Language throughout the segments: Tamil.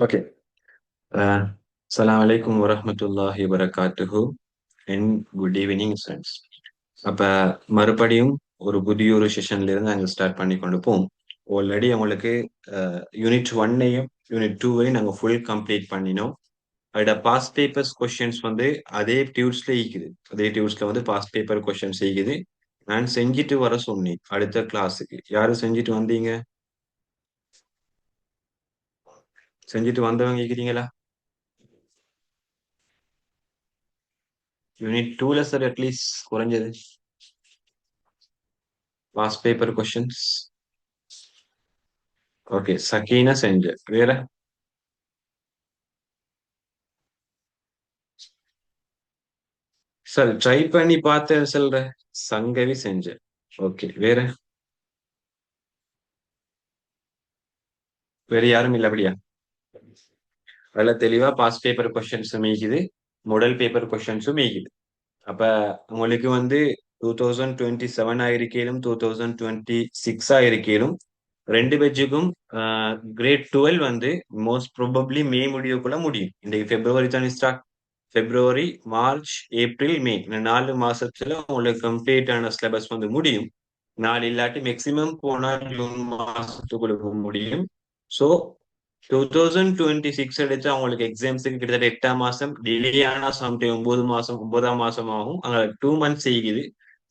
ஓகே. அஸ்ஸலாமு அலைக்கும் வரஹ்மத்துல்லாஹி வபரகாத்துஹு அண்ட் குட் ஈவினிங் ஃப்ரெண்ட்ஸ். அப்ப மறுபடியும் ஒரு புதிய ஒரு செஷன்ல இருந்து நாங்க ஸ்டார்ட் பண்ணி கொண்டு போவோம். ஆல்ரெடி உங்களுக்கு யூனிட் 1யும் யூனிட் 2வையும் நாங்க ஃபுல் கம்ப்ளீட் பண்ணினோம். அதோட பாஸ்ட் பேப்பர்ஸ் கொஸ்டின்ஸ் வந்து அதே டியூட்ஸ்ல இருக்குது. அதே டியூட்ஸ்ல வந்து பாஸ்ட் பேப்பர் கொஸ்டின்ஸ் இருக்குது. நான் செஞ்சுட்டு வர சொன்னேன் அடுத்த கிளாஸுக்கு. யாரு செஞ்சுட்டு வந்தீங்க? செஞ்சுட்டு வந்தவங்க இருக்கிறீங்களா? யூனிட் 2ல சார் அட்லீஸ்ட் குறைஞ்சது past paper questions. Okay. Sakina செஞ்ச. வேற? சார் ட்ரை பண்ணி பார்த்தேன் சொல்ற. சங்கவி செஞ்ச. ஓகே. வேற? வேற யாரும் இல்ல அப்படியா? நல்ல தெளிவா பாஸ்ட் பேப்பர் கொஸ்டின்ஸும் மீக்குது, மாடல் பேப்பர் கொஸ்டின்ஸும் மீக்குது. அப்ப உங்களுக்கு வந்து 2027 ஆயிருக்கேலும் 2026 ஆயிருக்கேலும் ரெண்டு பேஜுக்கும் கிரேட் 12 வந்து மோஸ்ட் ப்ராபப்ளி மே முடியக்குள்ள முடியும். இன்றைக்கு பிப்ரவரி தானே ஸ்டார்ட். பிப்ரவரி, மார்ச், ஏப்ரல், மே இந்த 4 மாசத்துல உங்களுக்கு கம்ப்ளீட் ஆன சிலபஸ் வந்து முடியும். நாலு இல்லாட்டி மேக்சிமம் போனா ஜூன் மாசத்துக்குள்ள முடியும். ஸோ 2026 எடுத்து அவங்களுக்கு எக்ஸாம்ஸுக்கு கிட்டத்தட்ட 8ஆம் மாசம் டிலே ஆனா சம்டைம் 9 மாசம் 9ஆம் மாசம் ஆகும். அங்க 2 மந்த்ஸ் செய்யுது.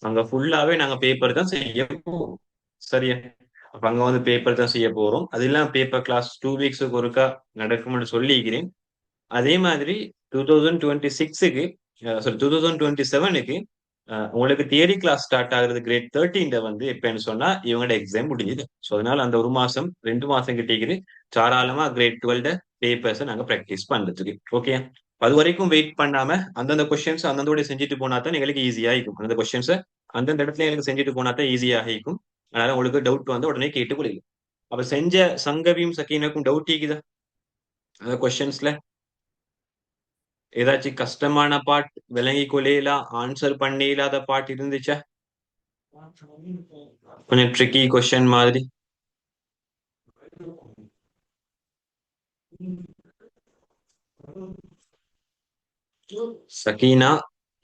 அங்க ஃபுல்லாவே நாங்க பேப்பர் தான் செய்ய போறோம். சரியா? அப்ப அங்க வந்து பேப்பர் தான் செய்ய போறோம். அது இல்லாம பேப்பர் கிளாஸ் 2 வீக்ஸுக்கு ஒருக்கா நடக்கும்னு சொல்லிக்கிறேன். அதே மாதிரி 2026க்கு சாரி 2027க்கு உங்களுக்கு தியரி கிளாஸ் ஸ்டார்ட் ஆகுறது கிரேட் 13 வந்து எப்பன்னு சொன்னா இவங்களோட எக்ஸாம் முடிஞ்சுது. ஸோ அதனால அந்த 1 மாசம் 2 மாசம் கிட்டேக்குது தாராளமா கிரேட் 12 பேப்பர்ஸை நாங்க ப்ராக்டிஸ் பண்றதுக்கு. ஓகே. அது வரைக்கும் வெயிட் பண்ணாம அந்தந்த கொஸ்டின்ஸ் அந்தந்தோட செஞ்சுட்டு போனா தான் எங்களுக்கு ஈஸியா இருக்கும். அந்த கொஸ்டின்ஸை அந்தந்த இடத்துல எங்களுக்கு செஞ்சுட்டு போனா தான் ஈஸியாக இருக்கும். அதனால உங்களுக்கு டவுட் வந்து உடனே கேட்டுக்கொள்ளுங்க. அப்ப செஞ்ச சங்கவியும் சக்கீனுக்கும் டவுட் இருக்குதா அந்த கொஸ்டின்ஸ்ல? ஏதாச்சும் கஷ்டமான பார்ட் விளங்கி கொள்ளையில ஆன்சர் பண்ண இல்லாத பார்ட் இருந்துச்சா? கொஞ்சம் ட்ரிக்கி கொஸ்டின் மாதிரி. சகீனா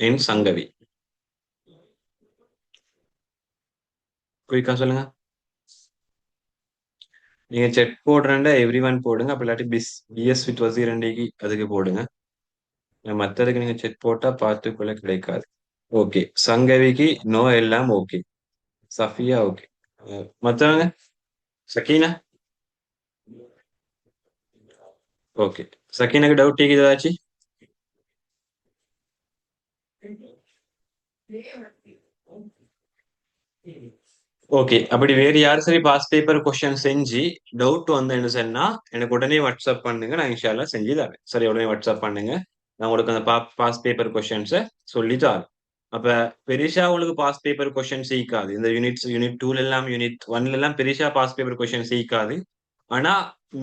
என் சங்கவி. குயிக்கா சொல்லுங்க. நீங்க செட் போடுறேன்டா எவ்ரி ஒன் போடுங்க. அப்படி இல்லாட்டி பிஎஸ் வித் வசீர் ரெண்டிக்கு அதுக்கு போடுங்க. மத்ததுக்கு நீங்க செட் போட்டா பார்த்துக்குள்ள கிடைக்காது. ஓகே. சங்கவிக்கு நோ எல்லாம் ஓகே. சஃபியா ஓகே. மத்தவங்க? சக்கீனா ஓகே. சக்கீனாக்கு டவுட் ஏதாச்சும்? ஓகே. அப்படி வேறு யார் சரி பாஸ் பேப்பர் கொஸ்டின் செஞ்சு டவுட் வந்து சொன்னா எனக்கு உடனே வாட்ஸ்அப் பண்ணுங்க. நான் இன்ஷால்லா செஞ்சு தரேன். சரி, உடனே வாட்ஸ்அப் பண்ணுங்க. நான் உங்களுக்கு அந்த பாஸ் பேப்பர் கொஸ்டின்ஸை சொல்லி தரேன். அப்ப பெரிசா உங்களுக்கு பாஸ் பேப்பர் கொஸ்டின் சீக்காது. இந்த யூனிட் 2ல எல்லாம் யூனிட் 1ல எல்லாம் பெரிசா பாஸ் பேப்பர் கொஸ்டின் சீக்காது. ஆனா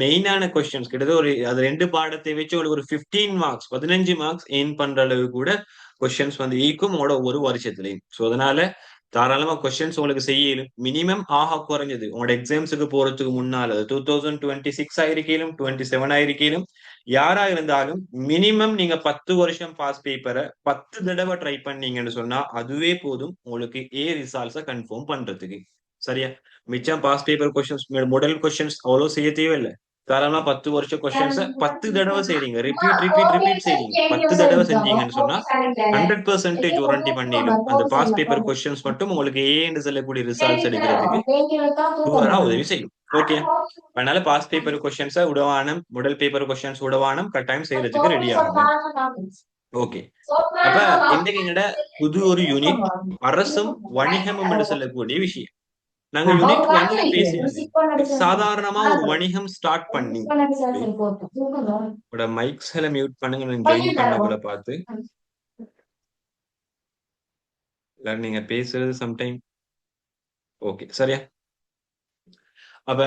மெயினான கொஸ்டின்ஸ் கிட்டத்தட்ட அது ரெண்டு பாடத்தை வச்சு உங்களுக்கு ஒரு 15 மார்க்ஸ் 15 மார்க்ஸ் எயின் பண்ற அளவு கூட கொஸ்டின்ஸ் வந்து ஈக்கும் உங்களோட ஒரு வருஷத்துலையும். ஸோ அதனால தாராளமா கொஸ்டின்ஸ் உங்களுக்கு செய்யலும். மினிமம் ஆக குறைஞ்சது உங்களோட எக்ஸாம்ஸுக்கு போறதுக்கு முன்னால 2026 ஆயிருக்கையிலும் 27 ஆயிருக்கையிலும் யாரா இருந்தாலும் மினிமம் நீங்க 10 வருஷம் பாஸ் பேப்பரை 10 தடவை ட்ரை பண்ணீங்கன்னு சொன்னா அதுவே போதும் உங்களுக்கு ரிசல்ட்ஸை கன்ஃபார்ம் பண்றதுக்கு. சரியா? மிச்சம் past paper questions model questions அவ்வளவு செய்ய தேவையில்லை. தாராளமா 10 வருஷம் கொஸ்டின்ஸை 10 தடவை செய்றீங்க. ரிப்பீட் ரிப்பீட் ரிப்பீட் செய்றீங்க. 10 தடவை செஞ்சீங்கன்னு சொன்னா 100% வாரண்டி பண்ணிடும். அந்த பாஸ் பேப்பர் கொஸ்டின்ஸ் மட்டும் உங்களுக்கு என்று சொல்லக்கூடிய ரிசல்ட்ஸ் எடுக்கிறதுக்கு ஷுவரா உதவி செய்யும். ஓகே. அதனால பாஸ் பேப்பர் கொஸ்டின்ஸை உடவானம் முதல் பேப்பர் கொஸ்டின்ஸ் உடவானம் கட்டாயம் செய்யறதுக்கு ரெடி ஆகுங்க. ஓகே. அப்ப இன்றைக்கு எங்கட புது ஒரு யூனிட் அரசும் வணிகமும் என்று சொல்லக்கூடிய விஷயம். நாங்க யூனிட் 1ல பேசினது சாதாரணமா ஒரு வணிகம் ஸ்டார்ட் பண்ணி மைக்ஸ்ல மியூட் பண்ணுங்க. நான் ஜாயின் பண்ணக்குள்ள பார்த்து எல்லாரும் நீங்க பேசுறது சம்டைம் ஓகே. சரியா? அப்ப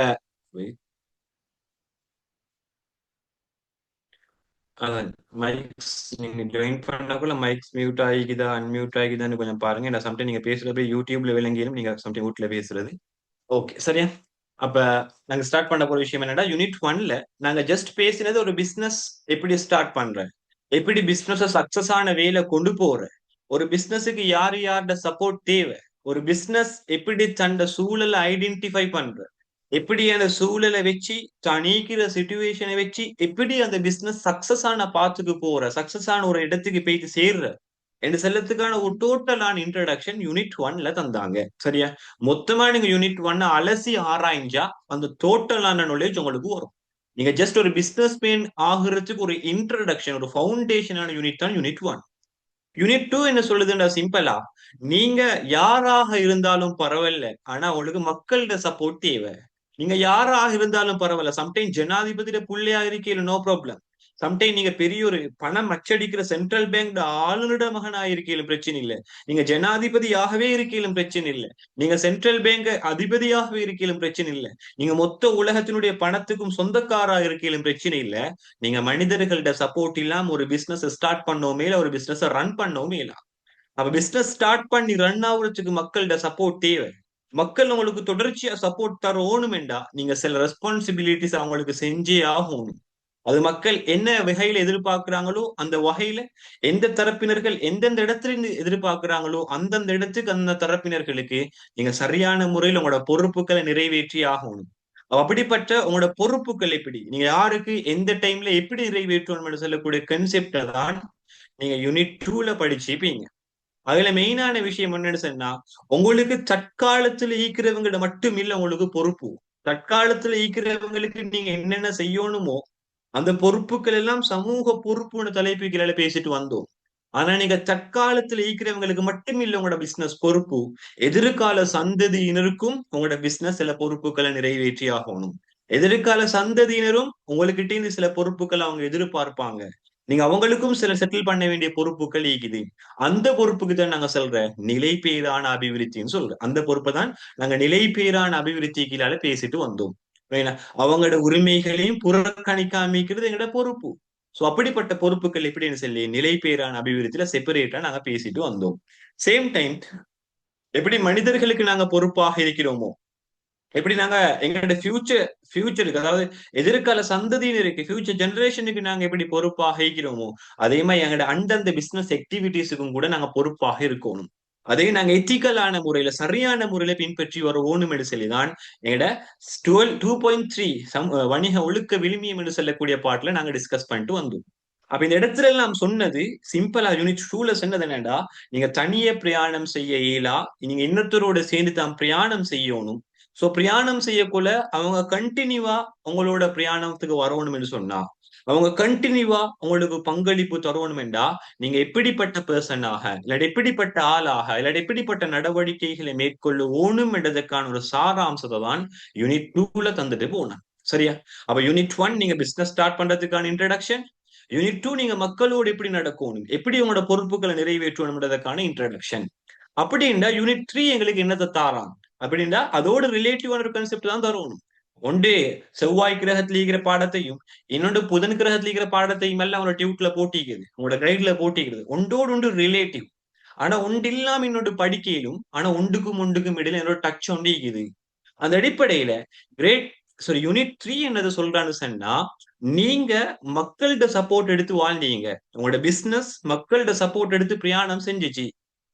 மைக்ஸ் நீங்க ஜாயின் பண்ணக்குள்ள மைக்ஸ் மியூட் ஆகிக்குதா அன்மியூட் ஆகிக்குதான்னு கொஞ்சம் பாருங்க. நான் சம்டைம் நீங்க பேசுறது போய் யூடியூப்ல விளங்கிடும். நீங்க சம்டைம் வீட்ல பேசுறது. ஓகே. சரியா? அப்ப நாங்க ஸ்டார்ட் பண்ண போற விஷயம் என்னன்னா, யூனிட் 1ல நாங்க ஜஸ்ட் பேசினது ஒரு பிசினஸ் எப்படி ஸ்டார்ட் பண்ற, எப்படி பிசினஸ சக்சஸ் ஆன வேல கொண்டு போற, ஒரு பிசினஸுக்கு யார் யாரோட சப்போர்ட் தேவை, ஒரு பிசினஸ் எப்படி தன்னோட சூழலை ஐடென்டிஃபை பண்ற, எப்படி அந்த சூழலை வச்சு தான் நீக்கிற சிச்சுவேஷனை வச்சு எப்படி அந்த பிசினஸ் சக்சஸ் ஆன பாத்துக்கு போற, சக்சஸ் ஆன ஒரு இடத்துக்கு போயிட்டு சேர்ற என்று செல்லத்துக்கான ஒரு டோட்டலான இன்ட்ரடக்ஷன் யூனிட் 1ல தந்தாங்க. சரியா? மொத்தமா நீங்க யூனிட் 1 அலசி ஆராய்ஞ்சா அந்த டோட்டலான நாலேஜ் உங்களுக்கு வரும். நீங்க ஜஸ்ட் ஒரு பிசினஸ் மேன் ஆகுறதுக்கு ஒரு இன்ட்ரடக்ஷன், ஒரு ஃபவுண்டேஷனான யூனிட் தான் யூனிட் 1. யூனிட் 2 என்ன சொல்லுதுன்னா சிம்பிளா, நீங்க யாராக இருந்தாலும் பரவாயில்ல. ஆனா உங்களுக்கு மக்கள்கிட்ட சப்போர்ட் தேவை. நீங்க யாராக இருந்தாலும் பரவாயில்ல. சம்டைம் ஜனாதிபதியோட புள்ளையா இருக்கீங்க, நோ ப்ராப்ளம். சம்டைம் நீங்க பெரிய ஒரு பணம் அச்சடிக்கிற சென்ட்ரல் பேங்க் ஆளுநரோட மகனா இருக்கீங்களும் பிரச்சனை இல்ல. நீங்க ஜனாதிபதியாகவே இருக்கீங்களும் பிரச்சனை இல்ல. நீங்க சென்ட்ரல் பேங்க் அதிபதியாகவே இருக்கீங்களும் பிரச்சனை இல்ல. நீங்க மொத்த உலகத்தினுடைய பணத்துக்கும் சொந்தக்காரா இருக்கீங்களும் பிரச்சனை இல்ல. நீங்க மனிதர்கள்ட சப்போர்ட் இல்லாம ஒரு பிசினஸ் ஸ்டார்ட் பண்ணோமே இல்ல, ஒரு பிசினஸ் ரன் பண்ணோமே இல்ல. அப்ப பிசினஸ் ஸ்டார்ட் பண்ணி ரன் ஆகுறதுக்கு மக்கள்கிட்ட சப்போர்ட் தேவை. மக்கள் உங்களுக்கு தொடர்ச்சியா சப்போர்ட் தரணுமெண்டா நீங்க சில ரெஸ்பான்சிபிலிட்டிஸ் அவங்களுக்கு செஞ்சே ஆகணும். அது மக்கள் என்ன வகையில எதிர்பார்க்கிறாங்களோ அந்த வகையில எந்த தரப்பினர்கள் எந்தெந்த இடத்துல இருந்து எதிர்பார்க்கிறாங்களோ அந்தந்த இடத்துக்கு அந்த தரப்பினர்களுக்கு நீங்க சரியான முறையில் உங்களோட பொறுப்புகளை நிறைவேற்றி ஆகணும். அப்படிப்பட்ட உங்களோட பொறுப்புகள் எப்படி, நீங்க யாருக்கு எந்த டைம்ல எப்படி நிறைவேற்றணும் சொல்லக்கூடிய கன்செப்ட தான் நீங்க யூனிட் 2ல படிச்சுப்பீங்க. அதுல மெயினான விஷயம் என்னன்னு சொன்னா, உங்களுக்கு தற்காலத்துல ஈக்கிறவங்கட மட்டும் இல்ல உங்களுக்கு பொறுப்பு. தற்காலத்துல ஈக்கிறவங்களுக்கு நீங்க என்னென்ன செய்யணுமோ அந்த பொறுப்புகள் எல்லாம் சமூக பொறுப்புன்னு தலைப்பு கீழே பேசிட்டு வந்தோம். ஆனா நீங்க தற்காலத்துல ஈக்கிறவங்களுக்கு மட்டும் இல்ல உங்களோட பிசினஸ் பொறுப்பு. எதிர்கால சந்ததியினருக்கும் உங்களோட பிசினஸ் சில பொறுப்புகளை நிறைவேற்றி ஆகணும். எதிர்கால சந்ததியினரும் உங்ககிட்ட இருந்து சில பொறுப்புகளை அவங்க எதிர்பார்ப்பாங்க. நீங்க அவங்களுக்கும் சில செட்டில் பண்ண வேண்டிய பொறுப்புகள் ஈக்குது. அந்த பொறுப்புக்கு தான் நாங்க சொல்ற நிலைபேறான அபிவிருத்தின்னு சொல்றோம். அந்த பொறுப்பை தான் நாங்க நிலைபேறான அபிவிருத்தி கீழால பேசிட்டு வந்தோம். அவங்களோட உரிமைகளையும் புறக்கணிக்காமிக்கிறது எங்களோட பொறுப்பு. சோ அப்படிப்பட்ட பொறுப்புகள் எப்படின்னு சொல்லி நிலைபேறான அபிவிருத்தியில செப்பரேட்டா நாங்க பேசிட்டு வந்தோம். சேம் டைம் எப்படி மனிதர்களுக்கு நாங்க பொறுப்பாக இருக்கிறோமோ, எப்படி நாங்க எங்களோட ஃபியூச்சருக்கு, அதாவது எதிர்கால சந்ததியினருக்கு, ஃபியூச்சர் ஜெனரேஷனுக்கு நாங்க எப்படி பொறுப்பாக இருக்கிறோமோ அதே மாதிரி எங்களோட அந்தந்த பிசினஸ் ஆக்டிவிட்டிஸுக்கும் கூட நாங்க பொறுப்பாக இருக்கணும். அதே நாங்க எத்திக்கலான முறையில சரியான முறையில பின்பற்றி வருவோம் என்று சொல்லிதான் எங்களோட 2.3 வணிக ஒழுக்க விழுமியம் என்று சொல்லக்கூடிய பாட்டுல நாங்க டிஸ்கஸ் பண்ணிட்டு வந்தோம். அப்ப இந்த இடத்துல எல்லாம் சொன்னது சிம்பிளா யூனிட் 2ல சொன்னது என்னடா, நீங்க தனியே பிரயாணம் செய்ய இயலா, நீங்க இன்னொருத்தரோட சேர்ந்து தான் பிரயாணம் செய்யணும். சோ பிரயாணம் செய்யக்குள்ள அவங்க கண்டினியூவா உங்களோட பிரயாணத்துக்கு வரணும் என்று சொன்னா, அவங்க கண்டினியூவா உங்களுக்கு பங்களிப்பு தரணும் என்றா, நீங்க எப்படிப்பட்ட பெர்சனாக இல்லாட்டி எப்படிப்பட்ட ஆளாக இல்லாட்டி எப்படிப்பட்ட நடவடிக்கைகளை மேற்கொள்ள ஓணும் என்றதுக்கான ஒரு சாராம்சத்தை தான் யூனிட் 2ல தந்துட்டு போனேன். சரியா? அப்ப யூனிட் 1 நீங்க பிசினஸ் ஸ்டார்ட் பண்றதுக்கான இன்ட்ரடக்ஷன். யூனிட் 2 நீங்க மக்களோடு எப்படி நடக்கணும், எப்படி உங்களோட பொறுப்புகளை நிறைவேற்றணும்ன்றதுக்கான இன்ட்ரடக்ஷன். அப்படின்னா யூனிட் 3 எங்களுக்கு என்னத்தை தாரான் அப்படின்னா அதோட ரிலேட்டிவான ஒரு கான்செப்ட் தான் தரணும். ஒன்று செவ்வாய் கிரகத்துல இருக்கிற பாடத்தையும் இன்னொன்று புதன் கிரகத்துல இருக்கிற பாடத்தையும் எல்லாம் உங்களோட டியூட்ல போட்டிக்குது, உங்களோட கைட்ல போட்டிக்கிறது. ஒன்றோடு ஒன்று ரிலேட்டிவ். ஆனா ஒன்று இல்லாம இன்னொன்று படிக்கையிலும், ஆனா ஒன்றுக்கும் ஒன்றுக்கும் இடையில என்னோட டச் ஒன்று இருக்குது. அந்த அடிப்படையில கிரேட் சாரி யூனிட் 3 என்னது சொல்றான்னு சொன்னா, நீங்க மக்கள்கிட்ட சப்போர்ட் எடுத்து வாழ்ந்தீங்க, உங்களோட பிசினஸ் மக்கள்கிட்ட சப்போர்ட் எடுத்து பிரயாணம் செஞ்சுச்சு.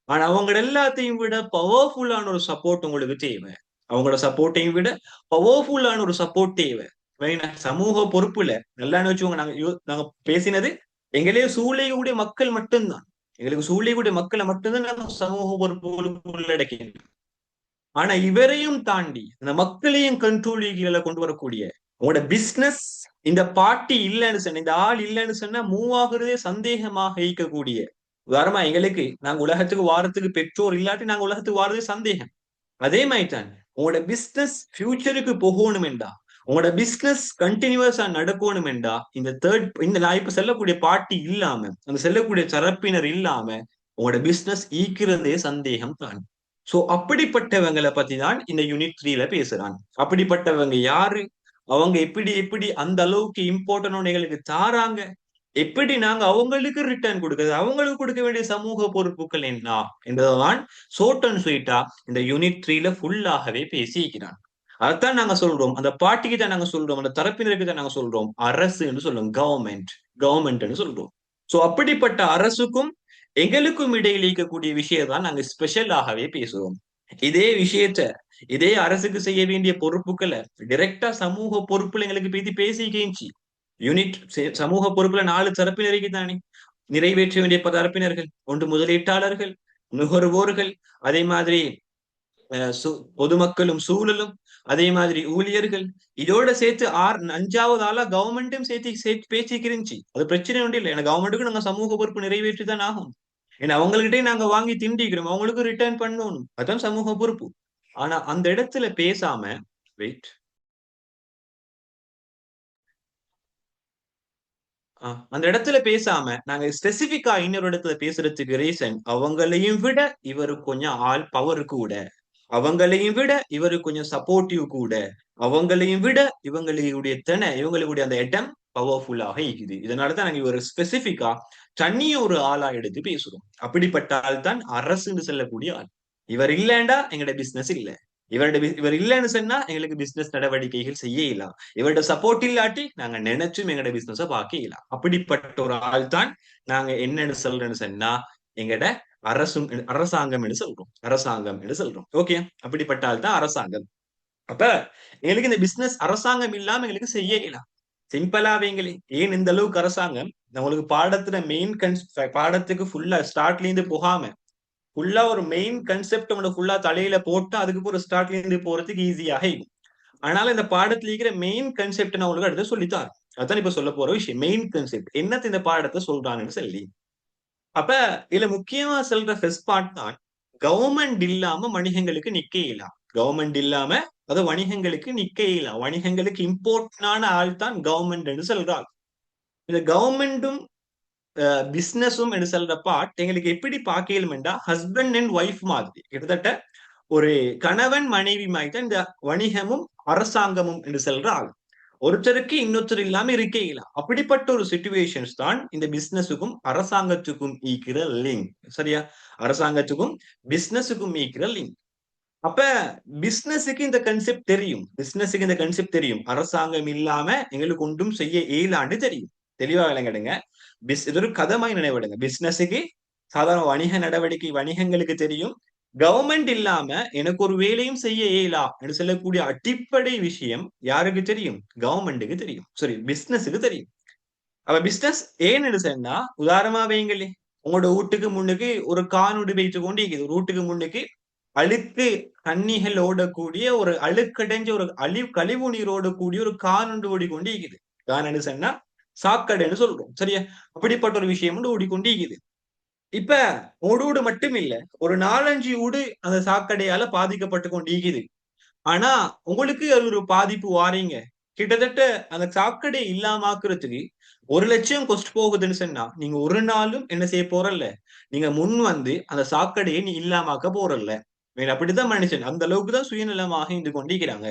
ஆனா அவங்க எல்லாத்தையும் விட பவர்ஃபுல்லான ஒரு சப்போர்ட் உங்களுக்கு தேவை. அவங்களோட சப்போர்ட்டையும் விட பவர்ஃபுல்லான ஒரு சப்போர்ட் தேவை. சமூக பொறுப்புல நல்லா வச்சுக்கோங்க. நாங்க பேசினது எங்களே சூழக்கூடிய மக்கள் மட்டும்தான். எங்களுக்கு சூழக்கூடிய மக்களை மட்டும்தான் நாங்க சமூக பொறுப்புகளுக்கு உள்ளடக்கினோம். ஆனா இவரையும் தாண்டி அந்த மக்களையும் கண்ட்ரோல் கொண்டு வரக்கூடிய உங்களோட பிசினஸ், இந்த பார்ட்டி இல்லைன்னு சொன்ன, இந்த ஆள் இல்லைன்னு சொன்னா மூவ் ஆகுறதே சந்தேகமாக ஈக்கக்கூடிய உதாரணமா எங்களுக்கு நாங்க உலகத்துக்கு வாரத்துக்கு பெற்றோர் இல்லாட்டி நாங்க உலகத்துக்கு வாரதே சந்தேகம். அதே மாதிரி தான் உங்களோட பிசினஸ் ஃபியூச்சருக்கு போகணும் என்றா, உங்களோட பிசினஸ் கண்டினியூஸா நடக்கணும் என்றா, இந்த நான் இப்ப செல்லக்கூடிய பார்ட்டி இல்லாம, அந்த செல்லக்கூடிய தரப்பினர் இல்லாம உங்களோட பிசினஸ் ஈக்கிறதே சந்தேகம் தான். சோ அப்படிப்பட்டவங்களை பத்தி தான் இந்த யூனிட் 3ல பேசுறான். அப்படிப்பட்டவங்க யாரு, அவங்க எப்படி எப்படி அந்த அளவுக்கு இம்பார்ட்டன்ட் எங்களுக்கு தாராங்க, எப்படி நாங்க அவங்களுக்கு ரிட்டர்ன் கொடுக்கிறது, அவங்களுக்கு கொடுக்க வேண்டிய சமூக பொறுப்புகள் என்ன என்றதான் ஷார்ட் அண்ட் ஸ்வீட்டா இந்த யூனிட் 3ல ஃபுல்லாகவே பேசியிருக்கிறான். அதைத்தான் நாங்க சொல்றோம். அந்த பார்ட்டிக்கு தான் நாங்க சொல்றோம். அந்த தரப்பினருக்கு தான் நாங்க சொல்றோம். அரசு என்று சொல்றோம். கவர்மெண்ட் சொல்றோம். சோ அப்படிப்பட்ட அரசுக்கும் எங்களுக்கும் இடையில் இருக்கக்கூடிய விஷயம் தான் நாங்க ஸ்பெஷலாகவே பேசுறோம். இதே விஷயத்த இதே அரசுக்கு செய்ய வேண்டிய பொறுப்புகளை டைரக்டா சமூக பொறுப்புல எங்களுக்கு பேசி பேசி யூனிட் சமூக பொறுப்புல 4 தரப்பினருக்கு தானே நிறைவேற்ற வேண்டிய தரப்பினர்கள். ஒன்று முதலீட்டாளர்கள், நுகர்வோர்கள், அதே மாதிரி பொதுமக்களும் சூழலும், அதே மாதிரி ஊழியர்கள். இதோட சேர்த்து 5வது ஆளா கவர்மெண்ட்டும் சேர்த்து பேசிக்கிருந்துச்சு. அது பிரச்சனை ஒன்றும் இல்லை. ஏன்னா கவர்மெண்ட்டுக்கு நாங்க சமூக பொறுப்பு நிறைவேற்றி தான் ஆகும். ஏன்னா அவங்ககிட்டயே நாங்க வாங்கி திண்டிக்கிறோம், அவங்களுக்கு ரிட்டர்ன் பண்ணணும். அதான் சமூக பொறுப்பு. ஆனா அந்த இடத்துல பேசாம வெயிட் அந்த இடத்துல பேசாம நாங்க ஸ்பெசிபிக்கா இன்னொரு இடத்துல பேசுறதுக்கு ரீசன், அவங்களையும் விட இவரு கொஞ்சம் ஆள் பவர் கூட, அவங்களையும் விட இவரு கொஞ்சம் சப்போர்ட்டிவ் கூட, அவங்களையும் விட இவங்களுடைய அந்த இடம் பவர்ஃபுல்லாக இருக்குது. இதனாலதான் நாங்க இவர் ஸ்பெசிபிக்கா தனிய ஒரு ஆளா எடுத்து பேசுறோம். அப்படிப்பட்ட ஆள் தான் அரசுன்னு சொல்லக்கூடிய ஆள். இவர் இல்லைண்டா எங்கட பிசினஸ் இல்ல. இவர் இல்லைன்னு சொன்னா எங்களுக்கு பிசினஸ் நடவடிக்கைகள் செய்ய இயலாம். இவரோட சப்போர்ட் இல்லாட்டி நாங்க நினைச்சும் எங்கட பிசினஸ பார்க்க இயலாம். அப்படிப்பட்ட ஒரு ஆள் தான் நாங்க என்னன்னு சொல்றேன்னு சொன்னா எங்கட அரசாங்கம் என்று சொல்றோம். ஓகே, அப்படிப்பட்ட ஆள் தான் அரசாங்கம். அப்ப எங்களுக்கு இந்த பிசினஸ் அரசாங்கம் இல்லாம எங்களுக்கு செய்ய இயலாம். சிம்பிளா வைங்களே, ஏன் இந்த அளவுக்கு அரசாங்கம் உங்களுக்கு பாடத்துக்கு ஃபுல்லா ஸ்டார்ட்ல இருந்து போகாம ஃபுல்லா ஒரு மெயின் கன்செப்ட் உங்களை ஃபுல்லா தலையில போட்டு அதுக்கு ஒரு ஸ்டார்ட்ல இருந்து போறதுக்கு ஈஸியாக இருக்கும். அதனால இந்த பாடத்துல இருக்கிற மெயின் கன்செப்ட் நான் உங்களுக்கு அடுத்து சொல்லித்தாரு. அதான் இப்ப சொல்ல போற விஷயம். மெயின் கன்செப்ட் என்னத்த இந்த பாடத்தை சொல்றான்னு சொல்லி, அப்ப இதுல முக்கியமா சொல்ற ஃபர்ஸ்ட் பார்ட் தான், கவர்மெண்ட் இல்லாம வணிகங்களுக்கு நிக்க இயலாம். கவர்மெண்ட் இல்லாம அது வணிகங்களுக்கு நிக்க இயலாம். வணிகங்களுக்கு இம்பார்ட்டன்டான ஆள் தான் கவர்மெண்ட் சொல்றாங்க. இந்த கவர்மெண்டும் பிசினஸும் என்று சொல்ற பார்ட் எங்களுக்கு எப்படி பார்க்கலுமெண்டா ஹஸ்பண்ட் அண்ட் ஒய்ஃப் மாதிரி, கிட்டத்தட்ட ஒரு கணவன் மனைவி மாதிரி தான் இந்த வணிகமும் அரசாங்கமும் என்று சொல்ற ஆள். ஒருத்தருக்கு இன்னொருத்தர் இல்லாம இருக்கே இல்ல. அப்படிப்பட்ட ஒரு சிச்சுவேஷன்ஸ் தான் இந்த பிசினஸுக்கும் அரசாங்கத்துக்கும் ஈக்கிற லிங்க். சரியா? அரசாங்கத்துக்கும் பிசினஸுக்கும் ஈக்கிற லிங்க். அப்ப பிசினஸுக்கு இந்த கன்செப்ட் தெரியும். அரசாங்கம் இல்லாம எங்களுக்கு ஒன்றும் செய்ய இயலான்னு தெரியும். தெளிவா விளங்கிடுங்க. இது ஒரு கதமாய் நினைவிடுங்க. பிசினஸுக்கு சாதாரண வணிக நடவடிக்கை வணிகங்களுக்கு தெரியும். கவர்மெண்ட் இல்லாம எனக்கு ஒரு வேலையும் செய்ய இயலா என்று சொல்லக்கூடிய அடிப்படை விஷயம் யாருக்கு தெரியும்? கவர்மெண்ட்டுக்கு தெரியும். சாரி, பிசினஸுக்கு தெரியும். அப்ப பிசினஸ் ஏன்னு சொன்னா, உதாரணமா வைங்களே, உங்களோட வீட்டுக்கு முன்னுக்கு ஒரு காணொடு வைத்து கொண்டு இருக்குது. ஒரு வீட்டுக்கு முன்னுக்கு அழுக்கு தண்ணிகள் ஓடக்கூடிய ஒரு அழுக்கடைஞ்ச ஒரு கழிவு நீர் ஓடக்கூடிய ஒரு காணொண்டு ஓடிக்கொண்டு இருக்குது. காணன்னு சொன்னா சாக்கடைன்னு சொல்றோம். சரியா? அப்படிப்பட்ட ஒரு விஷயம் வந்து ஓடிக்கொண்டு இருக்குது. இப்ப ஒரு வீடு மட்டும் இல்ல, ஒரு 4-5 வீடு அந்த சாக்கடையால பாதிக்கப்பட்டு கொண்டு இருக்குது. ஆனா உங்களுக்கு அது ஒரு பாதிப்பு வாரீங்க. கிட்டத்தட்ட அந்த சாக்கடை இல்லாமக்கிறதுக்கு 1,00,000 கொஸ்ட் போகுதுன்னு சொன்னா, நீங்க ஒரு நாளும் என்ன செய்ய போறல்ல, நீங்க முன் வந்து அந்த சாக்கடையை நீ இல்லாமாக்க போறல்ல. அப்படித்தான் மனுஷன் அந்த அளவுக்கு தான் சுயநலமாக இருந்து கொண்டிருக்கிறாங்க.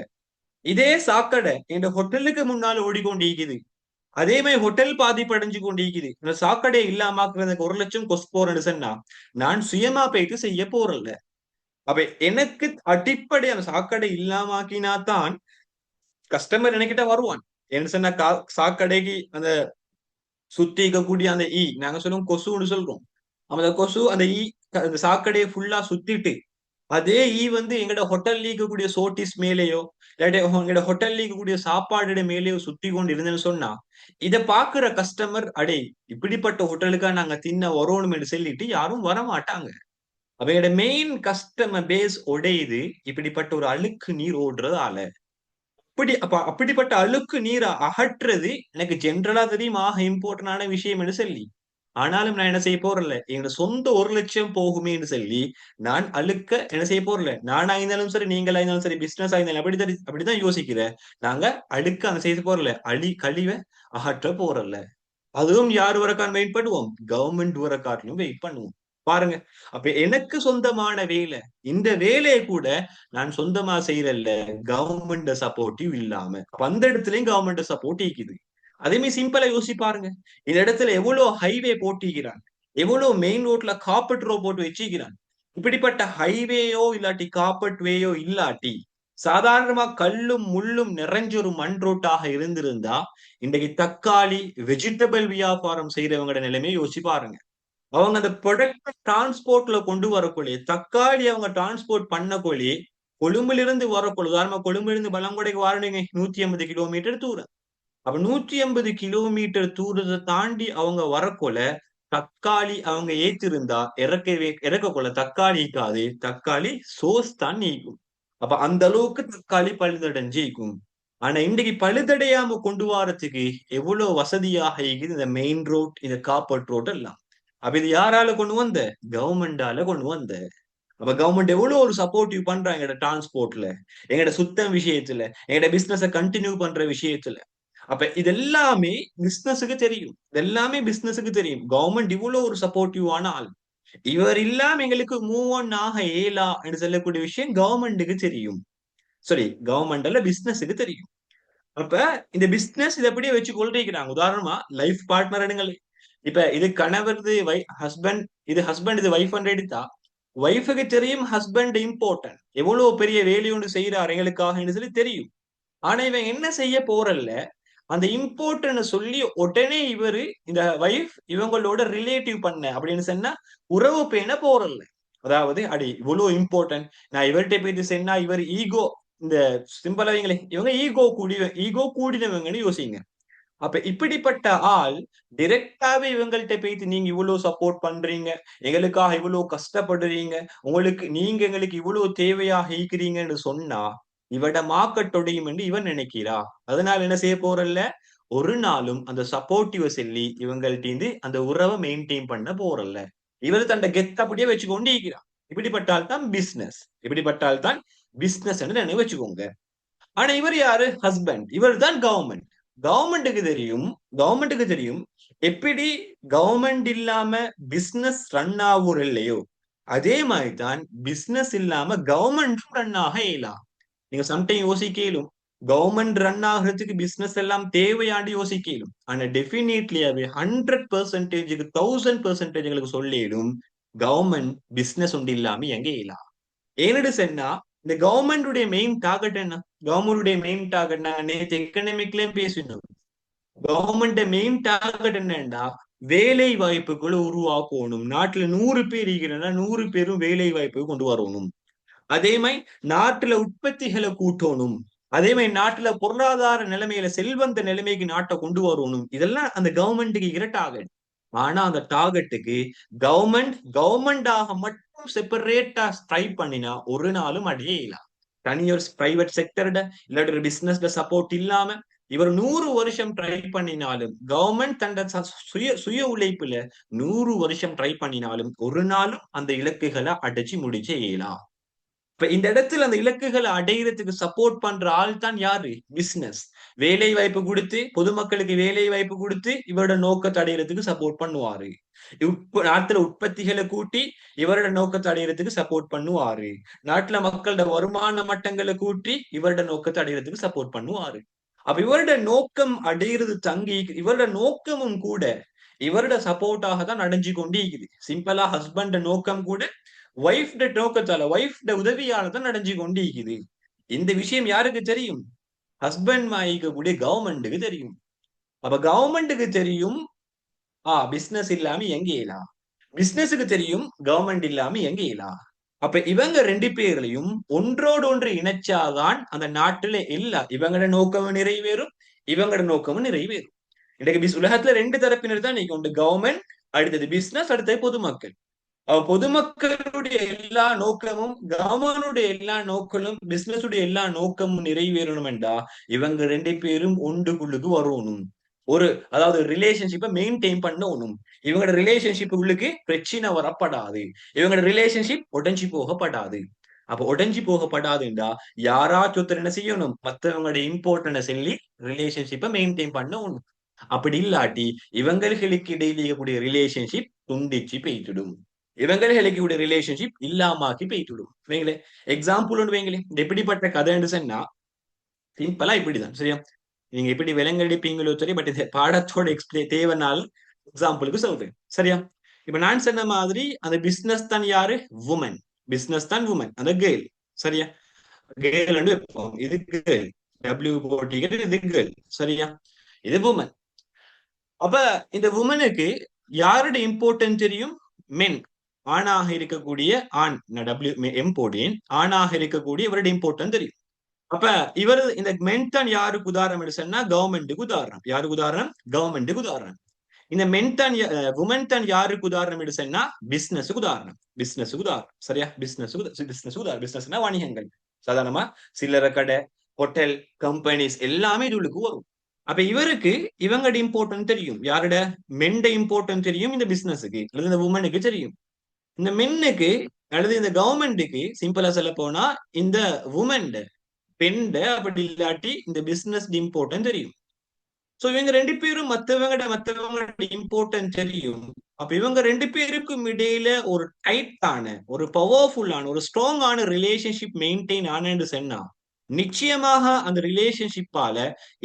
இதே சாக்கடை இந்த ஹோட்டலுக்கு முன்னால் ஓடிக்கொண்டிருக்குது. அதே மாதிரி ஹோட்டல் பாதிப்படைஞ்சு கொண்டிருக்குது. இந்த சாக்கடை இல்லாமக்கிறதுக்கு 1,00,000 கொஸ்ட் போறேன்னு சொன்னா, நான் சுயமா போயிட்டு செய்ய போறல்ல. அப்ப எனக்கு அடிப்படை அந்த சாக்கடை இல்லாமக்கினா தான் கஸ்டமர் என்கிட்ட வருவான். என்ன சொன்னா சாக்கடைக்கு அந்த சுத்தி இருக்கக்கூடிய அந்த நாங்க சொல்லுவோம் கொசுன்னு சொல்றோம். அந்த கொசு அந்த அந்த சாக்கடையை ஃபுல்லா சுத்திட்டு அதே வந்து எங்கட ஹோட்டல்ல இருக்கக்கூடிய சோட்டிஸ் மேலேயோ இல்லாட்டி எங்கட ஹோட்டல்ல இருக்கக்கூடிய சாப்பாடு மேலேயோ சுத்தி கொண்டு இருந்தேன்னு சொன்னா, இதை பாக்குற கஸ்டமர் அடே இப்படிப்பட்ட ஹோட்டலுக்கா நாங்க தின்ன வரணும் என்று சொல்லிட்டு யாரும் வர மாட்டாங்க. அவையோட மெயின் கஸ்டமர் பேஸ் உடையுது இப்படிப்பட்ட ஒரு அழுக்கு நீர் ஓடுறதால. அப்படிப்பட்ட அழுக்கு நீரை அகற்றுறது எனக்கு ஜென்ரலா தெரியும் ஆக இம்பார்ட்டன்டான விஷயம் என்று சொல்லி, ஆனாலும் நான் என்ன செய்ய போறல, என்னோட சொந்த 1,00,000 போகுமேன்னு சொல்லி நான் அழுக்க என்ன செய்ய போறல. நானா இருந்தாலும் சரி, நீங்களா இருந்தாலும் சரி, பிசினஸ் ஆயிருந்தாலும் அப்படித்தான் யோசிக்கிறேன். நாங்க அழுக்க அந்த செய்ய போறல, கழிவை அகற்ற போறல. அதுவும் யார் வரக்கான் வெயிட் பண்ணுவோம்? கவர்மெண்ட் வரக்காட்டிலும் வெயிட் பண்ணுவோம். பாருங்க, அப்ப எனக்கு சொந்தமான வேலை, இந்த வேலையை கூட நான் சொந்தமா செய்யறல்ல, கவர்மெண்ட் சப்போர்ட்டிவ் இல்லாம. அந்த இடத்துலயும் கவர்மெண்ட் சப்போர்ட் இருக்குது. அதே மாதிரி சிம்பிளா யோசிச்சு பாருங்க. இந்த இடத்துல எவ்வளவு ஹைவே போட்டிக்கிறான், எவ்வளவு மெயின் ரோட்ல காப்பட் ரோ போட்டு வச்சுக்கிறான். இப்படிப்பட்ட ஹைவேயோ இல்லாட்டி காப்பட் வேயோ இல்லாட்டி சாதாரணமா கல்லும் முள்ளும் நிறைஞ்ச ஒரு மண் ரோட்டாக இருந்திருந்தா இன்றைக்கு தக்காளி வெஜிடபிள் வியாபாரம் செய்யறவங்களோட நிலைமையை யோசிச்சு பாருங்க. அவங்க அந்த ப்ரொடக்ட் டிரான்ஸ்போர்ட்ல கொண்டு வரக்குள்ளே தக்காளி அவங்க டிரான்ஸ்போர்ட் பண்ணக்குள்ளே கொழும்புல இருந்து வரக்குள்ள உதாரணமா கொழும்புல இருந்து பலங்கொடைக்கு வரணுங்க 150 கிலோமீட்டர் தூரம். அப்ப 150 கிலோமீட்டர் தூரத்தை தாண்டி அவங்க வரக்குள்ள தக்காளி அவங்க ஏத்திருந்தா இறக்கக்குள்ள தக்காளி இருக்காது, தக்காளி சோஸ் தான் நீக்கும். அப்ப அந்த அளவுக்கு தக்காளி பழுதடைஞ்சிக்கும். ஆனா இன்றைக்கு பழுதடையாம கொண்டு வரதுக்கு எவ்வளவு வசதியாக இருக்குது இந்த மெயின் ரோட், இந்த காப்பர்ட் ரோட் எல்லாம். அப்ப இது யாரால கொண்டு வந்த? கவர்மெண்டால கொண்டு வந்த. அப்ப கவர்மெண்ட் எவ்வளவு ஒரு சப்போர்ட்டிவ் பண்றாங்க எங்கட டிரான்ஸ்போர்ட்ல, எங்கட சுத்தம் விஷயத்துல, எங்கட பிசினஸ கண்டினியூ பண்ற விஷயத்துல. அப்ப இது எல்லாமே பிசினஸுக்கு தெரியும். இது எல்லாமே பிசினஸுக்கு தெரியும். கவர்மெண்ட் இவ்வளவு ஒரு சப்போர்ட்டிவான ஆள். இவர் இல்லாம எங்களுக்கு மூவ் ஆன் ஆக இயலா என்று சொல்லக்கூடிய விஷயம் கவர்மெண்ட்டுக்கு தெரியும். சாரி, கவர்மெண்ட்ல பிசினஸுக்கு தெரியும். அப்ப இந்த பிசினஸ் இதை அப்படியே வச்சு கொள்றீங்கிறாங்க. உதாரணமா லைஃப் பார்ட்னர் எடுங்கள். இப்ப இது கணவர் ஹஸ்பண்ட், இது ஹஸ்பண்ட் இது ஒய்ஃப் எடுத்தா ஒய்ஃபுக்கு தெரியும் ஹஸ்பண்ட் இம்பார்ட்டன்ட், எவ்வளவு பெரிய வேலையை ஒன்று செய்யறாரு எங்களுக்காக சொல்லி தெரியும். ஆனா இவன் என்ன செய்ய போறல்ல, அந்த இம்பார்ட்டன்ட் சொல்லி உடனே இவரு இந்த வைஃப் இவங்களோட ரிலேட்டிவ் பண்ண அப்படின்னு சொன்னா உறவு பேண போறல்ல. அதாவது அடி இவ்வளவு இம்பார்ட்டன்ட், நான் இவர்கிட்ட போயிட்டு சொன்னா இவர் ஈகோ, இந்த சிம்பிளாவீங்களே இவங்க ஈகோ கூடினவங்கன்னு யோசிங்க. அப்ப இப்படிப்பட்ட ஆள் டிரெக்டாவே இவங்கள்ட்ட போயிட்டு நீங்க இவ்வளவு சப்போர்ட் பண்றீங்க, எங்களுக்காக இவ்வளவு கஷ்டப்படுறீங்க, நீங்க எங்களுக்கு இவ்வளவு தேவையாக ஈக்கிறீங்கன்னு சொன்னா இவட மார்க்கெட்டோடையும் என்று இவன் நினைக்கிறா. அதனால என்ன செய்ய போறல்ல, ஒரு நாளும் அந்த சப்போர்ட்டிவ சொல்லி இவங்கள்ட்ட அந்த உறவை மெயின்டைன் பண்ண போறல்ல. இவர் தன்னை கெத்த அப்படியே வச்சு கொண்டு இருக்கிறான். இப்படிப்பட்டால் தான் பிசினஸ், இப்படிப்பட்டால் தான் பிசினஸ் நினைவு வச்சுக்கோங்க. ஆனா இவர் யாரு? ஹஸ்பண்ட். இவர் தான் கவர்மெண்ட். கவர்மெண்ட்டுக்கு தெரியும், கவர்மெண்ட்டுக்கு தெரியும் எப்படி கவர்மெண்ட் இல்லாம பிசினஸ் ரன் ஆகும் இல்லையோ அதே மாதிரி தான் பிசினஸ் இல்லாம கவர்மெண்ட்டும் ரன் ஆக இயலாம். நீங்க சம்டைம் யோசிக்கலும் கவர்மெண்ட் ரன் ஆகிறதுக்கு பிசினஸ் எல்லாம் தேவையாண்டு யோசிக்கலும். ஆனா டெபினெட்லியாவே 100%க்கு 1000% எங்களுக்கு சொல்லிடும் கவர்மெண்ட் பிசினஸ் ஒன்று இல்லாம எங்க இயலாம். ஏன்னு சொன்னா இந்த கவர்மெண்டுடைய மெயின் டார்கெட் என்ன? கவர்மெண்டுடைய மெயின் டார்கெட் நாங்க நேற்று எக்கனாமிக்லயும் பேசினோம். கவர்மெண்ட் மெயின் டார்கெட் என்னன்னா வேலை வாய்ப்புகளை உருவாக்கணும். நாட்டுல 100 பேர் இருக்கிறன்னா 100 பேரும் வேலை வாய்ப்பு கொண்டு வரணும். அதே மாதிரி நாட்டுல உற்பத்திகளை கூட்டணும். அதே மாதிரி நாட்டுல பொருளாதார நிலைமையில செல்வந்த நிலைமைக்கு நாட்டை கொண்டு வரணும். இதெல்லாம் அந்த கவர்மெண்ட்டுக்கு இருக்கிற டார்கெட். ஆனா அந்த டார்கெட்டுக்கு கவர்மெண்டாக மட்டும் செப்பரேட்டா ட்ரை பண்ணினா ஒரு நாளும் அடையலாம். தனியொரு பிரைவேட் செக்டர்ட இல்லாட்டி ஒரு பிசினஸ்ல சப்போர்ட் இல்லாம இவர் 100 வருஷம் ட்ரை பண்ணினாலும், கவர்மெண்ட் தண்ட சுய சுய உழைப்புல 100 வருஷம் ட்ரை பண்ணினாலும் ஒரு நாளும் அந்த இலக்குகளை அடைச்சு முடிச்சே இயலாம். இப்ப இந்த இடத்துல அந்த இலக்குகளை அடையிறதுக்கு சப்போர்ட் பண்ற ஆள் தான் யாரு? பிசினஸ். வேலை வாய்ப்பு கொடுத்து பொதுமக்களுக்கு வேலை வாய்ப்பு கொடுத்து இவரோட நோக்கத்தை அடையிறதுக்கு சப்போர்ட் பண்ணுவாரு. நாட்டுல உற்பத்திகளை கூட்டி இவரோட நோக்கத்தை அடையிறதுக்கு சப்போர்ட் பண்ணுவாரு. நாட்டுல மக்களோட வருமான மட்டங்களை கூட்டி இவரோட நோக்கத்தை அடையிறதுக்கு சப்போர்ட் பண்ணுவாரு. அப்ப இவரோட நோக்கம் அடையிறது தங்கி இவரோட நோக்கமும் கூட இவரோட சப்போர்ட்டாக தான் அடைஞ்சு கொண்டே இருக்குது. சிம்பிளா ஹஸ்பண்ட் நோக்கம் கூட ஒய்ஃப்ட நோக்கத்தால ஒய்ஃப்ட உதவியால தான் அடைஞ்சு கொண்டு இருக்குது. இந்த விஷயம் யாருக்கு தெரியும்? ஹஸ்பண்ட் மாயிக்க கூடிய கவர்மெண்ட்டுக்கு தெரியும். அப்ப கவர்மெண்ட்டுக்கு தெரியும் பிசினஸ் இல்லாம எங்க இயலாம், பிசினஸுக்கு தெரியும் கவர்மெண்ட் இல்லாம எங்க இயலாம். அப்ப இவங்க 2 பேர்களையும் ஒன்றோடு ஒன்று இணைச்சாதான் அந்த நாட்டுல இவங்களோட நோக்கமும் நிறைவேறும், இவங்களோட நோக்கமும் நிறைவேறும். இன்றைக்கு உலகத்துல 2 தரப்பினர் தான் நீங்க உண்டு, கவர்மெண்ட் அடுத்தது பிசினஸ் அடுத்தது பொதுமக்கள். பொதுமக்களுடைய எல்லா நோக்கமும் கவர்மெண்டுடைய எல்லா நோக்கமும் பிசினஸ் உடைய எல்லா நோக்கமும் நிறைவேறணும் என்றா இவங்க 2 பேரும் ஒன்றுக்குள்ளுக்கு வரணும். அதாவது ரிலேஷன்ஷிப்பை மெயின்டைன் பண்ணணும். இவங்களோட ரிலேஷன்ஷிப் உள்ளுக்கு பிரச்சனை வரப்படாது, இவங்களோட ரிலேஷன்ஷிப் உடைஞ்சு போகப்படாது. அப்ப உடைஞ்சு போகப்படாதுன்றா யாராச்சும் ஒருத்தர் என்ன செய்யணும்? மற்றவங்களுடைய இம்பார்ட்டன்ட சொல்லி ரிலேஷன்ஷிப்பை மெயின்டைன் பண்ணணும். அப்படி இல்லாட்டி இவங்களுக்கு இடையில இருக்கக்கூடிய ரிலேஷன்ஷிப் துண்டிச்சு போயிட்டுடும். இவங்களுக்கு கூட ரிலேஷன்ஷிப் இல்லாமாக்கி போயிட்டு விடும். வைங்களே எக்ஸாம்பிள் ஒன்று வைங்களேன். எப்படிப்பட்ட கதைன்னு சொன்னா சிம்பிளா இப்படிதான். சரியா? நீங்க எப்படி விலங்கடிப்பீங்களோ சரி, பட் இது பாடத்தோட தேவைனால எக்ஸாம்பிளுக்கு சொல்றேன். சரியா? இப்ப நான் சொன்ன மாதிரி அந்த பிசினஸ் தான் யாரு? உமன். பிசினஸ் தான் உமன், அந்த கேர்ள். சரியா? கேர்ள் வைப்போம். இது கேர்ள். டபிள்யூ போட்டிகள் இது கேர்ள். சரியா? இது உமன். அப்ப இந்த உமனுக்கு யாருடைய இம்பார்ட்டன்ட் தெரியும்? மென். ஆணாக இருக்கக்கூடிய ஆண் டபிள்யூ எம் போடியன் ஆணாக இருக்கக்கூடிய இவருடைய இம்பார்ட்டன்ட் தெரியும். அப்ப இவர் இந்த மென் தான் யாருக்கு உதாரணம் எடுச்சா கவர்மெண்ட்டுக்கு உதாரணம். யாருக்கு உதாரணம்? கவர்மெண்ட்டுக்கு உதாரணம். இந்த மென் தான் உமன் தான் யாருக்கு உதாரணம் எடுச்சா பிசினஸுக்கு உதாரணம். பிசினஸுக்கு உதாரணம். சரியா? பிசினஸ் உதாரணம். பிசினஸ்னா வணிகங்கள். சாதாரணமா சில்லறை கடை, ஹோட்டல், கம்பெனிஸ் எல்லாமே இதுக்கு வரும். அப்ப இவருக்கு இவங்கட இம்பார்ட்டன்ட் தெரியும். யாரோட? மென்ட இம்பார்ட்டன்ட் தெரியும் இந்த பிசினஸுக்கு அல்லது இந்த உமனுக்கு தெரியும். இந்த மென்னுக்கு அல்லது இந்த கவர்மெண்ட்டுக்கு சிம்பிளா சொல்ல போனா இந்த உமன் பெண்ட அப்படி இல்லாட்டி இந்த பிசினஸ் இம்பார்ட்டன்ட் தெரியும். சோ இவங்க ரெண்டு பேரும் மத்தவங்களோட இம்பார்ட்டன்ட் தெரியும். அப்ப இவங்க ரெண்டு பேருக்கும் இடையில ஒரு டைட்டான, ஒரு பவர்ஃபுல்லான, ஒரு ஸ்ட்ராங்கான ரிலேஷன்ஷிப் மெயின்டைன் ஆனன்னு சொன்னா நிச்சயமாக அந்த ரிலேஷன்ஷிப்பால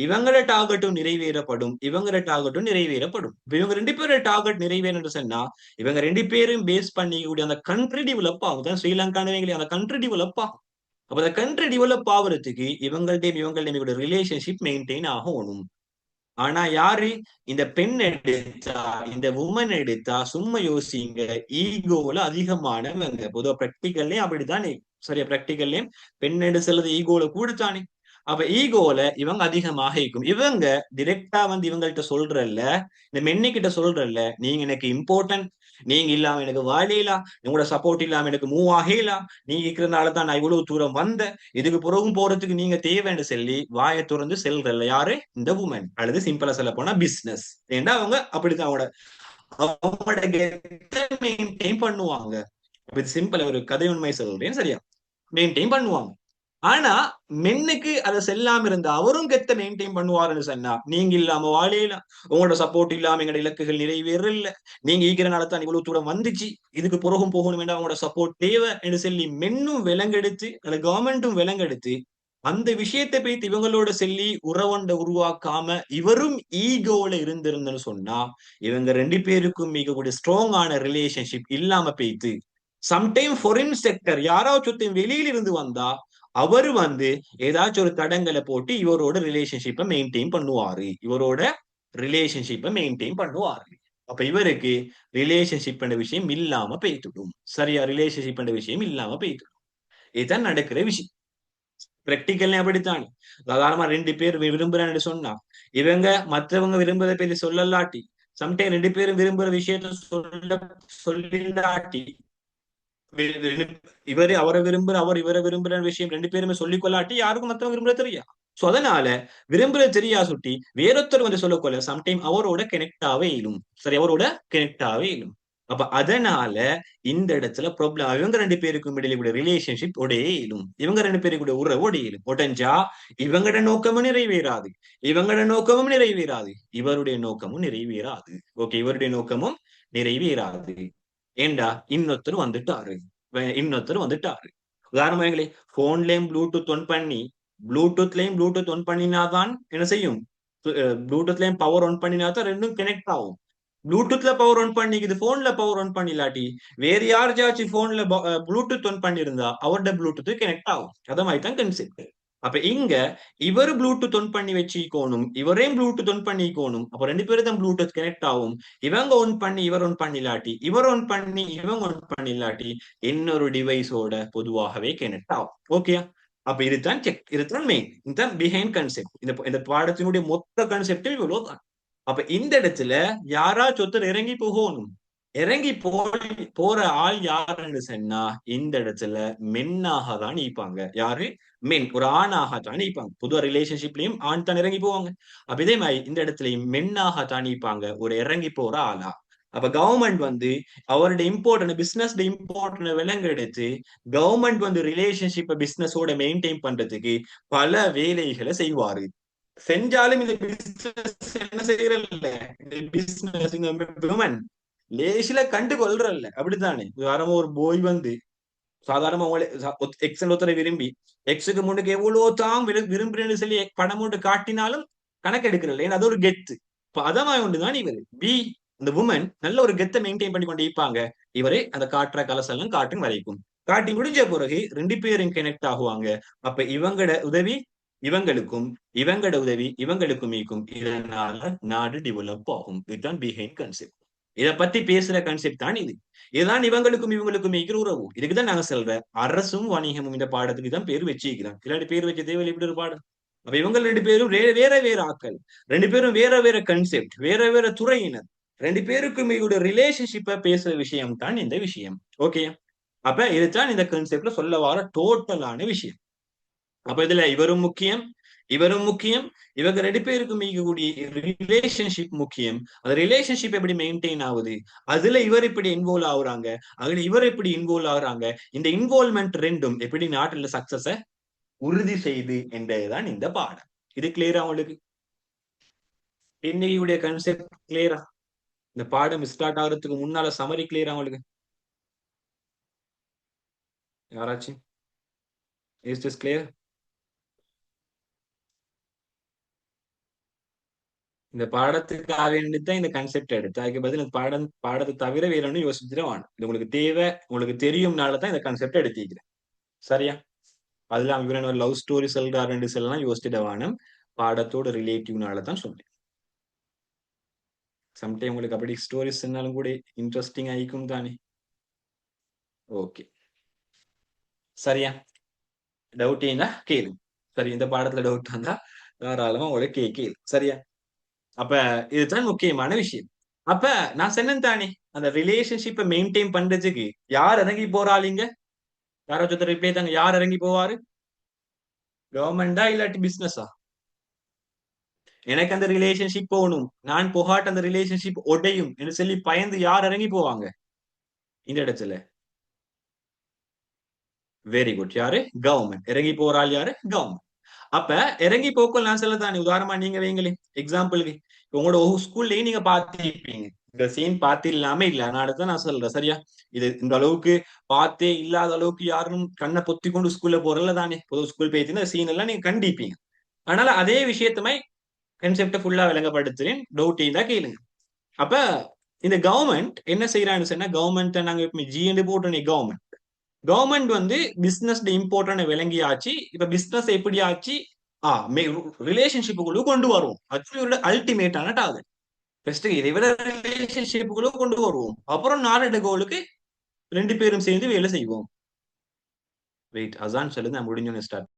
இவங்களோட டார்கெட்டும் நிறைவேறப்படும், இவங்களோட டார்கெட்டும் நிறைவேறப்படும். இப்ப இவங்க ரெண்டு பேரோட டார்கெட் நிறைவேறன்னு சொன்னா இவங்க ரெண்டு பேரும் பேஸ் பண்ணிக்கூடிய அந்த கண்ட்ரி டெவலப் ஆகும். ஸ்ரீலங்கான அந்த கண்ட்ரி டெவலப் ஆகும். அப்ப அந்த கண்ட்ரி டெவலப் ஆகுறதுக்கு இவங்கள்ட்ட ரிலேஷன்ஷிப் மெயின்டைன் ஆகணும். ஆனா யாரு? இந்த பெண் எடுத்தா, இந்த உமன் எடுத்தா சும்மா யோசிங்க, ஈகோல அதிகமானவங்க. பொதுவா பிராக்டிகல்லையும் அப்படித்தானே. சரியா? பிராக்டிகல்லையும் பெண் எடுத்தது ஈகோல கூடத்தானே. அப்ப ஈகோல இவங்க அதிகமாக இருக்கும். இவங்க டிரெக்டா வந்து இவங்கள்ட்ட சொல்றல்ல, இந்த மென்னிக்கிட்ட சொல்றல்ல, நீங்க எனக்கு இம்பார்ட்டன்ட், நீங்க இல்லாம எனக்கு வாழையிலா, உங்களோட சப்போர்ட் இல்லாம எனக்கு மூவ் ஆகலா, நீங்க இருக்கிறதுனால தான் நான் இவ்வளவு தூரம் வந்தேன், இதுக்கு புறகும் போறதுக்கு நீங்க தேவைன்னு சொல்லி வாயை திறந்து செல்றல்ல யாரு? இந்த உமன். அல்லது சிம்பிளா சொல்ல போனா பிசினஸ். ஏன்னா அவங்க அப்படித்தான் அவங்களோட மெயின்டைன் பண்ணுவாங்க. இது சிம்பிள் ஒரு கதை உண்மை சொல்றேன். சரியா? மெயின்டைன் பண்ணுவாங்க. ஆனா மென்னுக்கு அதை செல்லாம இருந்தா அவரும் கெத்த மெயின்டைன் பண்ணுவாருன்னு சொன்னா நீங்க இல்லாம வாழையில, உங்களோட சப்போர்ட் இல்லாம எங்களோட இலக்குகள் நிறைவேற இல்ல, நீங்க ஈக்கிறனால தான் இவ்வளவு தூரம் வந்துச்சு, இதுக்கு புறகும் போகணும் வேண்டாம், உங்களோட சப்போர்ட் தேவை என்று சொல்லி மென்னும் விலங்கெடுத்து அந்த கவர்மெண்ட்டும் விலங்கெடுத்து அந்த விஷயத்தை போய் இவங்களோட சொல்லி உறவண்ட உருவாக்காம இவரும் ஈகோல இருந்திருந்தன்னு சொன்னா இவங்க ரெண்டு பேருக்கும் மிகக்கூடிய ஸ்ட்ராங்கான ரிலேஷன்ஷிப் இல்லாம போயிட்டு சம்டைம் ஃபாரின் செக்டர் யாராச்சும் வெளியில இருந்து வந்தா அவரு வந்து ஏதாச்சும் ஒரு தடங்களை போட்டு இவரோட ரிலேஷன்ஷிப்பை மெயின்டைன் பண்ணுவாரு. இவரோட ரிலேஷன்ஷிப்பை மெயின்டைன் பண்ணுவாரு. அப்ப இவருக்கு ரிலேஷன்ஷிப் விஷயம் இல்லாம போய்த்துடும். சரியா? ரிலேஷன்ஷிப் விஷயம் இல்லாம போய்த்துடும். இதுதான் நடக்கிற விஷயம். பிராக்டிக்கல் அப்படித்தானே. சாதாரணமா ரெண்டு பேர் விரும்புறான்னு சொன்னா இவங்க மற்றவங்க விரும்புறத பத்தி சொல்லலாட்டி சம்டைம் ரெண்டு பேரும் விரும்புற விஷயத்த சொல்லிடாட்டி இவரு அவரை விரும்புற அவர் இவரை விரும்புற விஷயம் ரெண்டு பேருமே சொல்லிக் கொள்ளாட்டி யாருக்கும் மத்தவங்க விரும்புற தெரியா. சோ அதனால விரும்புற தெரியா சுட்டி வேறொருத்தர் வந்து சொல்லக்கொள்ள சம்டைம் அவரோட கனெக்ட் ஆவே இயலும். சரி? அவரோட கனெக்ட் ஆவே இயலும். அப்ப அதனால இந்த இடத்துல ப்ராப்ளம் இவங்க ரெண்டு பேருக்கும் இடையில ரிலேஷன்ஷிப் உடைய இயலும். இவங்க ரெண்டு பேருக்குடைய உறவு உடையிலும். உடஞ்சா இவங்களோட நோக்கமும் நிறைவேறாது, இவங்களோட நோக்கமும் நிறைவேறாது, இவருடைய நோக்கமும் நிறைவேறாது. ஓகே, இவருடைய நோக்கமும் நிறைவேறாது. ஏண்டா இன்னொருத்தர் வந்துட்டாரு, உதாரணங்களே போன்லயும் ப்ளூடூத் ஒன் பண்ணி ப்ளூடூத் ஒன் பண்ணினாதான் என்ன செய்யும்? ப்ளூடூத்லயும் பவர் ஒன் பண்ணினாதான் ரெண்டும் கனெக்ட் ஆகும். ப்ளூடூத்ல பவர் ஒன் பண்ணிக்குது, போன்ல பவர் ஒன் பண்ணிலாட்டி வேற யாராச்சும் போன்ல ப்ளூடூத் ஒன் பண்ணிருந்தா அவரோட ப்ளூடூத் கனெக்ட் ஆகும். அத மாதிரி தான் கன்செப்ட். அப்ப இங்க இவர் ப்ளூடூத் ஒன் பண்ணி வச்சுக்கோணும், இவரையும் ப்ளூடூத் ஒன் பண்ணிக்கோணும். அப்ப ரெண்டு பேரும் தான் ப்ளூடூத் கனெக்ட் ஆகும். இவங்க ஒன் பண்ணி இவர் ஒன் பண்ணிலாட்டி, இவர் ஒன் பண்ணி இவங்க ஒன் பண்ணிலாட்டி இன்னொரு டிவைஸோட பொதுவாகவே கனெக்ட் ஆகும். ஓகே? அப்ப இதுதான் இதுதான் மெயின், இதுதான் பிஹைண்ட் கான்செப்ட். இந்த பாடத்தினுடைய மொத்த கான்செப்ட் இவ்வளவுதான். அப்ப இந்த இடத்துல யாராச்சும் ஒருத்தர் இறங்கி போகணும். இறங்கி போற ஆள் யாருன்னு சொன்னா இந்த இடத்துல மென்னாக தான் நீப்பாங்க. யாரு? மென். ஒரு ஆணாக தான் நீப்பாங்க. பொதுவா ரிலேஷன்ஷிப்லயும் ஆண் தான் இறங்கி போவாங்க. அப்ப இதே மாதிரி இந்த இடத்துலயும் மென்னாக தான் நீப்பாங்க, ஒரு இறங்கி போற ஆளா. அப்ப கவர்மெண்ட் வந்து அவருடைய இம்பார்ட்டன்ட் பிசினஸ் இம்பார்ட்டன்ட் விலங்கெடுத்து கவர்மெண்ட் வந்து ரிலேஷன்ஷிப்பை பிசினஸோட மெயின்டைன் பண்றதுக்கு பல வேலைகளை செய்வாரு. செஞ்சாலும் இந்த பிசினஸ் என்ன செய்யறல்ல, இந்த பிசினஸ் விமன் லேசில கண்டு கொள்றல்ல. அப்படித்தானே? உதாரணமா ஒரு போய் வந்து சாதாரணமா எக்ஸ் ஒருத்தரை விரும்பி எக்ஸுக்கு முன்னுக்கு எவ்வளவு தான் விரும்புறேன்னு சொல்லி பணம் ஒன்று காட்டினாலும் கணக்கு எடுக்கிறல்ல. ஏன்னா அது ஒரு கெத்து. இப்ப அதமாய் ஒன்றுதான் இவர் பி இந்த உமன் நல்ல ஒரு கெத்தை மெயின்டைன் பண்ணி கொண்டு இருப்பாங்க. இவரே அந்த காட்டுற கலசெல்லாம் காட்டும் வரைக்கும் காட்டி முடிஞ்ச பிறகு 2 பேரும் கனெக்ட் ஆகுவாங்க. அப்ப இவங்கட உதவி இவங்களுக்கும், இவங்கட உதவி இவங்களுக்கும் ஈக்கும். இதனால நாடு டெவலப் ஆகும். இதுதான் பிஹைண்ட் கான்செப்ட். இத பத்தி பேசுற கான்செப்ட் தான் இது. இதுதான் இவங்களுக்கும் இவங்களுக்கும் ஈக்கிற உறவு. இதுக்குதான் நாங்க சொல்ற அரசும் வணிகமும் இந்த பாடத்துக்கு தான் பேர் வச்சிருக்கிறோம். இல்லாட்டி பேர் வச்ச தேவையில்லை இப்படி ஒரு பாடம். அப்ப இவங்க 2 பேரும் வேற வேற ஆட்கள். 2 பேரும் வேற வேற கான்செப்ட், வேற வேற துறையினர். 2 பேருக்கும் இவருடைய ரிலேஷன்ஷிப்ப பேசுற விஷயம் தான் இந்த விஷயம். ஓகே. அப்ப இதுதான் இந்த கான்செப்ட்ல சொல்ல வர டோட்டலான விஷயம். அப்ப இதுல இவரும் முக்கியம், இவரும் முக்கியம், இவங்க 2 பேருக்கும் இருக்கக்கூடிய ரிலேஷன்ஷிப் முக்கியம். அந்த ரிலேஷன்ஷிப் எப்படி மெயின்டைன் ஆகுது, அதுல இவர் இப்படி இன்வால்வ் ஆகுறாங்க, அதுல இவர் எப்படி இன்வால்வ் ஆகுறாங்க, இந்த இன்வால்வ்மெண்ட் ரெண்டும் எப்படி நாட்டுல சக்சஸ உறுதி செய்து என்பதுதான் இந்த பாடம். இது கிளியரா உங்களுக்கு? இன்னைக்கு கான்செப்ட் கிளியரா? இந்த பாடம் ஸ்டார்ட் ஆகுறதுக்கு முன்னால சமரி கிளியரா உங்களுக்கு? யாராச்சும் இஸ் திஸ் கிளியர்? இந்த பாடத்துக்காக வேண்டித்தான் இந்த கான்செப்ட் எடுத்து அதுக்கு பதில் இந்த பாடத்தை தவிர வேற ஒன்றும் யோசிச்சுட்டு வாணும். இது உங்களுக்கு தேவை, உங்களுக்கு தெரியும்னால தான் இந்த கான்செப்ட் எடுத்திக்கிறேன். சரியா? அதுல இவரன் ஒரு லவ் ஸ்டோரி சொல்றாருன்னு சொல்லலாம் யோசிச்சுட்டு வாணும். பாடத்தோட ரிலேட்டிவ்னால தான் சொன்னேன். சம்டைம் உங்களுக்கு அப்படி ஸ்டோரிஸ் சொன்னாலும் கூட இன்ட்ரெஸ்டிங் ஆயிக்கும் தானே. ஓகே. சரியா? டவுட் இருந்தா கேளுங்க. சரி, இந்த பாடத்துல டவுட் வந்தா தாராளமா உங்களுக்கு கேளு. சரியா? அப்ப இதுதான் முக்கியமான விஷயம். அப்ப நான் சொன்னேன் தானே, அந்த ரிலேஷன்ஷிப்பை மெயின்டைன் பண்றதுக்கு யார் இறங்கி போறாளிங்க? யாராச்சும் ஒருத்தர் ரிப்ளை தாங்க. யார் இறங்கி போவாரு? கவர்மெண்டா இல்லாட்டி பிசினஸா? எனக்கு அந்த ரிலேஷன்ஷிப் போகணும், நான் போகாட்ட அந்த ரிலேஷன்ஷிப் உடையும் என்று சொல்லி பயந்து யார் இறங்கி போவாங்க இந்த இடத்துல? Very good. யாரு? கவர்மெண்ட். இறங்கி போறாள் யாரு? கவர்மெண்ட். அப்ப இறங்கி போக்கள் நான் சொல்லத்தானே, உதாரணமா நீங்க வைங்களேன் எக்ஸாம்பிளுக்கு உங்களோட ஸ்கூல்லயும் நீங்க பார்த்திருப்பீங்க. இந்த சீன் பார்த்து இல்லாம இல்ல, அதனால தான் நான் சொல்றேன். சரியா? இது இந்த அளவுக்கு பார்த்தே இல்லாத அளவுக்கு யாரும் கண்ணை பொத்தி கொண்டு ஸ்கூல்ல போறல தானே. பொது ஸ்கூல் போயிட்டு சீன் எல்லாம் நீங்க கண்டிப்பீங்க. அதனால அதே விஷயத்தமை கன்செப்ட ஃபுல்லா விளங்கப்படுத்துறேன். டவுட் இருந்தா கேளுங்க. அப்ப இந்த கவர்மெண்ட் என்ன செய்யறான்னு சொன்னா, கவர்மெண்ட் நாங்க ஜிஎன்டு போட்டோம். கவர்மெண்ட் கவர்மெண்ட் வந்து பிசினஸ் இம்பார்ட்டன்ட் விளங்கியாச்சு. இப்ப பிசினஸ் எப்படி ஆச்சு? ரிலேஷன்ஷிப்புக்குள்ள கொண்டு வருவோம். அது அல்டிமேட்டான டார்கெட். ஃபர்ஸ்ட் இதை விட ரிலேஷன்ஷிப்புக்குள்ள கொண்டு வருவோம். அப்புறம் நாளட கோலுக்கு 2 பேரும் சேர்ந்து வேலை செய்வோம். வெயிட், அதான் சொல்லுங்க, நான் முடிஞ்சோன்னு ஸ்டார்ட்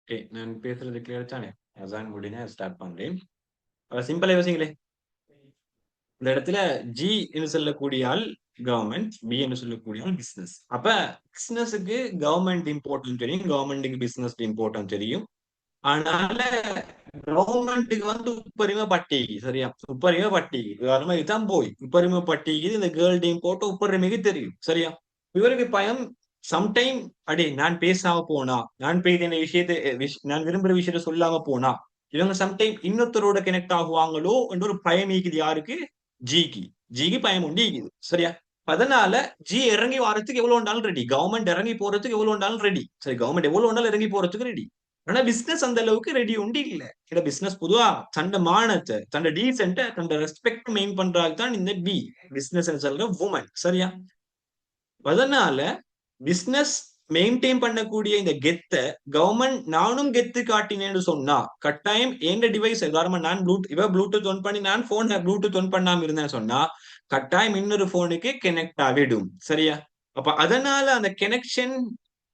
ஓகே, நான் பேசுறது கிளியர் தானே? அதான் முடிஞ்சா ஸ்டார்ட் பண்றேன். சிம்பிளா யோசிங்களே. இந்த இடத்துல ஜி என்று சொல்லக்கூடிய ஆள் கவர்மெண்ட், பி என்று சொல்லக்கூடிய ஆள் பிசினஸ். அப்ப பிசினஸுக்கு கவர்மெண்ட் இம்பார்ட்டன்ட் தெரியும், கவர்மெண்ட்டுக்கு பிசினஸ் இம்பார்ட்டன்ட் தெரியும். அதனால கவர்மெண்ட்டுக்கு வந்து உப்பரிமை பட்டிக்கு சரியா, உப்பரிமை பட்டிக்கு உதாரணமா இதுதான் போய் உப்பரிமை பட்டிக்கு இந்த கேர்ள் டீம் போட்டு உப்பரிமைக்கு தெரியும் சரியா. இவருக்கு பயம் சம்டைம் அடே நான் பேசாம போனா, நான் பேசி இந்த விஷயத்தை நான் விரும்புற விஷயத்த சொல்லாம போனா இவங்க சம்டைம் இன்னொருத்தரோட கனெக்ட் ஆகுவாங்களோ என்ற ஒரு பயம் இருக்குது யாருக்கு? ஜிக்கு. ஜிக்கு பயம் உண்டு இருக்குது சரியா. அதனால ஜி இறங்கி வாரத்துக்கு எவ்வளவு வந்தாலும் ரெடி, கவர்மெண்ட் இறங்கி போறதுக்கு எவ்வளவு வந்தாலும் ரெடி சரி, கவர்மெண்ட் எவ்வளவு வந்தாலும் இறங்கி போறதுக்கு ரெடி. ஆனா பிசினஸ் அந்த அளவுக்கு ரெடி உண்டு இல்ல. ஏன்னா பிசினஸ் பொதுவா தண்ட மானத்தை, தண்ட டீசென்ட, தண்ட ரெஸ்பெக்ட் மெயின் பண்றாங்க தான் இந்த பி பிசினஸ் சொல்ற உமன் சரியா. அதனால பிசினஸ் மெயின்டைன் பண்ணக்கூடிய இந்த கெத்த கவர்மெண்ட் நானும் கெத்து காட்டினேன்னு சொன்னா கட்டாயம் எந்த டிவைஸ் உதாரணமா நான் ப்ளூடூத் ஒன் பண்ணி நான் போன் ப்ளூடூத் ஒன் பண்ணாம இருந்தேன்னு சொன்னா கட்டாயம் இன்னொரு போனுக்கு கனெக்ட் ஆகிடும் சரியா. அப்ப அதனால அந்த கனெக்ஷன்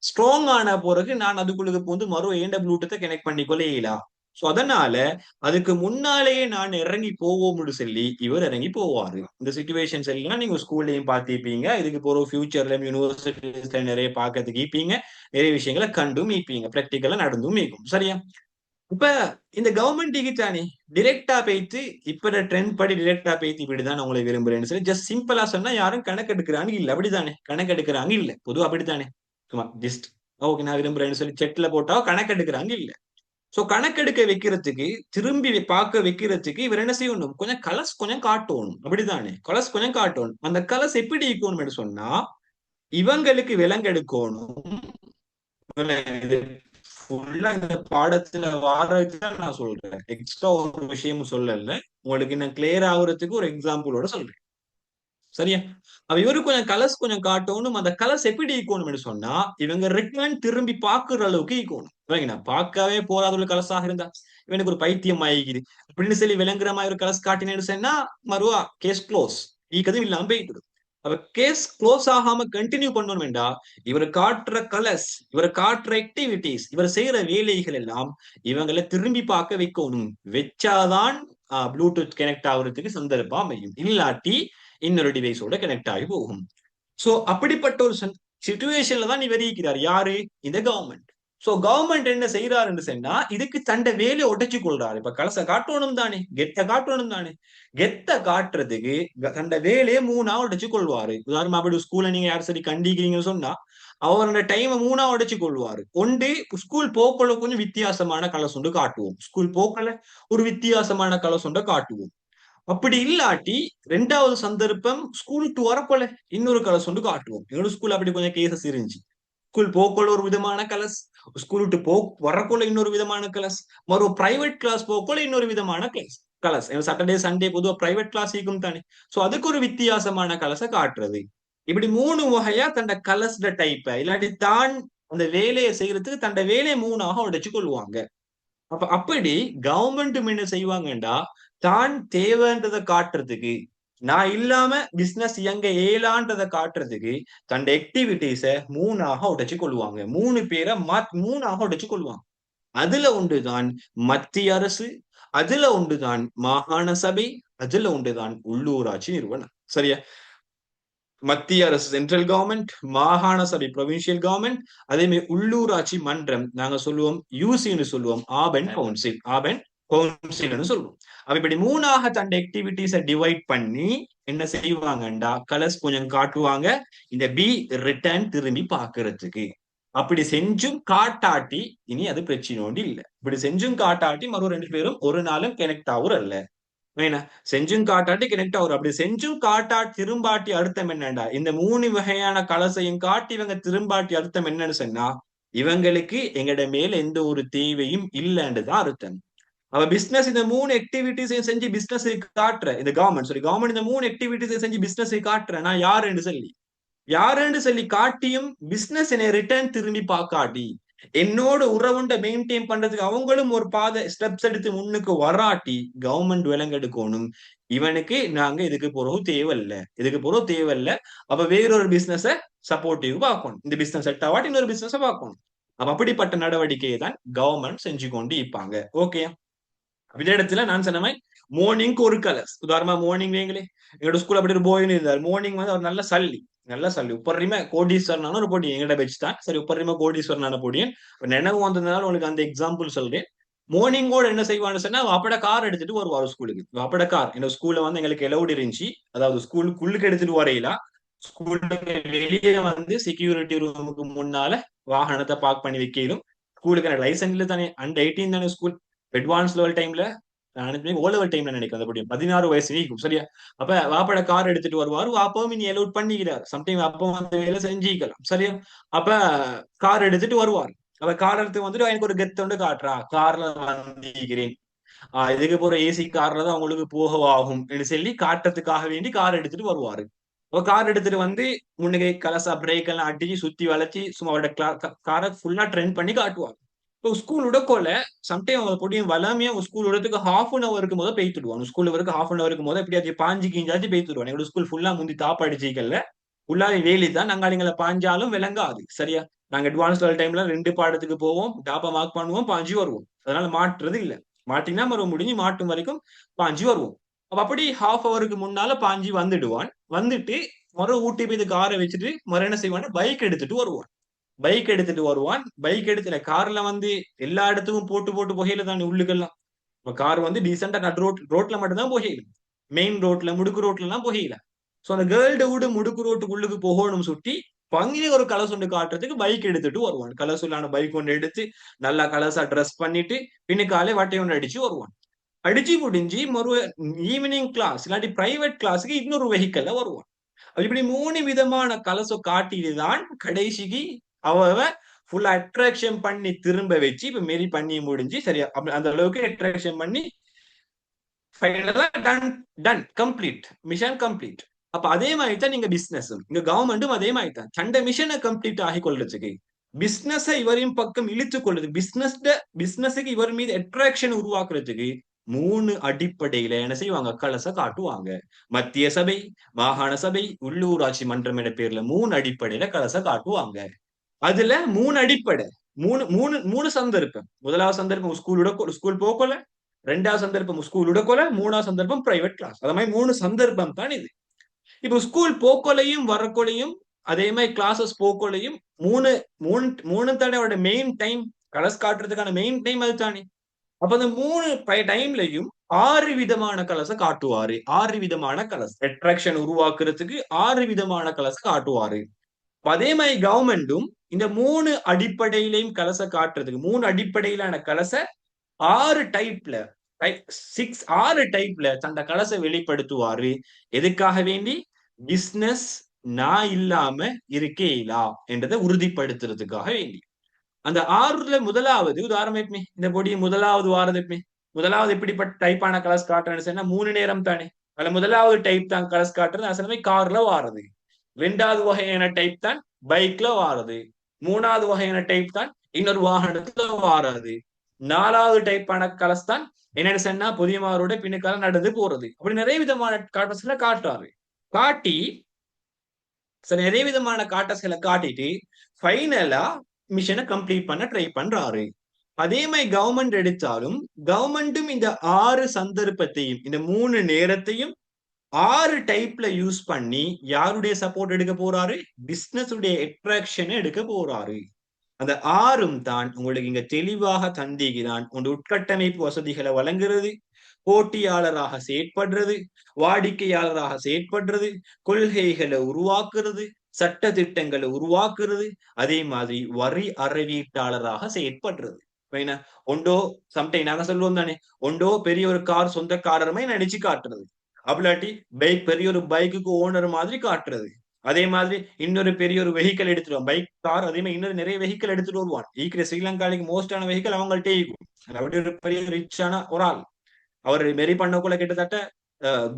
ஸ்ட்ராங் ஆன பிறகு நான் அதுக்குள்ள வந்து மறு ஏண்ட ப்ளூடூத்தை கனெக்ட் பண்ணிக்கொள்ள இயலா. சோ அதனால அதுக்கு முன்னாலேயே நான் இறங்கி போவோம்னு சொல்லி இவர் இறங்கி போவாரு. இந்த சுச்சுவேஷன்ஸ் எல்லாம் நீங்க ஸ்கூல்லையும் பார்த்திருப்பீங்க, இதுக்கு போற ஃபியூச்சர்ல யூனிவர்சிட்டிஸ்ல நிறைய பார்க்கறதுக்கு இருப்பீங்க, நிறைய விஷயங்களை கண்டும் மீப்பீங்க, பிராக்டிக்கலா நடந்தும் மீக்கும் சரியா. இப்ப இந்த கவர்மெண்ட் தானே டிரெக்டா பேய்த்து இப்ப ட்ரெண்ட் படி டிரெக்டா பேய்த்து இப்படிதான் உங்களை விரும்புறேன்னு சொல்லி ஜஸ்ட் சிம்பிளா சொன்னா யாரும் கணக்கு எடுக்கிறாங்க இல்ல, அப்படித்தானே கணக்கு எடுக்கிறாங்க இல்ல, பொதுவா அப்படித்தானே. சும்மா ஜஸ்ட் ஓகே நான் விரும்புறேன்னு சொல்லி செட்ல போட்டா கணக்கு எடுக்கிறாங்க இல்ல. சோ கணக்கெடுக்க வைக்கிறதுக்கு திரும்பி பார்க்க வைக்கிறதுக்கு இவர் என்ன செய்யணும், கொஞ்சம் கலர்ஸ் கொஞ்சம் காட்டணும் அப்படித்தானே, கலர்ஸ் கொஞ்சம் காட்டணும். அந்த கலர்ஸ் எப்படி இருக்கணும் சொன்னா இவங்களுக்கு விலங்கெடுக்கணும். இது ஃபுல்லா இந்த பாடத்துல வாரதுதான் நான் சொல்றேன், எக்ஸ்ட்ரா ஒரு விஷயமும் சொல்லல, உங்களுக்கு இன்னும் கிளியர் ஆகுறதுக்கு ஒரு எக்ஸாம்பிளோட சொல்றேன் சரியா. அப்ப இவரு கொஞ்சம் கலர்ஸ் கொஞ்சம் காட்டணும். அந்த கலர்ஸ் எப்படி ஈக்கணும்னு சொன்னா இவங்க ரிட்டர்ன் திரும்பி பாக்குற அளவுக்கு ஈக்கணும். பார்க்கவே போராத ஒரு கலர்ஸாக இருந்தா இவனுக்கு ஒரு பைத்தியம் ஆகிக்குது அப்படின்னு சொல்லி விளங்குற மாதிரி ஒரு கலர்ஸ் காட்டினேன்னு சொன்னா மறுவா கேஸ் க்ளோஸ், ஈக்கதும் இல்லாம போயிட்டு. அப்ப கேஸ் க்ளோஸ் ஆகாம கண்டினியூ பண்ணணும் வேண்டா இவர் காட்டுற கலர்ஸ், இவர் காட்டுற ஆக்டிவிட்டிஸ், இவர் செய்யற வேலைகள் எல்லாம் இவங்களை திரும்பி பார்க்க வைக்கணும். வச்சாதான் ப்ளூடூத் கனெக்ட் ஆகுறதுக்கு சந்தர்ப்பம் அமையும், இல்லாட்டி இன்னொரு டிவைஸோட கனெக்ட் ஆகி போகும். சோ அப்படிப்பட்ட ஒரு சிச்சுவேஷன்ல தான் இவர் இருக்கிறார் யாரு, இந்த கவர்மெண்ட். சோ கவர்மெண்ட் என்ன செய்யறாருன்னு சொன்னா இதுக்கு தண்டை வேலையை உடைச்சு கொள்றாரு. இப்ப கலச காட்டணும் தானே, கெத்த காட்டணும் தானே, கெத்த காட்டுறதுக்கு தண்ட வேலையை மூணா உடைச்சு கொள்வாரு. உதாரணமா அப்படி ஸ்கூல்ல நீங்க யாரும் சரி கண்டிக்கிறீங்கன்னு சொன்னா அவரோட டைமை மூணா உடைச்சு கொள்வாரு. ஒன்று ஸ்கூல் போக்கல கொஞ்சம் வித்தியாசமான கலர் சொண்டு காட்டுவோம், ஸ்கூல் போக்கல ஒரு வித்தியாசமான கலர் சொண்ட காட்டுவோம். அப்படி இல்லாட்டி ரெண்டாவது சந்தர்ப்பம் ஸ்கூலுக்கு வரப்போல இன்னொரு கலர்ஸ் வந்து காட்டுவோம். எங்களோட ஸ்கூல் அப்படி கொஞ்சம் கேசஸ் இருந்துச்சு. ஸ்கூல் போக்கோல ஒரு விதமான கலர்ஸ், ஸ்கூல் விட்டு வரக்குள்ள இன்னொரு விதமான கலர்ஸ், மறு பிரைவேட் கிளாஸ் போக்கோல இன்னொரு விதமான கலர்ஸ் கலர்ஸ் சாட்டர்டே சண்டே பொதுவா பிரைவேட் கிளாஸ் இருக்கும் தானே. சோ அதுக்கு ஒரு வித்தியாசமான கலர்ஸை காட்டுறது. இப்படி மூணு வகையா தண்ட கலர்ஸ் டைப்பை இல்லாட்டி தான் அந்த வேலையை செய்யறதுக்கு தண்ட வேலையை மூணாக உடைச்சு கொள்வாங்க. அப்ப அப்படி கவர்மெண்ட் என்ன செய்வாங்கண்டா தான் தேவைன்றதை காட்டுறதுக்கு, நான் இல்லாம பிசினஸ் இயங்க ஏலான்றதை காட்டுறதுக்கு தன் ஆக்டிவிட்டிஸ மூணாக உடைச்சு கொள்வாங்க. மூணு பேரை மூணாக உடைச்சு கொள்வாங்க. அதுல ஒன்றுதான் மத்திய அரசு, அதுல ஒன்றுதான் மாகாண சபை, அதுல ஒன்றுதான் உள்ளூராட்சி நிறுவனம் சரியா. மத்திய அரசு சென்ட்ரல் கவர்மெண்ட், மாகாண சபை ப்ரொவின்சியல் கவர்மெண்ட், அதே மாதிரி உள்ளூராட்சி மன்றம் நாங்க சொல்லுவோம் யூசின்னு சொல்லுவோம், ஆபன் கவுன்சில், ஆபன் கவுன்சில்னு சொல்லுவோம். அப்ப இப்படி மூணாக தண்ட ஆக்டிவிட்டிஸை டிவைட் பண்ணி என்ன செய்வாங்கண்டா கலர்ஸ் கொஞ்சம் காட்டுவாங்க இந்த பி ரிட்டர்ன் திரும்பி பாக்குறதுக்கு. அப்படி செஞ்சும் காட்டாட்டி இனி அது பிரச்சனை இல்லை. இப்படி செஞ்சும் காட்டாட்டி மறு ரெண்டு பேரும் ஒரு நாளும் கனெக்ட் ஆகுறல்ல. வேணா செஞ்சும் காட்டாட்டி கனெக்ட் ஆகும். அப்படி செஞ்சும் காட்டா திரும்பாட்டி அர்த்தம் என்னண்டா இந்த மூணு வகையான கலசையும் காட்டி இவங்க திரும்பாட்டி அர்த்தம் என்னன்னு சொன்னா இவங்களுக்கு எங்கட மேல எந்த ஒரு தேவையும் இல்லைன்றதுதான் அர்த்தம். அவ பிசினஸ் இந்த மூணு ஆக்டிவிட்டிஸையும் செஞ்சு பிசினஸ் காட்டுற இந்த கவர்மெண்ட் இந்த மூணு ஆக்டிவிட்டிஸை செஞ்சு பிசினஸ் காட்டுற நான் யாருன்னு சொல்லி காட்டியும் பிசினஸ் என்னை ரிட்டர்ன் திரும்பி பார்க்காட்டி என்னோட உறவுண்ட மெயின்டைன் பண்றதுக்கு அவங்களும் ஒரு பாதை ஸ்டெப்ஸ் எடுத்து முன்னுக்கு வராட்டி கவர்மெண்ட் விலங்கெடுக்கணும் இவனுக்கு நாங்க இதுக்கு போறோம் தேவையில்ல. அப்ப வேறொரு பிசினஸ சப்போர்ட்டிவ் பார்க்கணும், இந்த பிசினஸ் செட் ஆவாட்டி இன்னொரு பிசினஸ் பார்க்கணும். அப்ப அப்படிப்பட்ட நடவடிக்கையை தான் கவர்மெண்ட் செஞ்சு கொண்டு இருப்பாங்க. ஓகே, இந்த இடத்துல நான் சொன்ன மாதிரி மார்னிங்க்கு ஒரு கலர்ஸ் உதாரணமா மார்னிங் வைங்களே, எங்களோட ஸ்கூல் அப்படி ஒரு போயின்னு இருந்தார். மார்னிங் வந்து அவர் நல்ல சல்லி, நல்ல சல்லி உப்பரிமை கோடீஸ்வரனான ஒரு பொடியன் எங்கட வச்சு தான் சரி, உப்பரிமை கோடீஸ்வரனான பொடியன் நினைவு வந்ததுனால உங்களுக்கு அந்த எக்ஸாம்பிள் சொல்றேன். மார்னிங்கோட என்ன செய்வான்னு சொன்னா வாப்பட கார் எடுத்துட்டு வருவாரு ஸ்கூலுக்கு. வாப்பட கார் எங்க ஸ்கூல்ல வந்து எங்களுக்கு எலவுட் இருந்துச்சு, அதாவது ஸ்கூலுக்குள்ளுக்கு எடுத்துட்டு வரையில ஸ்கூலுக்கு வெளியே வந்து செக்யூரிட்டி ரூமுக்கு முன்னால வாகனத்தை பார்க் பண்ணி வைக்கலும். ஸ்கூலுக்கு எனக்கு லைசன்ஸ்ல தானே அண்டர் 18 தானே ஸ்கூல், அட்வான்ஸ் லெவல் டைம்ல ஓ லெவல் டைம்ல நினைக்கிறேன் அந்த 16 வயசு நீக்கும் சரியா. அப்ப வாப்பட கார் எடுத்துட்டு வருவாரு, வாப்பாவும் இனி அலோட் பண்ணிக்கிறார், சம்டைம் அப்பா வந்து வேலை செஞ்சுக்கலாம் சரியா. அப்ப கார் எடுத்துட்டு வருவார். அப்ப கார் எடுத்து வந்துட்டு எனக்கு ஒரு கெத்த வந்து காட்டுறா, கார்ல வந்திருக்கிறேன், இதுக்கு போற ஏசி கார்ல தான் உங்களுக்கு போகவாகும் சொல்லி காட்டுறதுக்காக வேண்டி கார் எடுத்துட்டு வருவாரு. அப்ப கார் எடுத்துட்டு வந்து முன்னுக்கு கலசா பிரேக் எல்லாம் அடிச்சு சுத்தி வளைச்சு சும்மா அவரோட காரை ஃபுல்லா ட்ரெண்ட் பண்ணி காட்டுவார். இப்போ ஸ்கூல் விடக்கோல சம்டைம் அவங்க பொடியும் வளமையா ஸ்கூல் விடத்துக்கு ஹாஃப் அன் அவருக்கு போது பெய்த்துடுவாங்க. ஸ்கூல் வரைக்கும் ஹாஃப் அன் அவருக்கு போது எப்படியாச்சும் பாஞ்சு கிஞ்சாச்சு பெய்த்துடுவாங்க. எங்களோட ஸ்கூல் ஃபுல்லா முந்தி தாப்பாடிச்சிக்கல, ஃபுல்லாவே வேலி தான். நாங்க எங்களை பாஞ்சாலும் விளங்காது சரியா. நாங்க அட்வான்ஸ் லெவல் டைம்ல 2 பாடத்துக்கு போவோம், டாப்பா மார்க் பண்ணுவோம், பாஞ்சு வருவோம். அதனால மாற்றுறது இல்ல, மாட்டினா மறுபடியும் முடிஞ்சு மாட்டும் வரைக்கும் பாஞ்சு வருவோம். அப்ப அப்படி ஹாஃப் அவருக்கு முன்னால பாஞ்சு வந்துடுவான். வந்துட்டு மறு ஊட்டி போய் காரை வச்சுட்டு மறு என்ன செய்வான், பைக் எடுத்துட்டு வருவான். பைக் எடுத்துட்டு வருவான். பைக் எடுத்துல கார்ல வந்து எல்லா இடத்துக்கும் போட்டு போட்டு புகையில தானே உள்ளுக்கெல்லாம். இப்ப கார் வந்து டீசெண்டா நட் ரோட்ல மட்டும்தான் புகையில, மெயின் ரோட்ல முடுக்கு ரோட்ல எல்லாம் புகையில. சோ அந்த கேர்ள்ட விட முடுக்கு ரோட்டுக்கு உள்ளுக்கு போகணும் சுட்டி பங்கினி ஒரு கலர் ஒன்று காட்டுறதுக்கு பைக் எடுத்துட்டு வருவான். கலர்ஃபுல்லான பைக் ஒன்று எடுத்து நல்லா கலர்ஸா ட்ரெஸ் பண்ணிட்டு பின்னுக்காலே வட்டை ஒன்று அடிச்சு வருவான். அடிச்சு முடிஞ்சு மறு ஈவினிங் கிளாஸ் இல்லாட்டி பிரைவேட் கிளாஸுக்கு இன்னொரு வெஹிக்கல்ல வருவான். இப்படி 3 விதமான கலர்ஸ காட்டிதான் கடைசிக்கு அவ ஃபுல்லா அட்ராக்ஷன் பண்ணி திரும்ப வச்சு இப்ப மாரி பண்ணி முடிஞ்சு சரியா. அந்த அளவுக்கு அட்ராக்ஷன் பண்ணி ஃபைனலா done, done complete, mission complete. அப்ப அதே மாதிரி தான் நீங்க பிசினஸ், இங்க கவர்மெண்ட்டும் அதே மாதிரி தான் சண்டை மிஷனை கம்ப்ளீட் ஆகி கொள்றதுக்கு பிசினஸ் இவரின் பக்கம் இழுத்து கொள்ளுது, பிசினஸுக்கு இவர் மீது அட்ராக்ஷன் உருவாக்குறதுக்கு 3 அடிப்படையில என்ன செய்வாங்க, கலச காட்டுவாங்க. மத்திய சபை, மாகாண சபை, உள்ளூராட்சி மன்றம் என்ற பேர்ல 3 அடிப்படையில கலச காட்டுவாங்க. அதுல 3 அடிப்படை, மூணு மூணு மூணு சந்தர்ப்பம். முதலாவது சந்தர்ப்பம் ஸ்கூல் போகல, ரெண்டாவது சந்தர்ப்பம் ஸ்கூல் விடக்கொல, மூணாவது சந்தர்ப்பம் பிரைவேட் கிளாஸ். அது மாதிரி 3 சந்தர்ப்பம் தான் இது. இப்போ ஸ்கூல் போக்கோலையும் வரக்கொலையும் அதே மாதிரி கிளாஸஸ் போக்கோலையும் மூணு மூணு மூணு தானே அவரோட மெயின் டைம், கலர்ஸ் காட்டுறதுக்கான மெயின் டைம் அது தானே. அப்ப அந்த 3 டைம்லையும் 6 விதமான கலர்ஸை காட்டுவாரு. 6 விதமான கலர்ஸ் அட்ராக்ஷன் உருவாக்குறதுக்கு 6 விதமான கலர்ஸ் காட்டுவாரு. அதே மாதிரி கவர்மெண்டும் இந்த 3 அடிப்படையிலையும் கலச காட்டுறதுக்கு 3 அடிப்படையிலான கலச 6 டைப்ல 6 டைப்ல தந்த கலசை வெளிப்படுத்துவாரு. எதுக்காக வேண்டி, பிசினஸ் நான் இல்லாம இருக்கேலா என்றதை உறுதிப்படுத்துறதுக்காக வேண்டி. அந்த 6ல முதலாவது உதாரணமே இந்த பொடி முதலாவது வாரதுமே முதலாவது எப்படிப்பட்ட டைப்பான கலர்ஸ் காட்டுறேன்னு 3 நேரம் தானே. அதுல முதலாவது டைப் தான் கலர்ஸ் காட்டுறது, அசலமே கார்ல வாரது. 2வது வகையான டைப் தான் பைக்ல வாரது. 3வது வகையான டைப் தான் இன்னொரு வாகனத்துல வாரது. 4வது டைப்பான கலர்ஸ் தான் என்னன்னு சொன்னா புதியமாரோட பின்னுக்கால நடந்து போறது. அப்படி நிறைய விதமான காட்டஸ்ல காட்டுறாரு. காட்டி நிறைய விதமான காட்டஸ்களை காட்டிட்டு ஃபைனலா மிஷனை கம்ப்ளீட் பண்ண ட்ரை பண்றாரு. அதே மாதிரி கவர்மெண்ட் எடுத்தாலும் கவர்மெண்ட்டும் இந்த 6 சந்தர்ப்பத்தையும் இந்த 3 நேரத்தையும் 6 டைப்ல யூஸ் பண்ணி யாருடைய சப்போர்ட் எடுக்க போறாரு, பிசினஸ் உடைய அட்ராக்ஷனை எடுக்க போறாரு. அந்த 6ம் தான் உங்களுக்கு இங்க தெளிவாக தந்திகிறான். உங்க உட்கட்டமைப்பு வசதிகளை வழங்குறது, போட்டியாளராக செயற்படுறது, வாடிக்கையாளராக செயற்படுறது, கொள்கைகளை உருவாக்குறது, சட்ட திட்டங்களை உருவாக்குறது, அதே மாதிரி வரி அறவீட்டாளராக செயற்படுறது. ஒண்டோ சம்டைம் நாங்க சொல்லுவோம் தானே, ஒண்டோ பெரிய ஒரு கார் சொந்தக்காரருமே நினைச்சு காட்டுறது, அப்படிலாட்டி பைக் பெரிய ஒரு பைக்குக்கு ஓனர் மாதிரி காட்டுறது. அதே மாதிரி இன்னொரு பெரிய ஒரு வெஹிக்கல் எடுத்துருவான், பைக் கார் அதே மாதிரி இன்னொரு நிறைய வெஹிக்கல் எடுத்துட்டு வருவான். ஈக்கிற ஸ்ரீலங்காலைக்கு மோஸ்டான வெஹிக்கல் அவங்கள்ட்ட இருக்கும். அப்படி ஒரு பெரிய ரிச்சான ஒரு ஆள். அவர் மெரி பண்ணக்குள்ள கிட்டத்தட்ட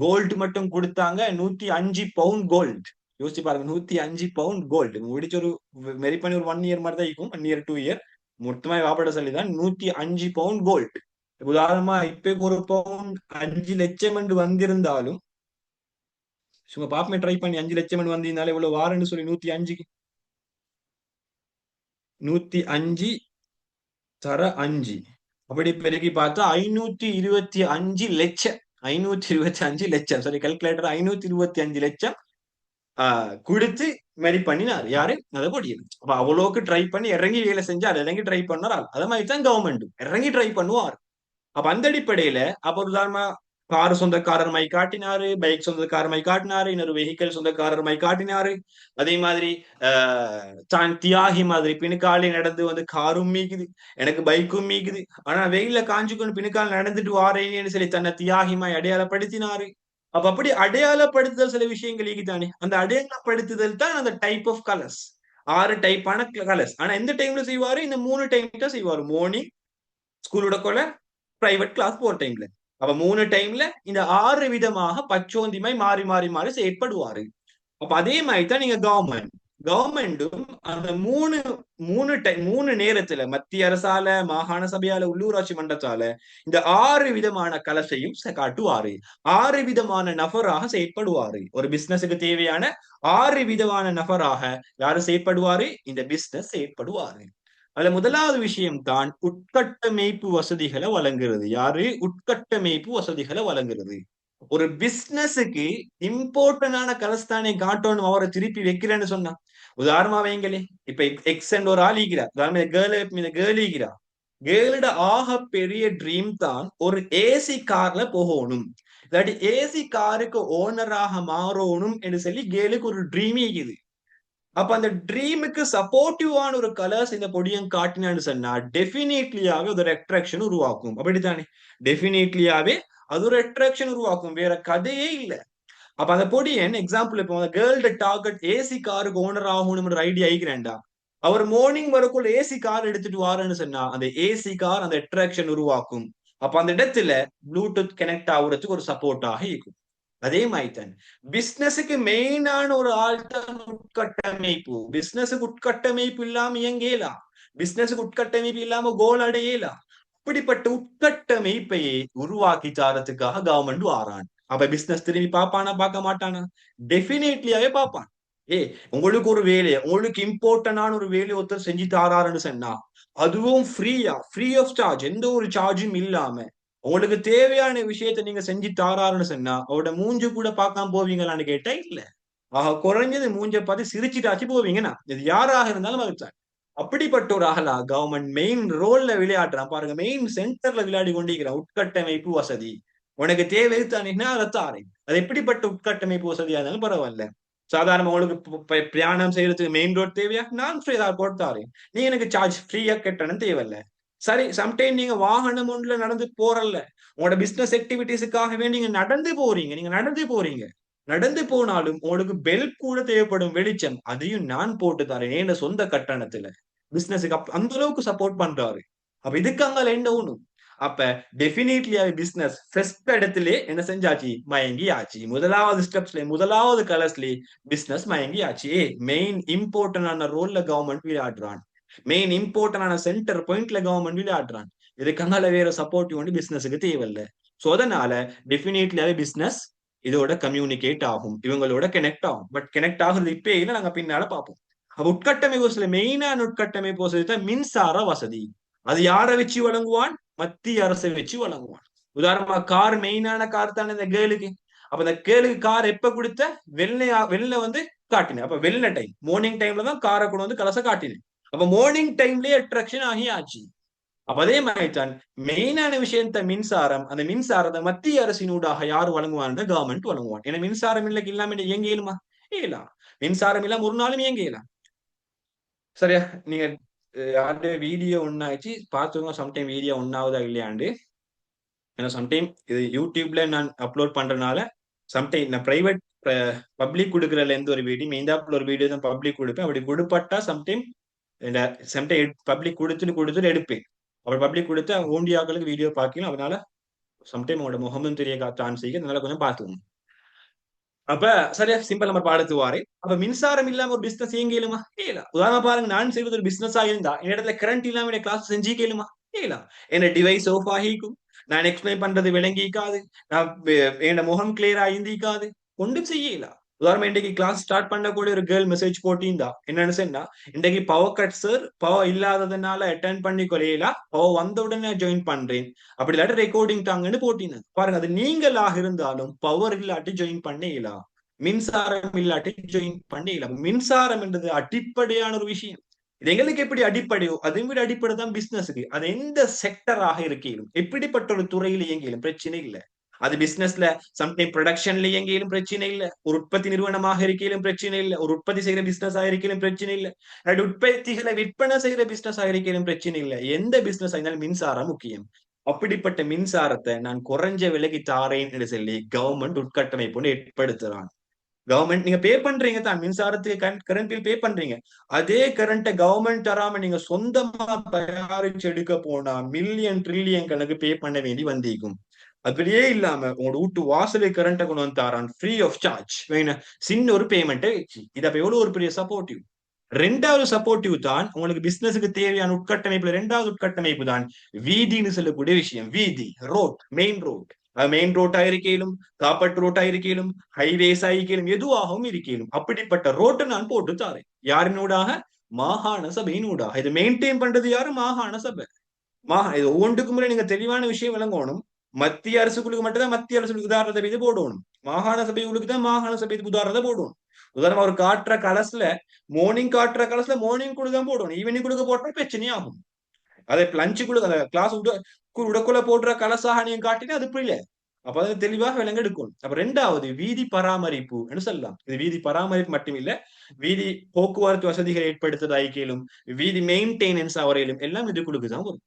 கோல்டு மட்டும் கொடுத்தாங்க 105 பவுண்ட் கோல்டு. யோசிச்சு பாருங்க, 105 பவுண்ட் கோல்டு முடிச்ச ஒரு மெரி பண்ணி ஒரு 1 இயர் மாதிரி தான் இருக்கும், 1 இயர் 2 இயர் மொத்தமா வாப்பட சொல்லிதான் 105 பவுண்ட் கோல்டு. உதாரணமா இப்ப ஒரு பவுண்ட் 5 லட்சம் என்று வந்திருந்தாலும் சும்மா பாப்பமே ட்ரை பண்ணி 5 லட்சம் வந்திருந்தாலும் இவ்வளவு வாரன்னு சொல்லி 105க்கு 105 தர 5 அப்படி பெருக்கி பார்த்தா 525 லட்சம். 525 லட்சம், சரி கால்குலேட்டர், 525 லட்சம் குடுத்து மேரி பண்ணினார். யாரு? அந்த பொடியன். அப்ப அவ்வளவுக்கு ட்ரை பண்ணி இறங்கி வேலை செஞ்சார், இறங்கி ட்ரை பண்ணார். அதே மாதிரி தான் கவர்மெண்ட் இறங்கி ட்ரை பண்ணுவார். அப்ப அந்த அடிப்படையில அப்ப உதாரணமா கார் சொந்தக்காரர் மை காட்டினாரு, பைக் சொந்தக்காரர் மை காட்டினாரு, இன்னொரு வெஹிக்கல் சொந்தக்காரர் மை காட்டினாரு. அதே மாதிரி தான் தியாகி மாதிரி பின்னுக்காலே நடந்து வந்து காரும் மீக்குது, எனக்கு பைக்கும் மீக்குது, ஆனா வெயில காஞ்சு கொண்டு பின்னுக்கால நடந்துட்டு வாரேன்னு சொல்லி தன்னை தியாகிமாய் அடையாளப்படுத்தினாரு. அப்ப அப்படி அடையாளப்படுத்துதல் சில விஷயங்கள் தானே, அந்த அடையாளப்படுத்துதல் தான் அந்த டைப் ஆஃப் கலர்ஸ். 6 டைப்பான கலர்ஸ். ஆனா எந்த டைம்ல செய்வாரு? இந்த 3 டைம் தான் செய்வாரு. மார்னிங் ஸ்கூலோட கொள்ள, பிரைவேட் கிளாஸ் போற டைம்ல. அப்ப 3 டைம்ல இந்த 6 விதமாக பச்சோந்திமாய் மாறி மாறி மாறி செயற்படுவாரு. அப்ப அதே மாதிரி தான் நீங்க கவர்மெண்டும் அந்த மூணு மூணு டைம் 3 நேரத்துல மத்திய அரசால, மாகாண சபையால, உள்ளூராட்சி மன்றத்தால இந்த 6 விதமான கலசையும் காட்டுவாரு. 6 விதமான நபராக செயற்படுவாரு. ஒரு பிசினஸுக்கு தேவையான 6 விதமான நபராக யாரு செயற்படுவாரு? இந்த பிசினஸ் செயற்படுவாரு. அதுல முதலாவது விஷயம் தான் உட்கட்டமைப்பு வசதிகளை வழங்குறது. யாரு? உட்கட்டமைப்பு வசதிகளை வழங்குறது. ஒரு பிசினஸுக்கு இம்பார்ட்டன்டான கலஸ்தானை காட்டணும் அவரை திருப்பி வைக்கிறேன்னு சொன்னா, உதாரணமா வைங்களே, இப்ப எக்ஸ் என்ற ஒரு ஆள் ஈகிறா, கேர்ள் ஈகிறா. கேர்ளோட ஆக பெரிய ட்ரீம் தான் ஒரு ஏசி கார்ல போகணும், இல்லாட்டி ஏசி காருக்கு ஓனராக மாறணும் என்று சொல்லி கேர்ளுக்கு ஒரு ட்ரீம் ஈகுது. அப்ப அந்த ட்ரீமுக்கு சப்போர்ட்டிவான ஒரு கலர்ஸ் இந்த பொடியம் காட்டினான்னு சொன்னா டெஃபினெட்லியாவே அது ஒரு அட்ராக்ஷன் உருவாக்கும். அப்படித்தானே? டெஃபினெட்லியாவே அது ஒரு அட்ராக்ஷன் உருவாக்கும். வேற கதையே இல்ல. அப்ப அந்த பொடியன் எக்ஸாம்பிள் இப்போ கேர்ள்ட டார்கெட் ஏசி காருக்கு ஓனர் ஆகணும் ஒரு ஐடியா ஆகிக்கிறேன்டா. அவர் மார்னிங் வரக்குள்ள ஏசி கார் எடுத்துட்டு வாருன்னு சொன்னா அந்த ஏசி கார் அந்த அட்ராக்ஷன் உருவாக்கும். அப்ப அந்த இடத்துல ப்ளூடூத் கனெக்ட் ஆகுறதுக்கு ஒரு சப்போர்ட்டாக இருக்கும். அதே மாதிரிதான் பிசினஸுக்கு மெயினான ஒரு ஆள்தான் உட்கட்டமைப்பு. பிசினஸுக்கு உட்கட்டமைப்பு இல்லாம இயங்கலாம். பிசினஸுக்கு உட்கட்டமைப்பு இல்லாம கோல் அடையலாம். அப்படிப்பட்ட உட்கட்டமைப்பையே உருவாக்கி தாரத்துக்காக கவர்மெண்ட் வாரான். அப்ப பிசினஸ் திரும்பி பார்ப்பானா பார்க்க மாட்டானா? டெஃபினெட்லியாவே பார்ப்பான். உங்களுக்கு ஒரு வேலையை, உங்களுக்கு இம்பார்ட்டன்டான ஒரு வேலையை ஒருத்தர் செஞ்சு தாராருன்னு சொன்னா அதுவும் ஃப்ரீ ஆஃப் சார்ஜ், எந்த ஒரு சார்ஜும் இல்லாம உங்களுக்கு தேவையான விஷயத்த நீங்க செஞ்சு தாராருன்னு சொன்னா அவரோட மூஞ்சு கூட பார்க்காம போவீங்களான்னு கேட்டா இல்ல. குறைஞ்சது மூஞ்ச பார்த்து சிரிச்சுட்டாச்சு போவீங்கன்னா இது யாராக இருந்தாலும் அதுதான். அப்படிப்பட்ட ஒரு ஆகலா கவர்மெண்ட் மெயின் ரோல்ல விளையாடுறான் பாருங்க. மெயின் சென்டர்ல விளையாடி கொண்டிருக்கிறான். உட்கட்டமைப்பு வசதி உனக்கு தேவை தானேன்னா அதை தாரேன். அது எப்படிப்பட்ட உட்கட்டமைப்பு வசதியா இருந்தாலும் பரவாயில்ல. சாதாரண உங்களுக்கு பிரயாணம் செய்யறதுக்கு மெயின் ரோட் தேவையா? நான் ஃப்ரீ போட்டு தாரேன். நீ எனக்கு சார்ஜ் ஃப்ரீயா கட்டணும் தேவையில்ல. சரி, சம்டைம் நீங்க வாகனம் ஒன்றுல நடந்து போறல்ல, உங்களோட பிசினஸ் ஆக்டிவிட்டிஸுக்காக வேண்டி நீங்க நடந்து போறீங்க. நடந்து போனாலும் உங்களுக்கு பெல் கூட தேவைப்படும், வெளிச்சம், அதையும் நான் போட்டு தரேன் என் சொந்த கட்டணத்துல. பிசினஸுக்கு அந்த அளவுக்கு சப்போர்ட் பண்றாரு. அப்ப இதுக்காக என்ன ஒண்ணும். அப்ப டெஃபினெட்லியா பிசினஸ் ஃபர்ஸ்ட் இடத்திலே என்ன செஞ்சாச்சு? மயங்கி ஆச்சு. முதலாவது ஸ்டெப்ஸ்ல, முதலாவது கலர்ஸ்ல பிசினஸ் மயங்கி ஆச்சு. மெயின் இம்பார்ட்டன்டான ரோல்ல கவர்மெண்ட் விளையாடுறான். மெயின் இம்பார்ட்டன்டான சென்டர் பாயிண்ட்ல கவர்மெண்ட் விளையாடுறான். இதுக்காக வேற சப்போர்ட்டிவ் வந்து பிசினஸுக்கு தேவையில்லை. சோ அதனால டெஃபினெட்லியாவே பிசினஸ் இதோட கம்யூனிகேட் ஆகும், இவங்களோட கனெக்ட் ஆகும். பட் கனெக்ட் ஆகுறது இப்ப இல்லை, நாங்க பின்னால பார்ப்போம். உட்கட்டமைப்பு வசதி, மெயினான உட்கட்டமைப்பு வசதி தான் மின்சார வசதி. அது யாரை வச்சு வழங்குவான்? மத்திய அரசை வச்சு வழங்குவான். உதாரணமா கார், மெயினான கார் தானே இந்த கேர்ளுக்கு. அப்ப இந்த கேர்ளுக்கு கார் எப்ப கொடுத்த? வெள்ளை வந்து காட்டினேன். அப்ப வெள்ள டைம், மார்னிங் டைம்ல தான் காரை கொண்டு வந்து கலச காட்டினேன். அப்ப மார்னிங் டைம்லயே அட்ராக்ஷன் ஆகி ஆச்சு. அப்ப அதே மாதிரிதான் மெயினான விஷயத்த மின்சாரம். அந்த மின்சாரத்தை மத்திய அரசினூடாக யாரு வழங்குவான்? கவர்மெண்ட் வழங்குவான். ஏன்னா மின்சாரம் இல்லை இல்லாம இயங்க இயலுமா? இயலாம். மின்சாரம் இல்லாம ஒரு நாளும் இயங்க இயலாம். சரியா? நீங்க யாருடைய வீடியோ ஒன்னாச்சு பார்த்துக்கோங்க. சம்டைம் வீடியோ ஒன்னாவதா இல்லையாண்டு. ஏன்னா சம்டைம் இது யூடியூப்ல நான் அப்லோட் பண்றதுனால சம்டைம் நான் பிரைவேட் பப்ளிக் கொடுக்கறதுல இருந்து ஒரு வீடியோ, மெயின்டாப்ல ஒரு வீடியோ தான் பப்ளிக் கொடுப்பேன். அப்படி கொடுப்பட்டா சம்டைம் பப்ளிக் கொடுத்துட்டு எடுப்பேன். அப்படி பப்ளிக் கொடுத்து ஓண்டியாக்களுக்கு வீடியோ பார்க்கலாம். அதனால சம்டைம் உங்களோட முகமும் தெரிய சான்ஸ் இருக்கு. அதனால கொஞ்சம் பார்த்துக்கணும். அப்ப சரியா சிம்பிள் நம்பர் பாடத்துவாரு. அப்ப மின்சாரம் இல்லாம ஒரு பிசினஸ் ஏன் கேளுமா? கேளா. உதாரணம் பாருங்க, நான் செய்வது ஒரு பிசினஸ் ஆகிருந்தா என் இடத்துல கரண்ட் இல்லாம கிளாஸ் செஞ்சு கேளுமா? கேலாம். என்ன டிவைஸ் ஆஃப் ஆகிக்கும், நான் எக்ஸ்பிளைன் பண்றது விளங்கிக்காது, நான் என் முகம் கிளியரா இருந்திக்காது, ஒன்றும் செய்யலாம். உதாரணமா இன்றைக்கு கிளாஸ் ஸ்டார்ட் பண்ணக்கூடிய ஒரு கேர்ள் மெசேஜ் போட்டிருந்தா என்னன்னு சொன்னா, இன்றைக்கு பவர் கட் சார், பவர் இல்லாததுனால அட்டென்ட் பண்ணி கொலையில பவர் வந்த உடனே ஜாயின் பண்றேன், அப்படி இல்லாட்டி ரெக்கார்டிங் தாங்கன்னு போட்டிருந்தேன். பாருங்க, அது நீங்களாக இருந்தாலும் பவர் இல்லாட்டி ஜாயின் பண்ணலாம், மின்சாரம் இல்லாட்டி ஜாயின் பண்ணலாம். மின்சாரம் என்றது அடிப்படையான ஒரு விஷயம். இது எங்களுக்கு எப்படி அடிப்படையோ அதை விட அடிப்படை தான் பிசினஸுக்கு. அது எந்த செக்டராக இருக்கையிலும் எப்படிப்பட்ட ஒரு துறையில் இயங்கிலும் பிரச்சனை இல்லை. அது பிசினஸ்ல சம்டைம் ப்ரொடக்ஷன்ல இயங்கிலும் பிரச்சனை இல்லை, ஒரு உற்பத்தி நிறுவனமாக இருக்கையிலும் பிரச்சனை இல்லை, ஒரு உற்பத்தி செய்யற பிசினஸ் ஆகிருக்கையிலும் பிரச்சனை இல்லை, உற்பத்திகளை விற்பனை செய்யற பிசினஸ் ஆகிருக்கையிலும் பிரச்சனை இல்லை. எந்த பிசினஸ் ஆயிருந்தாலும் மின்சாரம் முக்கியம். அப்படிப்பட்ட மின்சாரத்தை நான் குறைஞ்ச விலைக்கு தாரேன் என்று சொல்லி கவர்மெண்ட் உட்கட்டமைப்பு ஏற்படுத்துறான். கவர்மெண்ட் நீங்க பே பண்றீங்க தான், மின்சாரத்துக்கு கரண்ட் பில் பே பண்றீங்க. அதே கரண்ட்டை கவர்மெண்ட் தராம நீங்க சொந்தமா தயாரிச்சு எடுக்க போனா மில்லியன் ட்ரில்லியன் கணக்கு பே பண்ண வேண்டி வந்திருக்கும். அப்படியே இல்லாம உங்களோட வீட்டு வாசலை கரண்ட்டை கொண்டு வந்து தாரான் ஃப்ரீ ஆஃப் சார்ஜ் வேணும், சின்ன ஒரு பேமெண்ட்டை வச்சு. இது அப்ப எவ்வளவு ஒரு பெரிய சப்போர்ட்டிவ். ரெண்டாவது சப்போர்ட்டிவ் தான் உங்களுக்கு பிசினஸுக்கு தேவையான உட்கட்டமைப்புல ரெண்டாவது உட்கட்டமைப்பு தான் வீதின்னு சொல்லக்கூடிய விஷயம். வீதி, ரோட், மெயின் ரோட். மெயின் ரோட்டா இருக்கையிலும், காப்பட் ரோட்டா இருக்கையிலும், ஹைவேஸ் ஆகிக்கையிலும், எதுவாகவும் இருக்கையிலும் அப்படிப்பட்ட ரோட்டை நான் போட்டு தாரேன். யாரினூடாக? மாகாண சபையினூடாக. இது மெயின்டைன் பண்றது யாரு? மாகாண சபை. இது ஒவ்வொன்றுக்கும் முறை நீங்க தெளிவான விஷயம் விளங்கணும். மத்திய அரசுகளுக்கு மட்டும்தான் மத்திய அரசு உதாரணத்தை மீது போடணும், மாகாண சபைகளுக்கு தான் மாகாண சபை உதாரணத்தை போடணும். உதாரணமா ஒரு காட்டுற கலஸ்ல மார்னிங் காட்டுற கலஸ்ல மார்னிங் கூட தான் போடணும், ஈவினிங் கொடுக்க போட்டா பிரச்சனையாகும். அதை லஞ்சு கூட கிளாஸ் உடக்குள்ள போடுற கலசாக நீங்க காட்டினா அது புரியல. அப்ப அது தெளிவாக விலங்கு எடுக்கணும். அப்ப ரெண்டாவது வீதி பராமரிப்பு என்று சொல்லலாம். இது வீதி பராமரிப்பு மட்டும் இல்ல, வீதி போக்குவரத்து வசதிகளை ஏற்படுத்துவதாய்க்கலும், வீதி மெயின்டெனன்ஸ் அவரையிலும் எல்லாம் இது கொடுக்குதான் வரும்.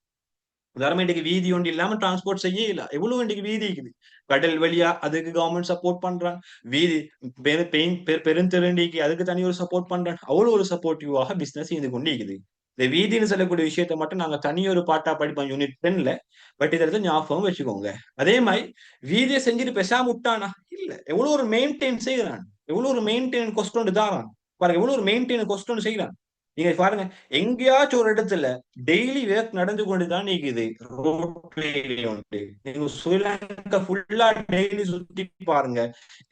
உதாரணமா இன்றைக்கு வீதி ஒன்று இல்லாம டிரான்ஸ்போர்ட் செய்ய இல்ல, எவ்வளவு இன்றைக்கு வீதி இருக்குது. கடல் வழியா அதுக்கு கவர்மெண்ட் சப்போர்ட் பண்றான். வீதி பெருந்திரண்டிக்கு அதுக்கு தனி ஒரு சப்போர்ட் பண்றான். அவ்வளவு ஒரு சப்போர்ட்டிவாக பிசினஸ் செய்து கொண்டு இருக்குது. இந்த வீதின்னு சொல்லக்கூடிய விஷயத்த மட்டும் நாங்க தனி ஒரு பாட்டா படிப்போம் யூனிட் 10ல. பட் இதை ஞாபகம் வச்சுக்கோங்க. அதே மாதிரி வீதியை செஞ்சுட்டு பெசாம விட்டானா இல்ல, எவ்வளவு ஒரு மெயின்டைன் செய்யறான், எவ்வளவு ஒரு மெயின்டைன் கொஸ்ட் தாரான். பாருங்க எவ்வளவு ஒரு மெயின்டைன் கொஸ்ட் செய்யறான். நீங்க பாருங்க, எங்கேயாச்சும் ஒரு இடத்துல டெய்லி ஒர்க் நடந்து கொண்டுதான் இருக்குது. ரோட்வே உண்டு, நீங்க ஸ்ரீலங்கா ஃபுல்லா டெய்லி சுத்தி பாருங்க,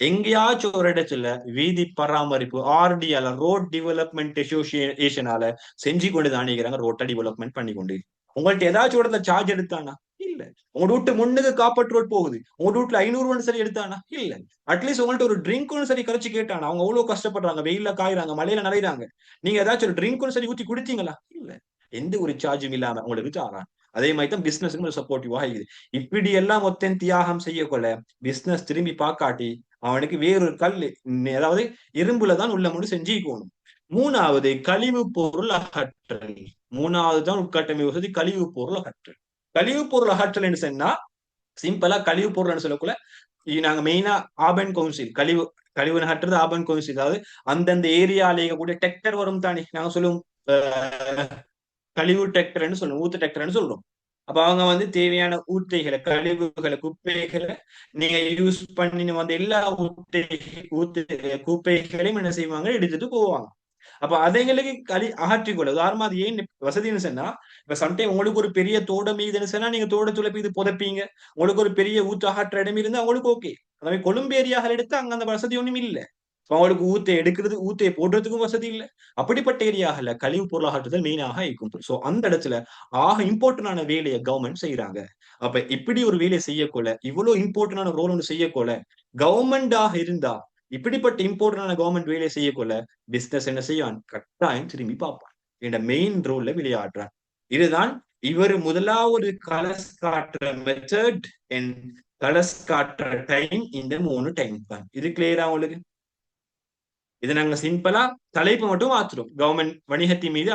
எங்கேயாச்சும் ஒரு இடத்துல வீதி பராமரிப்பு ஆர்டிஆல ரோட் டெவலப்மெண்ட் அசோசியேஷனால செஞ்சு கொண்டுதான் இருக்கிறாங்க, ரோட்டை டெவலப்மெண்ட் பண்ணி கொண்டு. உங்கள்ட்ட ஏதாச்சும் ஒரு இடத்துல சார்ஜ் எடுத்தானா இல்ல. உங்க வீட்டு முன்னுக்கு காப்பட் ரோட் போகுது, உங்க வீட்டுல 500 சரி எடுத்தானா இல்ல. அட்லீஸ்ட் உங்கள்ட்ட ஒரு ட்ரிங்க் சரி கரைச்சு கேட்டானா? அவங்க அவ்வளவு கஷ்டப்படுறாங்க, வெயில்ல காயுறாங்க, மழையில நனைறாங்க. நீங்க ஏதாச்சும் ஒரு ட்ரிங்க் சரி ஊத்தி குடித்தீங்களா இல்ல. எந்த ஒரு சார்ஜும் இல்லாம உங்களுக்கு சாரான். அதே மாதிரி தான் பிசினஸ் ஒரு சப்போர்ட்டிவா ஆகுது. இப்படி எல்லாம் மொத்தம் தியாகம் செய்யக்கொள்ள பிசினஸ் திரும்பி பார்க்காட்டி அவனுக்கு வேறொரு கல், அதாவது இரும்புல தான் உள்ள முடி செஞ்சுக்கணும். மூணாவது கழிவு பொருள் அகற்றல். மூணாவது தான் உட்கட்டமை வசதி கழிவு பொருள் அகற்றல். கழிவு பொருள் அகற்றல் என்று சொன்னா சிம்பிளா கழிவு பொருள் சொல்லக்குள்ள நாங்க மெயினா ஆர்பன் கவுன்சில் கழிவு கழிவு அகற்றுறது ஆர்பன் கவுன்சில். அதாவது அந்தந்த ஏரியாலேயே கூட டெக்டர் வரும் தானே, நாங்க சொல்லுவோம் கழிவு டெக்டர்னு சொல்லுவோம், ஊத்து டெக்டர்னு சொல்றோம். அப்ப அவங்க தேவையான ஊத்தைகளை, கழிவுகளை, குப்பைகளை நீங்க யூஸ் பண்ணி எல்லா ஊத்து குப்பைகளையும் என்ன செய்வாங்க, எடுத்துட்டு போவாங்க. அப்ப அதைங்களுக்கு அகற்றிக்கொள்ள உதாரணமா அது ஏன் வசதின்னு சொன்னா, இப்ப சம்டைம் உங்களுக்கு ஒரு பெரிய தோட்டம் மீதுன்னு சொன்னா நீங்க தோட்டத்துல போய் இது புதைப்பீங்க. உங்களுக்கு ஒரு பெரிய ஊத்து அகற்ற இடம் இருந்தா உங்களுக்கு ஓகே. அதே கொழும்பு ஏரியாவில் எடுத்து அங்க அந்த வசதி ஒண்ணும் இல்ல. அவங்களுக்கு ஊத்தை எடுக்கிறது, ஊத்தையை போடுறதுக்கும் வசதி இல்லை. அப்படிப்பட்ட ஏரியாகல கழிவு பொருள் அகற்றுதல் மெயினாக இருக்கும். சோ அந்த இடத்துல இம்பார்ட்டன்டான வேலையை கவர்மெண்ட் செய்யறாங்க. அப்ப இப்படி ஒரு வேலையை செய்யக்கொள்ள, இவ்வளவு இம்பார்ட்டன்டான ரோல் ஒன்று செய்யக்கொள்ள கவர்மெண்டாக இருந்தா, இப்படிப்பட்ட இம்பார்ட்டன்டான கவர்மெண்ட் வேலையை செய்யக்கொள்ள பிசினஸ் என்ன செய்வான், கட்டாயம் திரும்பி பார்ப்பான். என்ற மெயின் ரோல்ல விளையாடுறான். இதுதான் இவர் முதலாவது கலஸ் காட்டுற மெத்தட் அண்ட் கலஸ் காட்டுற டைம், இந்த 3 டைம் தான். இது கிளியரா உங்களுக்கு? இதை நாங்க சிம்பிளா தலைப்பு மட்டும் மாத்துறோம். கவர்மெண்ட் வணிகத்தின் மீது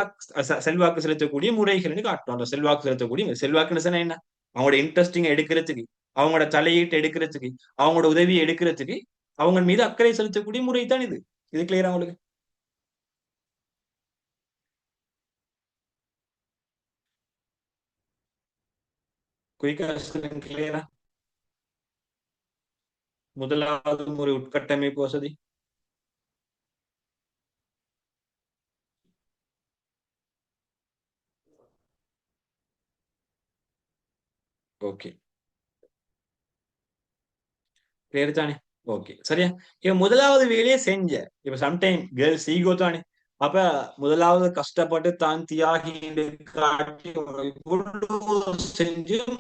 செல்வாக்கு செலுத்தக்கூடிய முறைகள்னு காட்டுறோம். அந்த செல்வாக்கு செலுத்தக்கூடிய செல்வாக்குன்னு என்ன, அவங்களோட இன்ட்ரெஸ்டிங் எடுக்கிறதுக்கு, அவங்களோட தலையீட்டு எடுக்கிறதுக்கு, அவங்களோட உதவியை எடுக்கிறதுக்கு, அவங்க மீது அக்கறை செலுத்தக்கூடிய முறை தான் இது. இது கிளியரா உங்களுக்கு? குயிக்கா கிளியரா? முதலாவது முறை உட்கட்டமைப்பு வசதி. ஓகே, கிளியர் தானே? ஓகே சரியா. இப்ப முதலாவது வேலையை செஞ்ச. இப்ப சம்டைம் கேர்ள்ஸ் ஈகோ தானே. அப்ப முதலாவது கஷ்டப்பட்டு தான் தியாகி காட்டி இவ்வளவு செஞ்சும்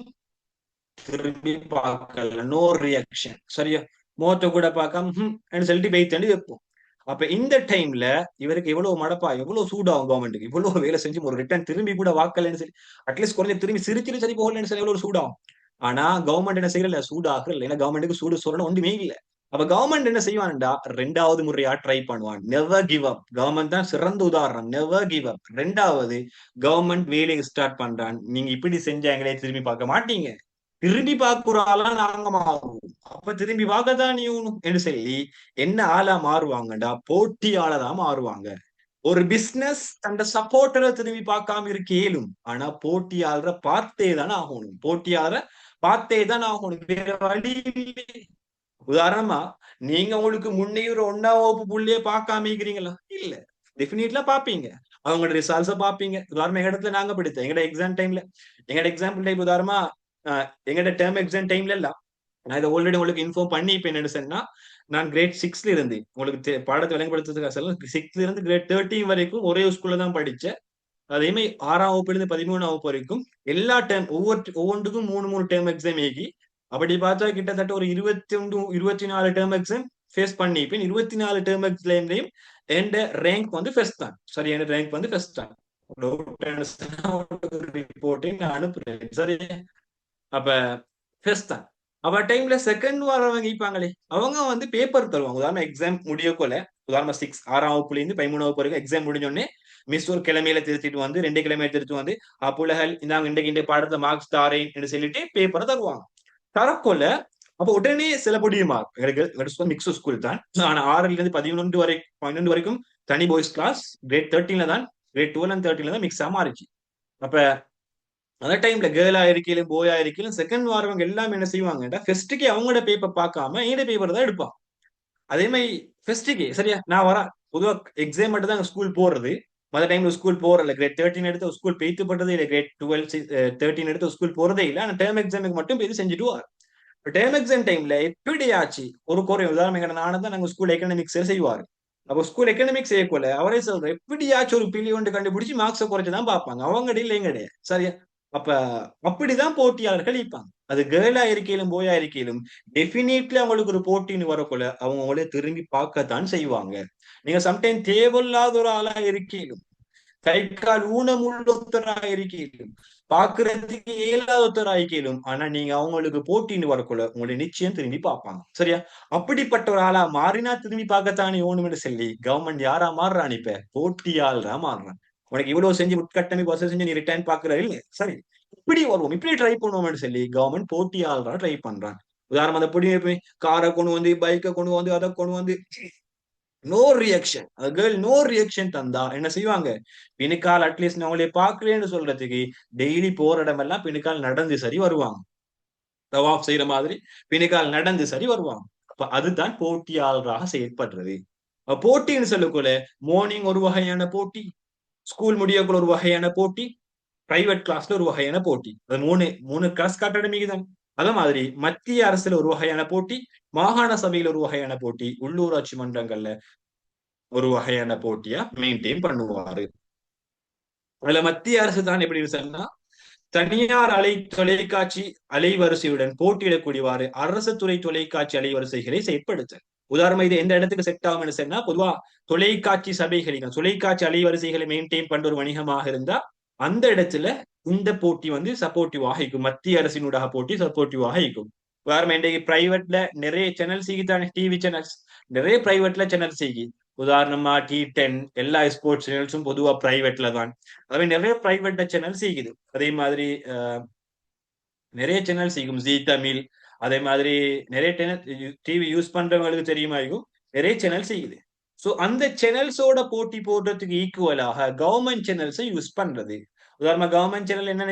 திரும்பி பார்க்கல. No reaction. சரியா. முகத்தை கூட பார்க்காம சொல்லிட்டு வெயிட் பண்ணி வைப்போம். அப்ப இந்த டைம்ல இவருக்கு எவ்வளவு மடப்பா எவ்வளவு சூடாகும் கவர்மெண்ட்டுக்கு. இவ்வளவு வேலை செஞ்சு ஒரு ரிட்டர்ன் திரும்பி கூட வாக்கலன்னு சொல்லி அட்லீஸ்ட் குறைஞ்ச திரும்பி சிரிச்சிட்டு சரி போகலன்னு சொல்லி எவ்வளவு சூடாகும். ஆனா கவர்மெண்ட் என்ன செய்யல, சூடாகல. ஏன்னா கவர்மெண்ட்டுக்கு சூடு சொல்லணும் ஒன்றுமே இல்ல. அப்ப கவர்மெண்ட் என்ன செய்வான்டா, ரெண்டாவது முறையா ட்ரை பண்ணுவான். Never give up. கவர்மெண்ட் தான் சிறந்த உதாரணம். Never give up. ரெண்டாவது கவர்மெண்ட் வேலையை ஸ்டார்ட் பண்றான். நீங்க இப்படி செஞ்சாங்களே திரும்பி பார்க்க மாட்டீங்க. திரும்பி பார்க்குற ஆளா நாங்க மாறுவோம். அப்ப திரும்பி பார்க்கத்தான் நீ என்று சொல்லி என்ன ஆளா மாறுவாங்கடா, போட்டியாளரா மாறுவாங்க. ஒரு பிசினஸ் தந்த சப்போர்ட்டரை திரும்பி பார்க்காம இருக்க இயலும். ஆனா போட்டியாளரை பார்த்தே தானே ஆகணும். போட்டியாளரை பார்த்தே தான் ஆகணும். வேற வழி இல்லை. உதாரணமா நீங்க உங்களுக்கு முன்னே ஒரு 1ஆம் வகுப்பு புள்ளையே பார்க்காம இருக்கிறீங்களா? இல்ல. டெஃபினிட்லா பாப்பீங்க. அவங்களோட ரிசல்ட்ஸ பாப்பீங்க. உதாரணமா எங்க இடத்துல நாங்க படித்தோம். எங்கட எக்ஸாம் டைம்ல எங்கட எக்ஸாம்பிள் டைப் உதாரணமா எங்கட டேர்ம் எக்ஸாம் டைம்ல எல்லாம் நான் இதை ஆல்ரெடி உங்களுக்கு இன்ஃபார்ம் பண்ணி இப்ப என்ன சொன்னா, நான் கிரேட் 6ல இருந்து உங்களுக்கு பாடத்தை விளங்கப்படுத்துறதுக்காக சொல்ல 6ல இருந்து கிரேட் 13 வரைக்கும் ஒரே ஸ்கூல்ல தான் படிச்சேன். அதே மாதிரி 6ஆம் வகுப்புல இருந்து 13ஆம் வகுப்பு வரைக்கும் எல்லா டேர்ம் ஒவ்வொன்றுக்கும் 3 டேர்ம் எக்ஸாம் ஏகி அப்படி பார்த்தா கிட்டத்தட்ட ஒரு 21 24 டேர்ம் எக்ஸாம் ஃபேஸ் பண்ணி இப்ப 24 டேர்ம் எக்ஸாம்லயும் என் ரேங்க் வந்து ஃபர்ஸ்ட் தான். சரி, என் ரேங்க் வந்து ஃபர்ஸ்ட் தான். ரிப்போர்ட்டிங் நான் அனுப்புறேன். சரி. அப்ப ஃபர்ஸ்ட் தான். அப்ப டைம்ல செகண்ட் வரவங்க இருப்பாங்களே அவங்க வந்து பேப்பர் தருவாங்க. உதாரணம் எக்ஸாம் முடியக்கோல உதாரணம் 6ஆம் வகுப்புல இருந்து 13ஆம் வகுப்பு வரைக்கும் எக்ஸாம் முடிஞ்சோடனே மிஸ் ஒரு கிழமையில திருத்திட்டு வந்து 2 கிழமையில திருத்தி வந்து புலகல் இந்தாங்க இன்றைக்கு இந்த பாடத்தை மார்க்ஸ் தாரேன் என்று சொல்லிட்டு பேப்பரை தருவாங்க. தரக்கொள்ள அப்ப உடனே சில முடியுமா எங்களுக்கு மிக்ஸ் ஸ்கூல் தான். ஆனா 6ல இருந்து 11 வரைக்கும் தனி பாய்ஸ் கிளாஸ். கிரேட் 13ல தான் கிரேட் 12 அண்ட் 13ல தான் மிக்ஸா மாறிச்சு. அப்ப அந்த டைம்ல கேர்ளா இருக்கையிலும் போயா இருக்கையிலும் செகண்ட் வாரவங்க எல்லாம் என்ன செய்வாங்கடா ஃபெஸ்ட்டுக்கு அவங்களோட பேப்பர் பார்க்காம என்னோட பேப்பர் தான் எடுப்பான். அதே மாதிரி ஃபெஸ்ட்டுக்கு சரியா நான் வரேன். பொதுவா எக்ஸாம் மட்டும் தான் ஸ்கூல் போறது. மற்ற டைம்ல ஸ்கூல் போறல. கிரேட் 13 எடுத்து ஸ்கூல் பெய்த்துப்பட்டதே இல்லை. கிரேட் 12 13 எடுத்து ஸ்கூல் போறதே இல்லை. ஆனா டேர்ம் எக்ஸாமுக்கு மட்டும் போய் செஞ்சுட்டு வார். டேர்ம் எக்ஸாம் டைம்ல எப்படியாச்சு ஒரு குறை உதாரணம் எங்க நானும் தான் நாங்க ஸ்கூல் எக்கனாமிக்ஸ் செய்வாரு. அப்போ ஸ்கூல் எக்கனாமிக்ஸ் செய்யக்கொள்ள அவரே சொல்ற எப்படியாச்சும் ஒரு பிள்ளை ஒன்று கண்டுபிடிச்சு மார்க்ஸை குறைச்சுதான் பார்ப்பாங்க. அவங்க இல்லைங்க சரியா. அப்ப அப்படிதான் போட்டியாளர்கள் இருப்பாங்க. அது கேர்ளா இருக்கையிலும் போயா இருக்கையிலும் டெபினிட்லி அவங்களுக்கு ஒரு போட்டின்னு வரக்குள்ள அவங்க அவங்களே திரும்பி பார்க்கத்தான் செய்வாங்க. நீங்க சம்டைம் தேவையில்லாத ஒரு ஆளா இருக்கையிலும் கை கால் ஊனமுள்ளொத்தராக இருக்கையிலும் பாக்குறதுக்கு இயலாதொத்தராக இருக்கையிலும் ஆனா நீங்க அவங்களுக்கு போட்டின்னு வரக்குள்ள உங்களை நிச்சயம் திரும்பி பார்ப்பாங்க. சரியா. அப்படிப்பட்ட ஒரு ஆளா மாறினா திரும்பி பார்க்கத்தானே ஓணும்னு சொல்லி கவர்மெண்ட் யாரா மாறுறான் இப்ப போட்டியாளரா மாறுறான். உனக்கு இவ்வளவு செஞ்சு உட்கட்டமைப்பு வசதி செஞ்சு நீ ரிட்டர்ன் பாக்குற இல்ல. சரி, இப்படி வருவோம் இப்படி ட்ரை பண்ணுவோம்னு சொல்லி கவர்மெண்ட் போட்டியாளரா ட்ரை பண்றான். உதாரணம் அந்த பொடி காரை கொண்டு வந்து பைக்கை கொண்டு வந்து அதை கொண்டு வந்து no reaction. Girl no reaction தந்தா என்ன செய்வாங்க, பின்னுக்கால் அட்லீஸ்ட் நான் அவங்களே பாக்குறேன்னு சொல்றதுக்கு டெய்லி போற இடமெல்லாம் பின்னுக்கால் நடந்து சரி வருவாங்க. தவாப் செய்யற மாதிரி பின்னுக்கால் நடந்து சரி வருவாங்க. அப்ப அதுதான் போட்டியாளராக செயற்படுறது. போட்டின்னு சொல்லக்குள்ள மார்னிங் ஒரு வகையான போட்டி, ஸ்கூல் முடியக்குள்ள ஒரு வகையான போட்டி, பிரைவேட் கிளாஸ்ல ஒரு வகையான போட்டி. அது மூணு மூணு கிளாஸ் அகாடமிக்கு தான். அதே மாதிரி மத்திய அரசுல ஒரு வகையான போட்டி, மாகாண சபையில ஒரு வகையான போட்டி, உள்ளூராட்சி மன்றங்கள்ல ஒரு வகையான போட்டியா மெயின்டைன் பண்ணுவாரு. அதுல மத்திய அரசு தான் எப்படி சொன்னா தனியார் தொலைக்காட்சி அலைவரிசையுடன் போட்டியிடக்கூடியவாறு அரசு துறை தொலைக்காட்சி அலைவரிசைகளை செயற்படுத்த. உதாரணம் இது எந்த இடத்துக்கு செட் ஆகும்னு சொன்னா பொதுவா தொலைக்காட்சி சபைகளில் தொலைக்காட்சி அலைவரிசைகளை மெயின்டைன் பண்ற ஒரு வணிகமாக இருந்தா அந்த இடத்துல இந்த போட்டி வந்து சப்போர்ட்டிவாக இருக்கும். மத்திய அரசினுடைய போட்டி சப்போர்ட்டிவாக இருக்கும். உதாரணம் இன்றைக்கு பிரைவேட்ல நிறைய சேனல் செய்கிதானே, டிவி சேனல்ஸ் நிறைய பிரைவேட்ல சேனல் செய்கி. உதாரணமா T10 எல்லா ஸ்போர்ட்ஸ் சேனல்ஸும் பொதுவா பிரைவேட்ல தான். அதே நிறைய பிரைவேட் சேனல் செய்யுது. அதே மாதிரி நிறைய சேனல் செய்யும் ஜி தமிழ். அதே மாதிரி நிறைய டிவி யூஸ் பண்றவங்களுக்கு தெரியுமா இருக்கும் நிறைய சேனல் செய்யுது. சோ அந்த சேனல்ஸோட போட்டி போடுறதுக்கு ஈக்குவலாக கவர்மெண்ட் சேனல்ஸை யூஸ் பண்றது. உதாரணமா கவர்மெண்ட் சேனல் என்ன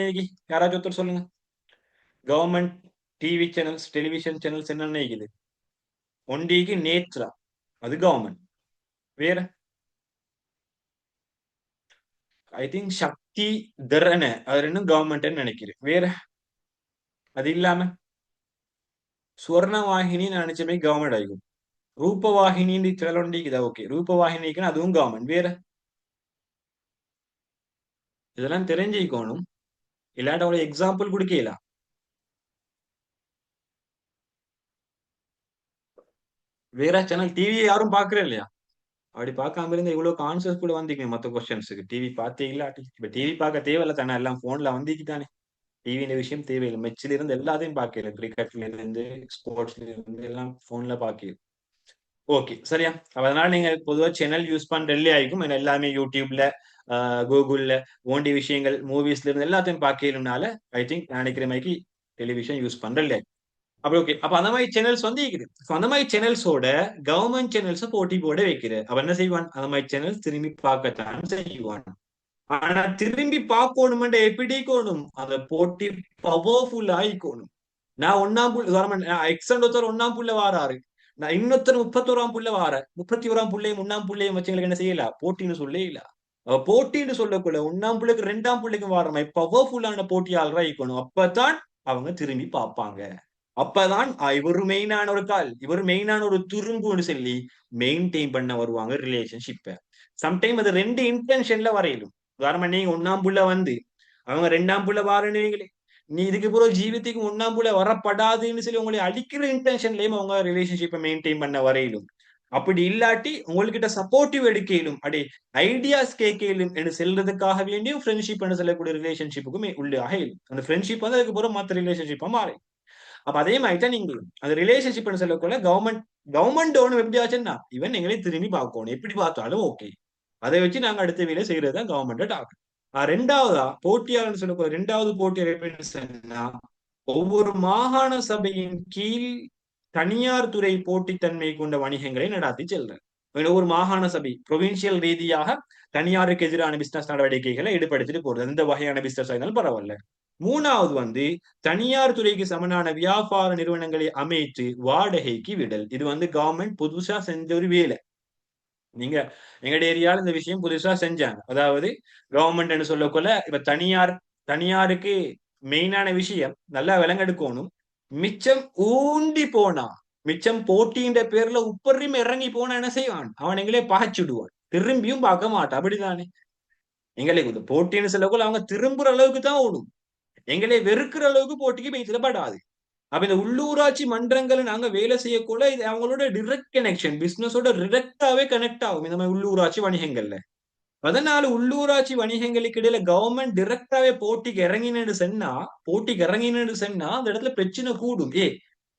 யாராச்சும் ஒருத்தர் சொல்லுங்க. Government TV channels television channels என்ன நினைக்குது? ஒன்றிக்கு நேத்ரா, அது கவர்மெண்ட். வேற ஐ திங்க் சக்தி தர்ன அது ரெண்டும் கவர்மெண்ட் நினைக்கிறேன். வேற அது இல்லாம சுவர்ண வாகினி நினைச்சமே கவர்மெண்ட் ஆகும். ரூபவாகினி சிலொண்டிக்குதா? ஓகே, ரூபவாகினிக்குன்னா அதுவும் கவர்மெண்ட். வேற இதெல்லாம் தெரிஞ்சுக்கணும். இல்லாட்ட ஒரு எக்ஸாம்பிள் கொடுக்கலாம். வேற சேனல் டிவி யாரும் பாக்குறே இல்லையா? அப்படி பார்க்காம இருந்தா இவ்வளவு ஆன்சர்ஸ் கூட வந்தீங்க மத்த கொஸ்டின்ஸுக்கு. டிவி பார்த்தீங்களா? இப்ப டிவி பார்க்க தேவையில்ல தானே, எல்லாம் போன்ல வந்திக்கு தானே. டிவியின் விஷயம் தேவையில்லை. மெச்சில இருந்து எல்லாத்தையும் பார்க்கல. கிரிக்கெட்ல இருந்து ஸ்போர்ட்ஸ்ல இருந்து எல்லாம் போன்ல பார்க்க. ஓகே, சரியா? அப்ப அதனால நீங்க பொதுவா சேனல் யூஸ் பண்றதுலே ஆயிக்கும். ஏன்னா எல்லாமே யூடியூப்ல, கூகுள்ல ஓண்டி விஷயங்கள், மூவிஸ்ல இருந்து எல்லாத்தையும் பார்க்கலும்னால ஐ திங்க் நான் நினைக்கிற மாதிரி டெலிவிஷன் யூஸ் பண்றதில்ல. அப்ப ஓகே. அப்ப அந்த மாதிரி சேனல்ஸ் வந்து இருக்குது. So, அந்த மாதிரி சேனல்ஸோட கவர்மெண்ட் சேனல்ஸ் போட்டி போட வைக்கிற. அவன் என்ன செய்வான்? அந்த மாதிரி சேனல்ஸ் திரும்பி பார்க்கத்தான் செய்வான். ஆனா திரும்பி பார்க்கணுமென்ற எப்படி கோணும்? அந்த போட்டி பவர்ஃபுல் ஆயிக்கோணும். நான் ஒன்னாம் புள்ள எக்ஸாம் ஒருத்தர் ஒன்னாம் புள்ள வாராரு. நான் இன்னொருத்தர் 31ஆம் புள்ள வார. 31ஆம் புள்ளையும் ஒன்னாம் புள்ளையும் வச்சுங்களுக்கு என்ன செய்யல? போட்டின்னு சொல்லே இல்ல. போட்டின்னு சொல்லக்கூட ஒன்னாம் புள்ளைக்கு 2ஆம் புள்ளைக்கு வார மாதிரி பவர்ஃபுல்லான போட்டியாளராக இருக்கணும். அப்பதான் அவங்க திரும்பி பார்ப்பாங்க. அப்பதான் இவரு மெயினான ஒரு கால், இவர் மெயினான ஒரு துரும்புன்னு சொல்லி மெயின்டைன் பண்ண வருவாங்க ரிலேஷன்ஷிப்ப. சம்டைம் அது 2 இன்டென்ஷன்ல வரையிலும். உதாரணமா நீங்க ஒன்னாம் புள்ள வந்து அவங்க 2ஆம் புள்ள வாரன்னு வைங்களேன். நீ இதுக்கு பிறகு ஜீவித்துக்கு ஒன்னாம் புள்ள வரப்படாதுன்னு சொல்லி உங்களை அழிக்கிற இன்டென்ஷன்லயும் அவங்க ரிலேஷன்ஷிப்பை மெயின்டைன் பண்ண வரையிலும். அப்படி இல்லாட்டி உங்ககிட்ட சப்போர்ட்டிவ் எடுக்கையிலும் அடே ஐடியாஸ் கேட்கையிலும் என்று செல்றதுக்காக வேண்டியும் ஃப்ரெண்ட்ஷிப் என்று சொல்லக்கூடிய ரிலேஷன்ஷிப்புக்கும் உள்ளாக இயலும். அந்த ஃப்ரெண்ட்ஷிப் வந்து அதுக்கு பிறகு மற்ற ரிலேஷன்ஷிப்பா மாறி. அப்ப அதே மாதிரி தான் நீங்க அந்த ரிலேஷன்ஷிப் சொல்லக்குள்ள கவர்மெண்ட் ஒண்ணு எப்படி ஆச்சுன்னா இவன் எங்களை திரும்பி பார்க்கணும். எப்படி பார்த்தாலும் ஓகே. அதை வச்சு நாங்க அடுத்த வேலை செய்யறது தான் கவர்மெண்ட் டாக். ரெண்டாவதா போட்டியாளர் சொல்லக்கூடிய ரெண்டாவது போட்டியாளர் எப்படின்னு சொன்னா ஒவ்வொரு மாகாண சபையின் கீழ் தனியார் துறை போட்டித்தன்மை கொண்ட வணிகங்களை நடாத்தி செல்றேன். ஒவ்வொரு மாகாண சபை புரோவின்சியல் ரீதியாக தனியாருக்கு எதிரான பிசினஸ் நடவடிக்கைகளை ஈடுபடுத்திட்டு போறது. எந்த வகையான பிசினஸ் ஆயிருந்தாலும் பரவாயில்ல. மூணாவது வந்து தனியார் துறைக்கு சமனான வியாபார நிறுவனங்களை அமைத்து வாடகைக்கு விடல். இது வந்து கவர்மெண்ட் புதுசா செஞ்ச ஒரு வேலை. நீங்க எங்கட ஏரியால இந்த விஷயம் புதுசா செஞ்சாங்க. அதாவது கவர்மெண்ட் சொல்லக்குள்ள இப்ப தனியாருக்கு மெயினான விஷயம் நல்லா விலங்கெடுக்கணும். மிச்சம் ஊண்டி போனா மிச்சம் போட்டின்ற பேர்ல உப்பரியும் இறங்கி போனா என்ன செய்வான்? அவன் எங்களே பகைச்சுடுவான். திரும்பியும் பார்க்க மாட்டான். அப்படித்தானே? எங்களை போட்டின்னு சொல்லக்குள்ள அவங்க திரும்புற அளவுக்கு தான் ஓடும். எங்களை வெறுக்கிற அளவுக்கு போட்டிக்கு பேசப்படாது. அப்ப இந்த உள்ளூராட்சி மன்றங்களை நாங்க வேலை செய்யக்குள்ள இது அவங்களோட டிரெக்ட் கனெக்ஷன் பிசினஸோட டிரெக்டாவே கனெக்ட் ஆகும் இந்த மாதிரி உள்ளூராட்சி வணிகங்கள்ல. அதனால உள்ளூராட்சி வணிகங்களுக்கு இடையில கவர்மெண்ட் டிரெக்டாவே போட்டிக்கு இறங்கினு சொன்னா அந்த இடத்துல பிரச்சனை கூடும்.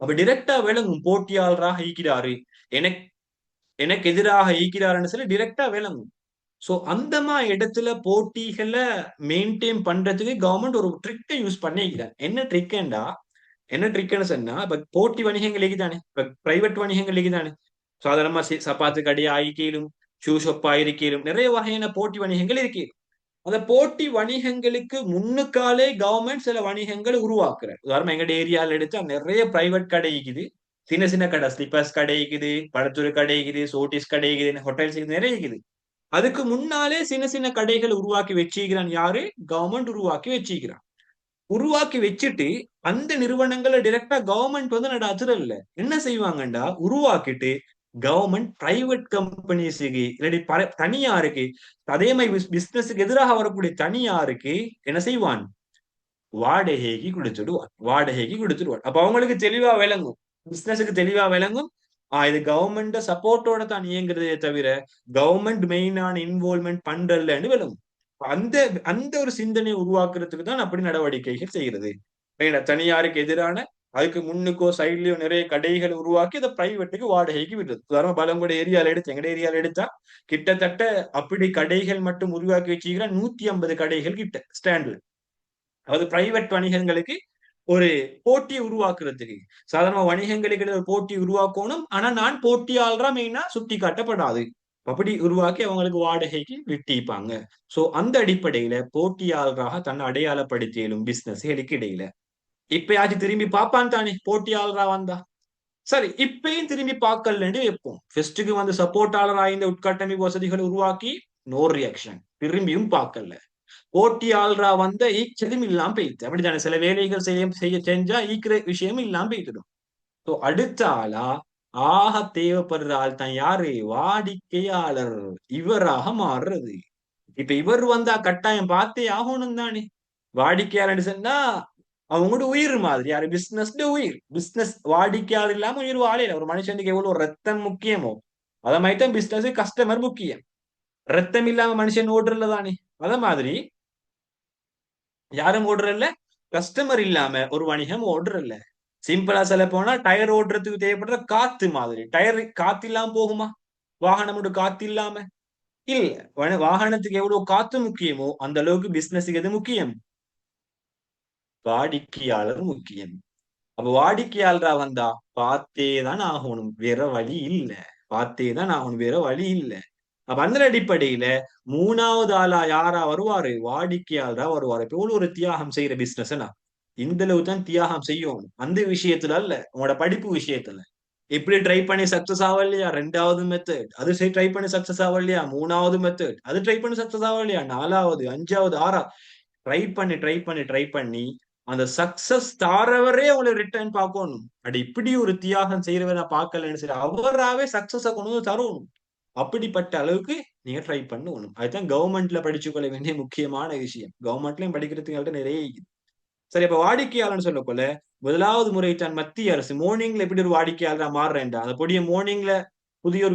அப்ப டிரெக்டா விளங்கும் போட்டியாளராக ஈக்கிறாரு, எனக்கு எனக்கு எதிராக ஈக்கிறாருன்னு சொல்லி டிரெக்டா விளங்கும். சோ அந்த மாதிரி இடத்துல போட்டிகளை மெயின்டைன் பண்றதுக்கு கவர்மெண்ட் ஒரு ட்ரிக்கை யூஸ் பண்ணிக்கிறார். என்ன ட்ரிக்னு சொன்னா இப்ப போட்டி வணிகங்களுக்கு தானே, இப்ப பிரைவேட் வணிகங்களுக்கு தானே சாதாரணமா சப்பாத்து கடை ஆயிக்கலும், ஷூ ஷாப் ஆயிருக்கலும் நிறைய வகையான போட்டி வணிகங்கள் இருக்கு. அந்த போட்டி வணிகங்களுக்கு முன்னுக்காலே கவர்மெண்ட் சில வணிகங்களை உருவாக்குறாரு. உதாரணம் எங்க ஏரியால எடுத்தா நிறைய பிரைவேட் கடை இருக்குது. சின்ன சின்ன கடை ஸ்லிப்பர்ஸ் கடை இருக்குது, படத்துறை கடை இருக்குது, சோட்டிஸ் கடை இருக்குது, ஹோட்டல்ஸ் நிறைய இருக்குது. அதுக்கு முன்னாலே சின்ன சின்ன கடைகள் உருவாக்கி வச்சுக்கிறான். யாரு? கவர்மெண்ட் உருவாக்கி வச்சுக்கிறான். உருவாக்கி வச்சுட்டு அந்த நிறுவனங்களை டைரக்டா கவர்மெண்ட் வந்து நடாத்துறது இல்ல. என்ன செய்வாங்கண்டா உருவாக்கிட்டு கவர்மெண்ட் பிரைவேட் கம்பெனிஸுக்கு இல்லாட்டி தனியாருக்கு அதே மாதிரி பிசினஸுக்கு எதிராக வரக்கூடிய தனியாருக்கு என்ன செய்வான்? வாடகைக்கு கொடுத்துடுவான். அப்ப அவங்களுக்கு தெளிவா விளங்கும், பிசினஸுக்கு தெளிவா விளங்கும். இது கவர்மெண்ட் சப்போர்ட்டோட தான் இயங்குறதே தவிர கவர்மெண்ட் மெயினான இன்வால்மெண்ட் பண்றதுலன்னு விளங்கும். அந்த அந்த ஒரு சிந்தனையை உருவாக்குறதுக்கு தான் அப்படி நடவடிக்கைகள் செய்கிறது. தனியாருக்கு எதிரான அதுக்கு முன்னுக்கோ சைட்லயோ நிறைய கடைகளை உருவாக்கி அதை பிரைவேட்டுக்கு வாடகைக்கு விடுறது. உதாரணமா பலங்கோட ஏரியால எங்கட ஏரியால எடுத்தா கிட்டத்தட்ட அப்படி கடைகள் மட்டும் உருவாக்கி வச்சுக்கிற 150 கடைகள் கிட்ட ஸ்டாண்ட்ல. அதாவது பிரைவேட் வணிகங்களுக்கு ஒரு போட்டியை உருவாக்குறதுக்கு சாதாரண வணிகங்களுக்கு ஒரு போட்டி உருவாக்கணும். ஆனா நான் போட்டியாளரா மெயினா சுட்டி காட்டப்படாது. அப்படி உருவாக்கி அவங்களுக்கு வாடகைக்கு விட்டிப்பாங்க. சோ அந்த அடிப்படையில போட்டியாளராக தன்னை அடையாளப்படுத்தியலும் பிசினஸ்களுக்கு இடையில இப்பயாச்சும் திரும்பி பார்ப்பான் தானே போட்டியாளரா வந்தா. சரி, இப்பயும் திரும்பி பார்க்கலன்னு வைப்போம். ஃபெஸ்டுக்கு வந்து சப்போர்ட்டாளராக இந்த உட்கட்டமைப்பு வசதிகளை உருவாக்கி நோ ரியாக்ஷன், திரும்பியும் பார்க்கல. போட்டியாளரா வந்த ஈச்சதும் இல்லாம போயிடுது. அப்படித்தானே? சில வேலைகள் செஞ்சா ஈக்கிற விஷயமும் இல்லாம போயிட்டுடும். அடுத்த ஆளா ஆக தேவைப்படுற ஆள் தான் யாரு? வாடிக்கையாளர். இவராக மாறுறது. இப்ப இவர் வந்தா கட்டாயம் பார்த்தே ஆகணும் தானே. வாடிக்கையாளர் சொன்னா அவங்களோட உயிர் மாதிரி. யாரு? பிசினஸ் உயிர். பிசினஸ் வாடிக்கையாளர் இல்லாம உயிர் வாழையில. ஒரு மனுஷனுக்கு எவ்வளவு ரத்தம் முக்கியமோ அத மாதிரி தான் பிசினஸ் கஸ்டமர் முக்கியம். ரத்தம் இல்லாம மனுஷன் ஓடுறல தானே. அத மாதிரி யாரும் ஓடுறல்ல, கஸ்டமர் இல்லாம ஒரு வணிகம் ஓடுறல்ல. சிம்பிளா சொல்ல போனா டயர் ஓடுறதுக்கு தேவைப்படுற காத்து மாதிரி. டயர் காத்து இல்லாம போகுமா? வாகனம் காத்து இல்லாம இல்ல. வாகனத்துக்கு எவ்வளவு காத்து முக்கியமோ அந்த அளவுக்கு பிசினஸுக்கு எது முக்கியம்? வாடிக்கையாளர் முக்கியம். அப்ப வாடிக்கையாளரா வந்தா பார்த்தே தான் ஆகணும். வேற வழி இல்ல. பார்த்தே தான் ஆகணும். வேற வழி இல்ல. அப்ப அந்த அடிப்படையில 3வது ஆளா யாரா வருவாரு? வாடிக்கையாளரா வருவாரு. இப்ப எவ்வளவு ஒரு தியாகம் செய்யற பிசினஸ்னா இந்த அளவு தான் தியாகம் செய்யணும். அந்த விஷயத்துல அல்ல. உங்களோட படிப்பு விஷயத்துல. இப்படி ட்ரை பண்ணி சக்சஸ் ஆகலையா? 2வது மெத்தட். அது சரி ட்ரை பண்ணி சக்சஸ் ஆகலையா? 3வது மெத்தட். அது ட்ரை பண்ணி சக்சஸ் ஆகலையா? 4வது, 5வது, 6வது ட்ரை பண்ணி அந்த சக்சஸ் தாரவரே உங்களை ரிட்டர்ன் பார்க்கணும். அடி இப்படி ஒரு தியாகம் செய்யறவரை பார்க்கலன்னு சரி அவராவே சக்சஸ கொண்டு வந்து தரணும். அப்படிப்பட்ட அளவுக்கு நீங்க ட்ரை பண்ணணும். அதுதான் கவர்மெண்ட்ல படிச்சு கொள்ள வேண்டிய முக்கியமான விஷயம். கவர்மெண்ட்லயும் படிக்கிறதுக்கு நிறைய இருக்குது. சரி அப்ப வாடிக்கையாளர்னு சொல்லக்குள்ள முதலாவது முறை தான் மத்திய அரசு மோர்னிங்ல எப்படி ஒரு வாடிக்கையாளரா மாறுறேன்டா அந்த பொடிய மோர்னிங்ல புதிய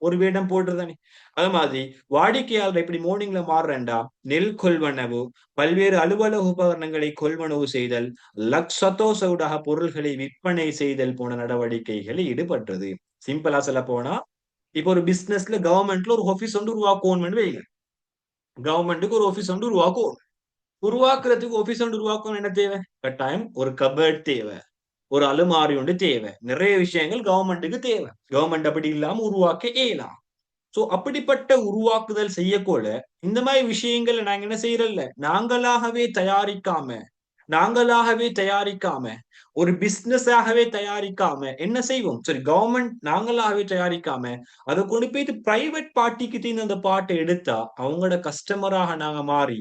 ஒரு வேடம் போடுறதானே. அது மாதிரி வாடிக்கையாளர் எப்படி மோர்னிங்ல மாறுறேன்டா நெல் கொள்வனவு, பல்வேறு அலுவலக உபகரணங்களை கொள்வனவு செய்தல், லக்ஷத்தோசவுடாக பொருள்களை விற்பனை செய்தல் போன நடவடிக்கைகளில் ஈடுபட்டது. சிம்பிளா சொல்ல போனா இப்ப ஒரு பிசினஸ்ல கவர்மெண்ட்ல ஒரு ஆபீஸ் ஒன்று உருவாக்குவோம்னு வைங்க. கவர்மெண்ட்டுக்கு ஒரு ஆபீஸ் ஒன்று உருவாக்குவோம். உருவாக்குறதுக்கு ஆபீஸ் ஒன்று உருவாக்கணும் என்ன தேவை? கட்டாயம் ஒரு கபர்ட் தேவை. ஒரு அலுமாரி ஒன்று தேவை. நிறைய விஷயங்கள் கவர்மெண்ட்டுக்கு தேவை. கவர்மெண்ட் அப்படி இல்லாம உருவாக்க இயலாம். சோ அப்படிப்பட்ட உருவாக்குதல் செய்யக்கோல இந்த மாதிரி விஷயங்களை நாங்க என்ன செய்யறல்ல நாங்களாகவே தயாரிக்காம ஒரு பிசினஸாகவே தயாரிக்காம என்ன செய்வோம்? சரி கவர்மெண்ட் நாங்களாகவே தயாரிக்காம அதை கொண்டு போயிட்டு பிரைவேட் பார்ட்டிக்கு தீர்ந்து அந்த பாட்டை எடுத்தா அவங்களோட கஸ்டமராக நாங்க மாறி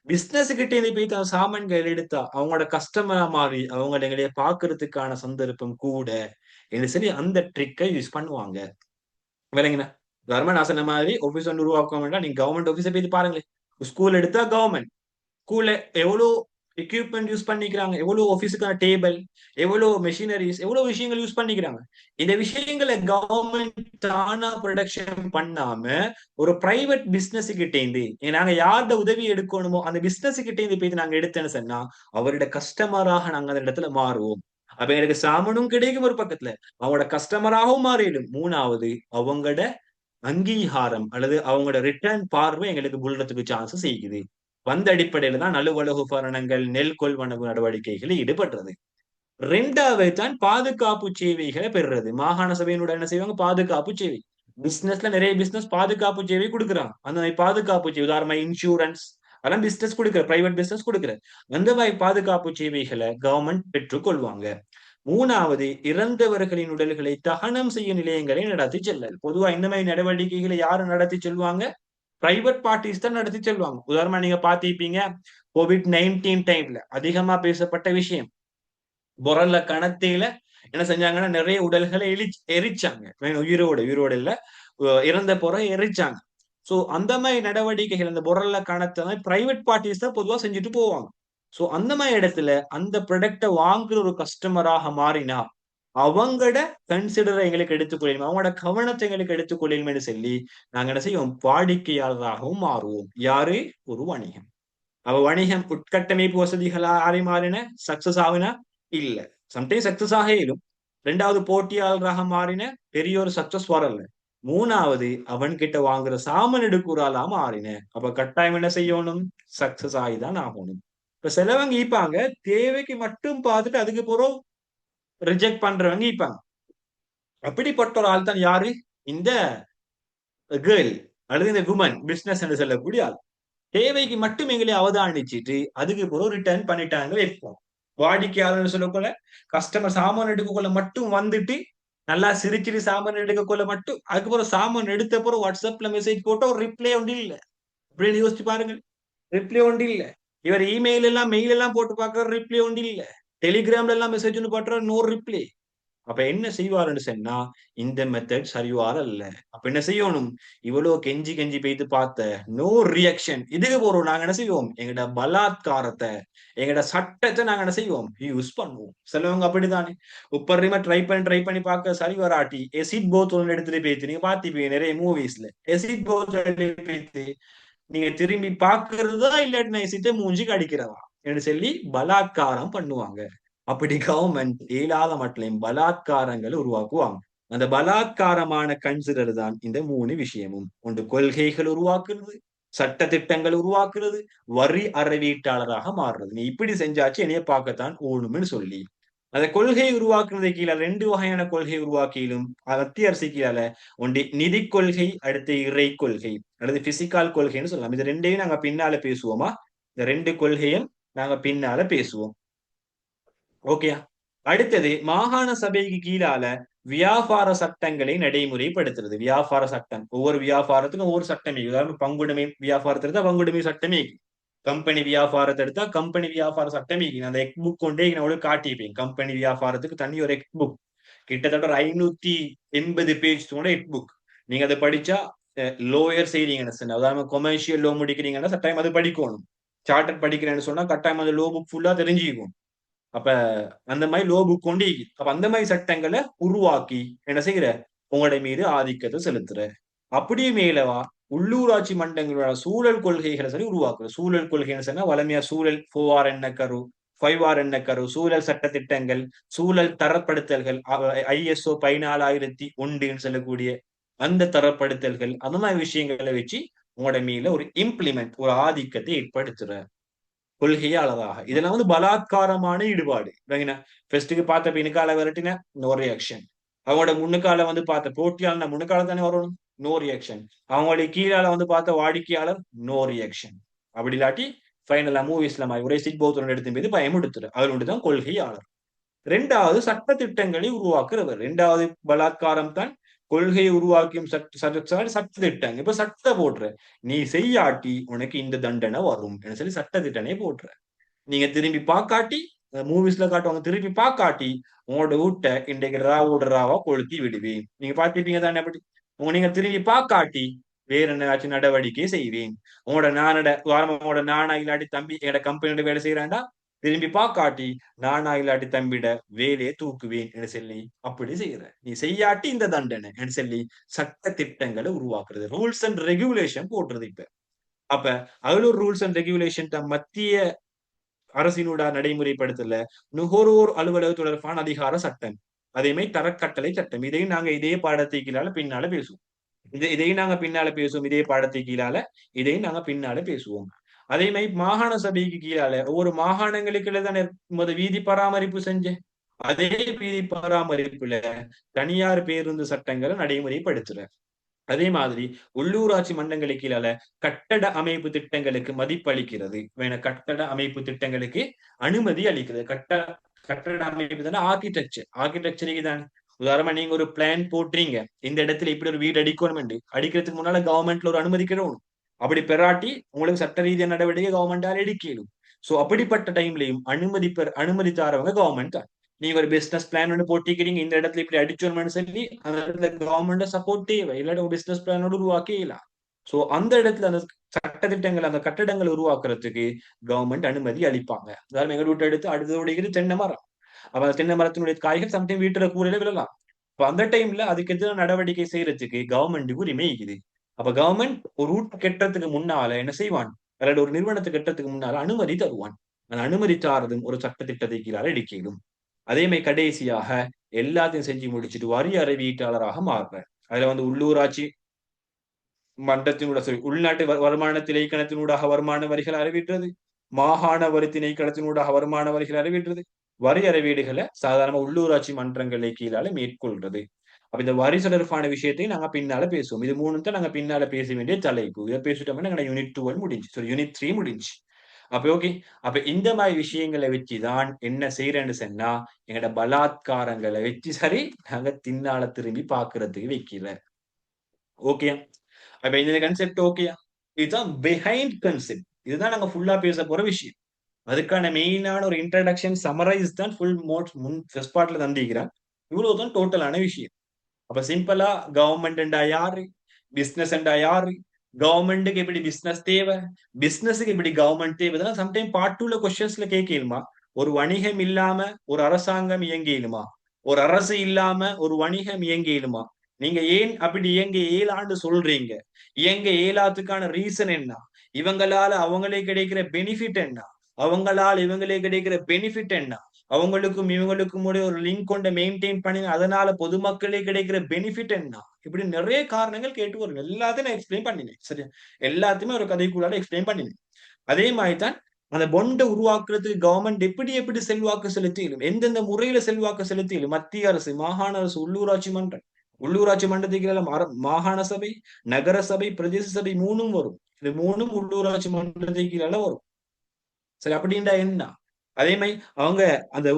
பிசினஸ் கிட்ட இருந்து போயிட்டு அந்த சாமான்கள் எடுத்தா அவங்களோட கஸ்டமரா மாறி அவங்கள எங்களைய பாக்குறதுக்கான சந்தர்ப்பம் கூட என்று சொல்லி அந்த ட்ரிக்கை யூஸ் பண்ணுவாங்க. விளங்கினா கவர்மெண்ட் நான் சொன்ன மாதிரி ஆபீஸ் ஒன்று உருவாக்க வேண்டாம். நீங்க கவர்மெண்ட் ஆபீஸை போய் பாருங்களேன். ஸ்கூல் எடுத்தா கவர்மெண்ட் ஸ்கூல்ல எவ்வளவு எக்யூப்மெண்ட் யூஸ் பண்ணிக்கிறாங்க, எவ்வளவு ஆபீஸுக்கான டேபிள், எவ்வளவு மெஷினரிஸ், எவ்வளவு விஷயங்கள் யூஸ் பண்ணிக்கிறாங்க. இந்த விஷயங்களை கவர்மெண்ட் தானா ப்ரொடக்ஷன் பண்ணாம ஒரு பிரைவேட் பிசினஸ் கிட்ட இருந்து நாங்க யார்ட உதவி எடுக்கணுமோ அந்த பிசினஸ் கிட்ட இருந்து போய் நாங்க எடுத்தேன்னு சொன்னா அவரோட கஸ்டமராக நாங்க அந்த இடத்துல மாறுவோம். அப்ப எனக்கு சாமனும் கிடைக்கும் ஒரு பக்கத்துல அவங்களோட கஸ்டமராகவும் மாறிடும். 3வது அவங்களோட அங்கீகாரம் அல்லது அவங்களோட ரிட்டர்ன் பார்வை எங்களுக்கு புல்றதுக்கு சான்ஸ் செய்யுது. வந்த அடிப்படையில தான் நலுவலக உபகரணங்கள் நெல் கொள்வனவு நடவடிக்கைகளில் ஈடுபடுறது. 2வது தான் பாதுகாப்பு சேவைகளை பெறுறது. மாகாண சபையினுடைய என்ன செய்வாங்க? பாதுகாப்பு சேவை. பிசினஸ்ல நிறைய பிசினஸ் பாதுகாப்பு சேவை கொடுக்குறாங்க. அந்த மாதிரி பாதுகாப்பு சேவை உதாரணமா இன்சூரன்ஸ் அதெல்லாம் பிசினஸ் கொடுக்குற பிரைவேட் பிசினஸ் கொடுக்குற அந்த மாதிரி பாதுகாப்பு சேவைகளை கவர்மெண்ட் பெற்றுக் கொள்வாங்க. 3வது இறந்தவர்களின் உடல்களை தகனம் செய்ய நிலையங்களை நடத்தி செல்லல். பொதுவா இந்த மாதிரி நடவடிக்கைகளை யாரு நடத்தி செல்வாங்க? பிரைவேட் பார்ட்டிஸ் தான் நடத்தி செல்வாங்க. உதாரணமா நீங்க பாத்திருப்பீங்க COVID-19 டைம்ல அதிகமா பேசப்பட்ட விஷயம் பொரல்ல கணத்தில என்ன செஞ்சாங்கன்னா நிறைய உடல்களை எரிச்சாங்க. உயிரோட இல்ல இறந்த பிறகு எரிச்சாங்க. சோ அந்த மாதிரி நடவடிக்கைகள் அந்த பொரல்ல கணத்தை பிரைவேட் பார்ட்டிஸ் தான் பொதுவா செஞ்சுட்டு போவாங்க. சோ அந்த மாதிரி இடத்துல அந்த ப்ராடக்ட வாங்குற ஒரு கஸ்டமராக மாறினா அவங்களோட கன்சிடரை எங்களுக்கு எடுத்துக்கொள்ளும் அவங்களோட கவனத்தை எங்களுக்கு எடுத்துக்கொள்ளும் சொல்லி நாங்க என்ன செய்வோம்? வாடிக்கையாளராகவும் மாறுவோம். யாரு? ஒரு வணிகம். அவ வணிகம் உட்கட்டமைப்பு வசதிகளா ஆறி மாறின சக்சஸ் ஆகுன இல்ல. சம்டைம்ஸ் சக்சஸ் ஆக இயலும். 2வது போட்டியாளராக மாறின பெரிய ஒரு சக்சஸ் வரல. 3வது அவன் கிட்ட வாங்குற சாமான் எடுக்கூறாலா மாறின. அப்ப கட்டாயம் என்ன செய்யணும்? சக்சஸ் ஆகிதான் ஆகணும். இப்ப சிலவங்க ஈப்பாங்க தேவைக்கு மட்டும் பார்த்துட்டு அதுக்கு பிறகு ரிஜெக்ட் பண்றவங்க ஈப்பாங்க. அப்படிப்பட்ட ஒரு ஆள் தான் யாரு? இந்த கேர்ள் அல்லது இந்த உமன் பிசினஸ் என்று சொல்லக்கூடிய ஆள். தேவைக்கு மட்டும் எங்களை அவதானிச்சுட்டு அதுக்கு பிறகு ரிட்டர்ன் பண்ணிட்டாங்க வைப்போம். வாடிக்கையாளர் சொல்லக்குள்ள கஸ்டமர் சாமான் எடுக்கக்குள்ள மட்டும் வந்துட்டு நல்லா சிரிச்சிட்டு சாமான் எடுக்கக்குள்ள மட்டும் அதுக்கப்புறம் சாமான் எடுத்த பிறகு வாட்ஸ்அப்ல மெசேஜ் போட்டு ஒரு ரிப்ளை ஒன்று இல்ல. அப்படின்னு யோசிச்சு பாருங்க. ரிப்ளை ஒன்று இல்ல. இவர் மெயில் எல்லாம் போட்டு பாக்குற ரிப்ளை ஒன்று இல்ல. டெலிகிராம்ல எல்லாம் மெசேஜ் ஒன்று பாட்டுற நோ ரிப்ளை. அப்ப என்ன செய்வாருன்னு சொன்னா இந்த மெத்தட் சரிவார இல்ல. அப்ப என்ன செய்யணும்? இவ்வளவு கெஞ்சி கெஞ்சி போயிட்டு பார்த்த நோ ரியாக்ஷன். இதுக்கு போறோம் நாங்க என்ன செய்வோம்? எங்கட பலாத்காரத்தை எங்கட சட்டத்தை நாங்க என்ன செய்வோம்? யூஸ் பண்ணுவோம். சிலவங்க அப்படித்தானே உப்பரிமா ட்ரை பண்ணி பார்க்க சரி வராட்டி எசிட் போத்தல் எடுத்துட்டு போயிட்டு நீங்க பாத்திப்பீங்க நிறைய மூவிஸ்ல எசிட் போத்தல் போயிட்டு நீங்க திரும்பி பாக்குறதா இல்லாட்டி எசிட்ட மூஞ்சிக்கு அடிக்கிறதா என்று சொல்லி பலாத்காரம் பண்ணுவாங்க. அப்படி கவர்மெண்ட் இயலாத மட்டும் பலாத்காரங்களை உருவாக்குவாங்க. அந்த பலாத்காரமான கன்சிடர் தான் இந்த 3 விஷயமும். ஒன்று கொள்கைகள் உருவாக்குறது, சட்ட திட்டங்கள் உருவாக்குறது, வரி அறவீட்டாளராக மாறுறது. நீ இப்படி செஞ்சாச்சு என்னைய பார்க்கத்தான் ஓணும்னு சொல்லி அந்த கொள்கை உருவாக்குறது கீழே 2 வகையான கொள்கை உருவாக்கிலும் மத்திய அரசு கீழே ஒன்று நிதி கொள்கை, அடுத்து இறை கொள்கை அல்லது பிசிக்கல் கொள்கைன்னு சொல்லலாம். இது 2யும் நாங்க பின்னால பேசுவோமா? இந்த 2 கொள்கையும் நாங்க பின்னால பேசுவோம். ஓகே. அடுத்தது மாகாண சபைக்கு கீழால வியாபார சட்டங்களை நடைமுறைப்படுத்துறது. வியாபார சட்டம் ஒவ்வொரு வியாபாரத்துக்கும் ஒவ்வொரு சட்டமே. உதாரணம் பங்குடைமை வியாபாரத்தை எடுத்தா பங்குடைமை சட்டமே, கம்பெனி வியாபாரத்தை எடுத்தா கம்பெனி வியாபார சட்டமே. அந்த எக் புக் கொண்டே நான் உங்களுக்கு காட்டியிருப்பேன். கம்பெனி வியாபாரத்துக்கு தனி ஒரு எக் புக் கிட்டத்தட்ட ஒரு 580 பேஜ் கூட எக் புக். நீங்க அதை படிச்சா லோயர் செய்றீங்கன்னு உதாரணம் கொமர்ஷியல் லோ முடிக்கிறீங்கன்னா கட்டாயம் அது படிக்கணும். சார்ட்டர் படிக்கிறேன்னு சொன்னா கட்டாயம் அந்த லோ புக் ஃபுல்லா தெரிஞ்சுக்கணும். அப்ப அந்த மாதிரி லோ புக் கொண்டு அப்ப அந்த மாதிரி சட்டங்களை உருவாக்கி என்ன செய்யற உங்களுடைய மீது ஆதிக்கத்தை செலுத்துற. அப்படியே மேலவா உள்ளூராட்சி மன்றங்களோட சூழல் கொள்கைகளை சரி உருவாக்குற. சூழல் கொள்கைன்னு சொன்னா வளமையா சூழல் 4R என்ன கரு 5R என்ன கரு சூழல் சட்ட திட்டங்கள், சூழல் தரப்படுத்தல்கள், ISO 14001 சொல்லக்கூடிய அந்த தரப்படுத்தல்கள் அந்த மாதிரி விஷயங்களை வச்சு உங்களோட மீது ஒரு இம்ப்ளிமெண்ட் ஒரு ஆதிக்கத்தை ஏற்படுத்துற கொள்கையாளராக. இதெல்லாம் வந்து பலாத்காரமான ஈடுபாடு. ஃபெஸ்ட்டுக்கு பார்த்த பின்னுக்கால விரட்டின நோ ரியாக்ஷன். அவங்களோட முன்னுக்கால வந்து பார்த்த போட்டியாளர் முன்னுக்கால தானே வரணும், நோ ரியாக்ஷன். அவங்களுடைய கீழால வந்து பார்த்த வாடிக்கையாளர் நோ ரியாக்ஷன். அப்படி இல்லாட்டி ஃபைனலா மூவிஸ்ல மாதிரி ஒரே சிட் பௌத்தரன் எடுத்து மீது பயமுடுத்துரு. அவர் ஒன்றுதான் கொள்கையாளர். 2வது சட்ட திட்டங்களை உருவாக்குறவர். 2வது பலாத்காரம் தான் கொள்கையை உருவாக்கியும் சட்ட திட்டம். இப்ப சட்ட போடுற நீ செய்யாட்டி உனக்கு இந்த தண்டனை வரும் சொல்லி சட்ட திட்டனை போடுற. நீங்க திரும்பி பாக்காட்டி மூவிஸ்ல காட்டுவாங்க, திரும்பி பாக்காட்டி உங்களோட வீட்டை இன்றைக்கு ராவோட ராவா கொளுத்தி விடுவேன். நீங்க பாத்திருப்பீங்க தானே? அப்படி நீங்க திரும்பி பாக்காட்டி வேற என்ன நடவடிக்கை செய்வேன். உங்களோட நானா இல்லாட்டி தம்பி என்னோட கம்பெனியோட வேலை செய்யறாண்டா திரும்பி பாக்காட்டி நானா இல்லாட்டி தம்பிட வேலையை தூக்குவேன் என்று சொல்லி அப்படி செய்யற. நீ செய்யாட்டி இந்த தண்டனை என்று சொல்லி சட்ட திட்டங்களை உருவாக்குறது, ரூல்ஸ் அண்ட் ரெகுலேஷன் போட்டுறது. அப்ப அதுல ஒரு ரூல்ஸ் அண்ட் ரெகுலேஷன் மத்திய அரசினோட நடைமுறைப்படுத்தல நுகர்வோர் அலுவலக தொடர்பான அதிகார சட்டம், அதே மாதிரி தரக்கட்டளை சட்டம். இதையும் நாங்க இதே பாடத்தை கீழால பின்னால பேசுவோம். இதையும் நாங்க பின்னால பேசுவோம். இதே பாடத்தை கீழால இதையும் நாங்க பின்னால பேசுவோம். அதே மாதிரி மாகாண சபைக்கு கீழால ஒவ்வொரு மாகாணங்களுக்கு தானே வீதி பராமரிப்பு செஞ்ச அதே வீதி பராமரிப்புல தனியார் பேருந்து சட்டங்களை நடைமுறைப்படுத்துற. அதே மாதிரி உள்ளூராட்சி மன்றங்களுக்கு கீழால கட்டட அமைப்பு திட்டங்களுக்கு மதிப்பளிக்கிறது. கட்டட அமைப்பு திட்டங்களுக்கு அனுமதி அளிக்கிறது. கட்டட அமைப்பு தானே ஆர்கிடெக்சருக்கு தானே. உதாரணமா நீங்க ஒரு பிளான் போட்டுறீங்க, இந்த இடத்துல இப்படி ஒரு வீடு அடிக்கணும், அடிக்கிறதுக்கு முன்னால கவர்மெண்ட்ல ஒரு அனுமதி கிடைக்கணும். அப்படி பெறாட்டி உங்களுக்கு சட்ட ரீதியான நடவடிக்கை கவர்மெண்டால எடுக்கணும். சோ அப்படிப்பட்ட டைம்லயும் அனுமதி தாரவங்க கவர்மெண்ட் தான். நீங்க ஒரு பிசினஸ் பிளான் ஒன்று போட்டிக்கிறீங்க, இந்த இடத்துல இப்படி அடிச்சோம்னு சொல்லி அந்த இடத்துல கவர்மெண்ட் சப்போர்ட் தேவை, இல்லாட்டி பிசினஸ் பிளானோட உருவாக்கலாம். சோ அந்த இடத்துல அந்த சட்டத்திட்டங்கள் அந்த கட்டடங்கள் உருவாக்குறதுக்கு கவர்மெண்ட் அனுமதி அளிப்பாங்க. அதாவது எங்க வீட்டை எடுத்து அடுத்தது தென்னை மரம். அப்ப அந்த தென்னை மரத்தினுடைய காய்கள் சம்டைம் வீட்டுல கூரையில விழலாம். அப்ப அந்த டைம்ல அதுக்கு எதிரான நடவடிக்கை செய்யறதுக்கு கவர்மெண்ட்டுக்கு உரிமை இருக்குது. அப்ப கவர்மெண்ட் ஒரு ரூட் கெட்டத்துக்கு முன்னால என்ன செய்வான், அல்லது ஒரு நிறுவனத்தை கெட்டத்துக்கு முன்னால அனுமதி தருவான். அந்த அனுமதி தாரதும் ஒரு சட்டத்திட்டத்தை கீழால இடிக்கிடும். அதே மாதிரி கடைசியாக எல்லாத்தையும் செஞ்சு முடிச்சுட்டு வரி அறிவியலாளராக மாறுற. அதுல வந்து உள்ளூராட்சி மன்றத்தினூட உள்நாட்டு வருமான திணைக்களத்தினூடாக வருமான வரிகள் அறிவிக்கிறது, மாகாண வரி திணைக்களத்தினூடாக வருமான வரிகள் அறிவிக்கிறது, வரி அறிவீடுகளை சாதாரண உள்ளூராட்சி மன்றங்களை கீழால மேற்கொள்றது. அப்ப இந்த வரி தொடர்பான விஷயத்தையும் நாங்க பின்னால பேசுவோம். இது 3 தான் நாங்க பின்னால பேச வேண்டிய தலைப்பு. இதை பேசிட்டோம்னா எங்க யூனிட் 12 முடிஞ்சு, யூனிட் 3 முடிஞ்சு. அப்ப ஓகே. அப்ப இந்த மாதிரி விஷயங்களை வச்சுதான் என்ன செய்யறேன்னு சொன்னா எங்கட பலாத்காரங்களை வச்சு சரி நாங்க தின்னால திரும்பி பாக்குறதுக்கு வைக்கல. ஓகே. அப்ப இந்த கன்செப்ட் ஓகேயா? இதுதான் பிஹைண்ட் கன்செப்ட். இதுதான் நாங்க ஃபுல்லா பேச போற விஷயம். அதுக்கான மெயினான ஒரு இன்ட்ரடக்ஷன் சமரைஸ் தான் ஃபுல் மோட் ஃபர்ஸ்ட் பார்ட்ல தந்திக்கிறேன். இவ்வளவுதான் டோட்டலான விஷயம். அப்ப சிம்பிளா கவர்மெண்ட் யாரு, பிசினஸ் யாரு, கவர்மெண்ட்டுக்கு எப்படி பிசினஸ் தேவை, பிசினஸுக்கு எப்படி கவர்மெண்ட் தேவை, இதெல்லாம் சம்டைம் பார்ட் டூல கொஸ்டின்ஸ்ல கேட்கலுமா. ஒரு வணிகம் இல்லாம ஒரு அரசாங்கம் இயங்கியலுமா, ஒரு அரசு இல்லாம ஒரு வணிகம் இயங்கியலுமா, நீங்க ஏன் அப்படி இயங்க இயலான்னு சொல்றீங்க, இயங்க இயலாத்துக்கான ரீசன் என்ன, இவங்களால அவங்களுக்கு கிடைக்கிற பெனிஃபிட் என்ன, அவங்களால் இவங்களுக்கு கிடைக்கிற பெனிஃபிட் என்ன, அவங்களுக்கும் இவங்களுக்கும் ஒரு லிங்க் கொண்ட மெயின்டைன் பண்ணி அதனால பொதுமக்களே கிடைக்கிற பெனிஃபிட் என்ன, இப்படி நிறைய காரணங்கள் கேட்டு வரும். எல்லாத்தையும் நான் எக்ஸ்பிளைன் பண்ணினேன். சரியா, எல்லாத்தையுமே ஒரு கதைக்குள்ளாட எக்ஸ்பிளைன் பண்ணினேன். அதே மாதிரி தான் அந்த பொண்டை உருவாக்குறதுக்கு கவர்மெண்ட் எப்படி எப்படி செல்வாக்கு செலுத்திலும், எந்தெந்த முறையில செல்வாக்கு செலுத்திலும், மத்திய அரசு, மாகாண அரசு, உள்ளூராட்சி மன்றம், உள்ளூராட்சி மன்றத்துக்கு மாகாண சபை, நகர சபை, பிரதேச சபை மூணும் வரும். இது மூணும் உள்ளூராட்சி மன்றத்துக்கு வரும். சரி, அப்படின்றா என்ன, அதே மாதிரி அவங்க அந்த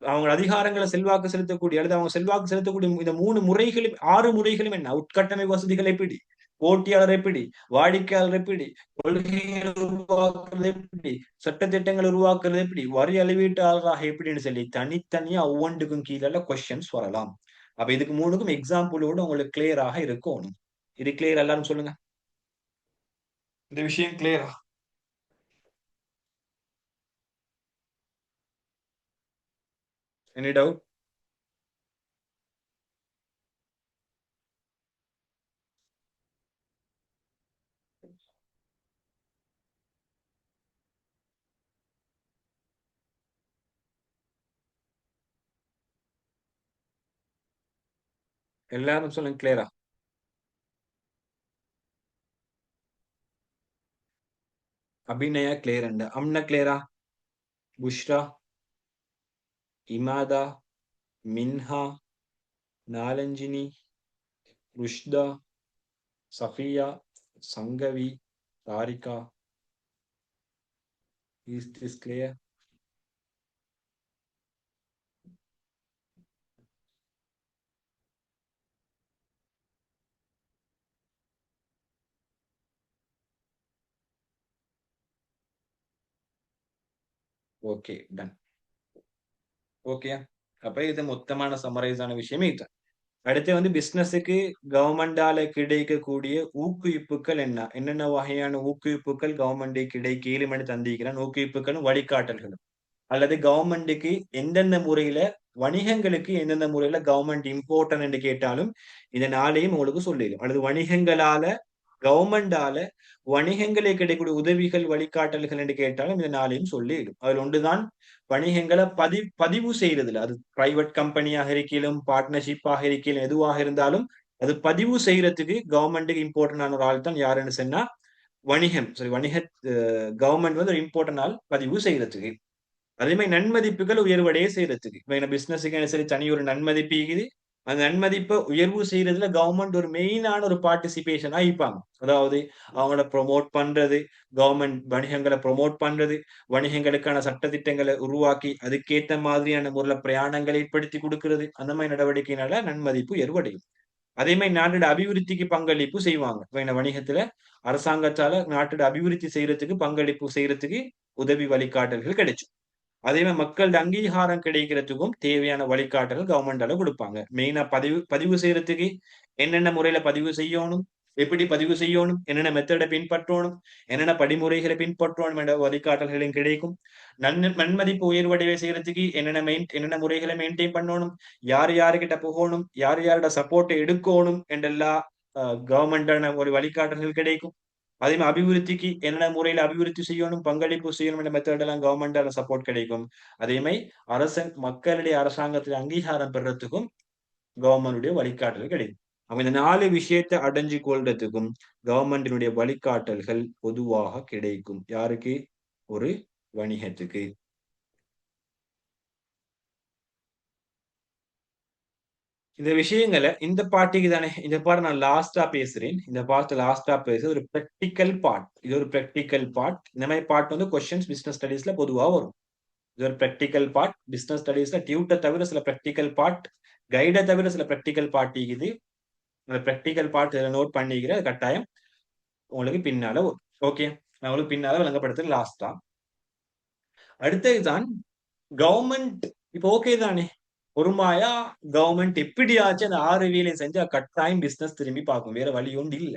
அவங்க அதிகாரங்களை செல்வாக்கு செலுத்தக்கூடிய அல்லது அவங்க செல்வாக்கு செலுத்தக்கூடிய இந்த 3 முறைகளும் 6 முறைகளும் என்ன, உட்கட்டமை வசதிகள் எப்படி, போட்டியாளர் எப்படி, வாடிக்கையாளர் எப்படி, கொள்கைகள் உருவாக்குறது எப்படி, சட்டத்திட்டங்கள் உருவாக்குறது எப்படி, வரி அளவீட்டாளராக எப்படின்னு சொல்லி தனித்தனியா ஒவ்வொன்றுக்கும் கீழே கொஸ்டின்ஸ் வரலாம். அப்ப இதுக்கு 3க்கும் எக்ஸாம்பிளோட உங்களுக்கு கிளியராக இருக்கும். இது கிளியர் எல்லாரும் சொல்லுங்க, இந்த விஷயம் கிளியரா? Any doubt? எல்லாரும் சொல்லுங்க கிளியரா. அபிநயா கிளியர் அண்ட் அம்னா கிளியரா, புஷ்ரா, இமாதா, மின்ஹா, நாலஞ்சினி, ருஷ்தா, Safiya, Sangavi, Tharika, is this clear? Okay, done. Okay, அப்ப இது மொத்தமான சம்மரைஸ் ஆன விஷயமே இது. அடுத்து வந்து பிசினஸுக்கு கவர்மெண்டால கிடைக்கக்கூடிய ஊக்குவிப்புகள் என்ன, என்னென்ன வகையான ஊக்குவிப்புகள் கவர்மெண்ட் கிடைக்கலும்னு தந்திருக்கிறான், ஊக்குவிப்புகளும் வழிகாட்டல்களும், அல்லது கவர்மெண்ட்டுக்கு எந்தெந்த முறையில, வணிகங்களுக்கு எந்தெந்த முறையில கவர்மெண்ட் இம்பார்ட்டன் என்று கேட்டாலும் இந்த நாளையும் உங்களுக்கு சொல்லிடும். அல்லது வணிகங்களால கவர்மெண்டால வணிகங்களுக்கு கிடைக்கக்கூடிய உதவிகள் வழிகாட்டல்கள் என்று கேட்டாலும் இந்த நாளையும் சொல்லிடும். அதில் ஒன்றுதான் வணிகங்களை பதிவு செய்யறதுல, அது பிரைவேட் கம்பெனியாக இருக்கலாம், பார்ட்னர்ஷிப்பாக இருக்கலாம், எதுவாக இருந்தாலும் அது பதிவு செய்யறதுக்கு கவர்மெண்ட்டுக்கு இம்பார்ட்டன்டான ஒரு ஆள் தான் யாருன்னு சொன்னா வணிகம். சரி, வணிக கவர்மெண்ட் வந்து ஒரு இம்பார்ட்டன்ட் ஆள் பதிவு செய்யறதுக்கு. அதே மாதிரி நன்மதிப்புகள் உயர்வடைய செய்யறதுக்கு, இப்ப என்ன பிசினஸுக்கு சரி தனி ஒரு நன்மதிப்பு இருக்குது, அந்த நன்மதிப்பை உயர்வு செய்யறதுல கவர்மெண்ட் ஒரு மெயினான ஒரு பார்ட்டிசிபேஷனா இருப்பாங்க. அதாவது அவங்கள ப்ரொமோட் பண்றது, கவர்மெண்ட் வணிகங்களை ப்ரொமோட் பண்றது, வணிகங்களுக்கான சட்டத்திட்டங்களை உருவாக்கி அதுக்கேற்ற மாதிரியான முறையில பிரயாணங்களை ஏற்படுத்தி கொடுக்கிறது, அந்த மாதிரி நடவடிக்கையினால நன்மதிப்பு உயர்வடையும். அதே மாதிரி நாட்டோட அபிவிருத்திக்கு பங்களிப்பு செய்வாங்க. இப்ப என்ன வணிகத்துல அரசாங்கத்தால நாட்டோட அபிவிருத்தி செய்யறதுக்கு பங்களிப்பு செய்யறதுக்கு உதவி வழிகாட்டல்கள் கிடைக்கும். அதே மாதிரி மக்களோட அங்கீகாரம் கிடைக்கிறதுக்கும் தேவையான வழிகாட்டல்கள் கவர்மெண்டால கொடுப்பாங்க. மெயினா பதிவு செய்யறதுக்கு என்னென்ன முறையில பதிவு செய்யணும், எப்படி பதிவு செய்யணும், என்னென்ன மெத்தடை பின்பற்றணும், என்னென்ன படிமுறைகளை பின்பற்றணும் என்ற வழிகாட்டல்களும் கிடைக்கும். நன்மதிப்பு உயர்வடைய செய்யறதுக்கு என்னென்ன முறைகளை மெயின்டைன் பண்ணணும், யார் யாருக்கிட்ட போகணும், யார் யாரோட சப்போர்ட்டை எடுக்கணும் என்றெல்லாம் கவர்மெண்டான ஒரு வழிகாட்டல்கள் கிடைக்கும். அதே மாதிரி அபிவிருத்திக்கு என்னென்ன முறையில அபிவிருத்தி செய்யணும், பங்களிப்பு செய்யணும் என்ற மெத்தட் எல்லாம் கவர்மெண்டால சப்போர்ட் கிடைக்கும். அதே மாதிரி மக்களுடைய அரசாங்கத்துல அங்கீகாரம் பெறறதுக்கும் கவர்மெண்டுடைய வழிகாட்டல் கிடைக்கும். அப்ப இந்த 4 விஷயத்தை அடைஞ்சு கொள்றதுக்கும் கவர்மெண்டினுடைய வழிகாட்டல்கள் பொதுவாக கிடைக்கும். யாருக்கு? ஒரு வணிகத்துக்கு. இந்த விஷயங்களை இந்த பார்ட்டிக்கு தானே, இந்த பார்ட் நான் லாஸ்டா பேசுறேன், இந்த பார்ட் லாஸ்டா பேசுறது ஒரு பிராக்டிக்கல் பார்ட். இது ஒரு பிராக்டிக்கல் பார்ட். இந்த மாதிரி பார்ட் வந்து கொஸ்டின்ஸ் பிசினஸ் ஸ்டடீஸ்ல பொதுவா வரும். இது ஒரு பிராக்டிக்கல் பார்ட். பிசினஸ் ஸ்டடீஸ்ல டியூட்டை தவிர சில பிராக்டிக்கல் பார்ட், கைடை தவிர சில பிராக்டிக்கல் பார்ட் இருக்குது. அந்த பிராக்டிக்கல் பார்ட் இதில் நோட் பண்ணிக்கிற கட்டாயம் உங்களுக்கு பின்னால வரும். ஓகே, நான் உங்களுக்கு பின்னால விளங்கப்படுத்துறேன் லாஸ்டா. அடுத்ததுதான் கவர்மெண்ட். இப்போ ஓகே தானே, பொறுமாயா கவர்மெண்ட் எப்படியாச்சும் அந்த 6 வேலையும் செஞ்சா கட்டாயம் பிசினஸ் திரும்பி பார்க்கும். வேற வழி ஒன்று இல்ல.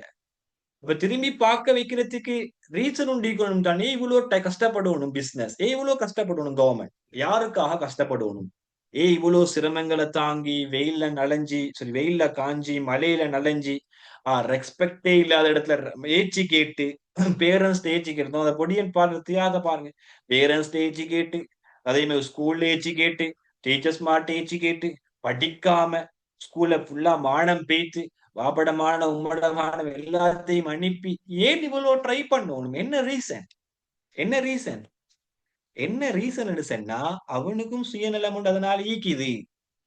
இப்ப திரும்பி பார்க்க வைக்கிறதுக்கு ரீசன் உண்டிக்கணும் தானே இவ்வளோ கஷ்டப்படணும் பிசினஸ். இவ்வளோ கஷ்டப்படணும் கவர்மெண்ட். யாருக்காக கஷ்டப்படணும்? இவ்வளோ சிரமங்களை தாங்கி வெயில்ல நனைஞ்சி வெயில்ல காஞ்சி மழையில நனைஞ்சி ரெஸ்பெக்டே இல்லாத இடத்துல ஏச்சி கேட்டு பேரண்ட்ஸ் ஏச்சி கேட்டு அந்த பொடியன் பாருங்க தியாக பாருங்க. பேரண்ட்ஸ் ஏச்சி கேட்டு அதே மாதிரி ஸ்கூல்ல ஏச்சி கேட்டு டீச்சர்ஸ் மாட்ட ஏச்சி கேட்டு படிக்காம ஸ்கூல்ல ஃபுல்லா மானம் பேத்து வாபடமான உம்மடமான எல்லாத்தையும் அனுப்பி ஏன் இவ்வளவு ட்ரை பண்ணணும்? என்ன ரீசன்? என்ன ரீசன்? என்ன ரீசன் சொன்னா அவனுக்கும் சுயநலம் உண்டு, அதனால ஈக்குது.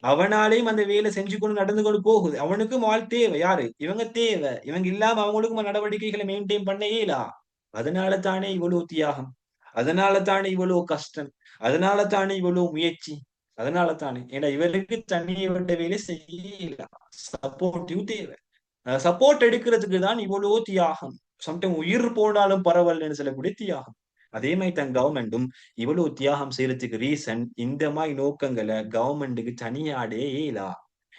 அவனாலையும் அந்த வேலை செஞ்சு கொண்டு நடந்து கொண்டு போகுது. அவனுக்கும் ஆள் தேவை. யாரு? இவங்க தேவை. இவங்க இல்லாம அவங்களுக்கும் நடவடிக்கைகளை மெயின்டைன் பண்ண இயலா. அதனால தானே இவ்வளவு தியாகம். அதனால தானே இவ்வளவு கஷ்டம். அதனால தானே இவ்வளவு முயற்சி. அதனால தானே ஏன்னா இவருக்கு தனியை விட்ட வேலை செய்யல. சப்போர்ட்டிவ் தேவை. சப்போர்ட் எடுக்கிறதுக்கு தான் இவ்வளவு தியாகம். சம்டைம் உயிர் போனாலும் பரவாயில்லன்னு சொல்லக்கூடிய தியாகம். அதே மாதிரி தான் கவர்மெண்டும் இவ்வளவு தியாகம் செய்யறதுக்கு ரீசன் இந்த மாதிரி நோக்கங்களை கவர்மெண்ட்டுக்கு தனியாடே இயலா.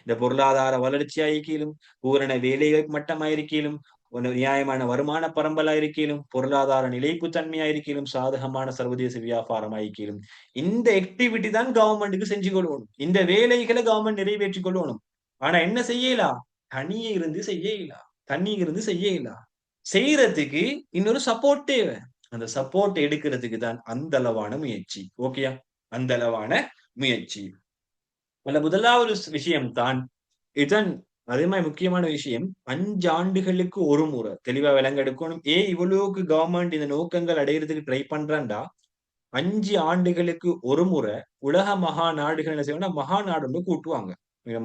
இந்த பொருளாதார வளர்ச்சியா இருக்கையிலும் பூரண வேலைவாய்ப்பு மட்டமா இருக்கையிலும் நியாயமான வருமான பரம்பலா இருக்கையிலும் பொருளாதார நிலைப்பு தன்மையா இருக்கையிலும் சாதகமான சர்வதேச வியாபாரம் ஆயிக்கையிலும் இந்த ஆக்டிவிட்டி தான் கவர்மெண்ட்டுக்கு செஞ்சு கொள்ளணும். இந்த வேலைகளை கவர்மெண்ட் நிறைவேற்றிக் கொள்ளணும். ஆனா என்ன செய்யலாம்? தனியே இருந்து செய்யலாம். தண்ணி இருந்து செய்யலாம். செய்யறதுக்கு இன்னொரு சப்போர்ட் தேவை. அந்த சப்போர்ட் எடுக்கிறதுக்கு தான் அந்த அளவான முயற்சி. ஓகேயா? அந்த அளவான முயற்சி. அதுல முதலாவது விஷயம் தான் இதன் அதே மாதிரி முக்கியமான விஷயம் 5 ஆண்டுகளுக்கு ஒரு முறை தெளிவா விளங்கெடுக்கணும். இவ்வளவுக்கு கவர்மெண்ட் இந்த நோக்கங்கள் அடையிறதுக்கு ட்ரை பண்றான்டா 5 ஆண்டுகளுக்கு ஒரு முறை உலக மகா நாடுகள் என்ன செய்வாங்கன்னா மகாநாடு ஒன்று கூட்டுவாங்க.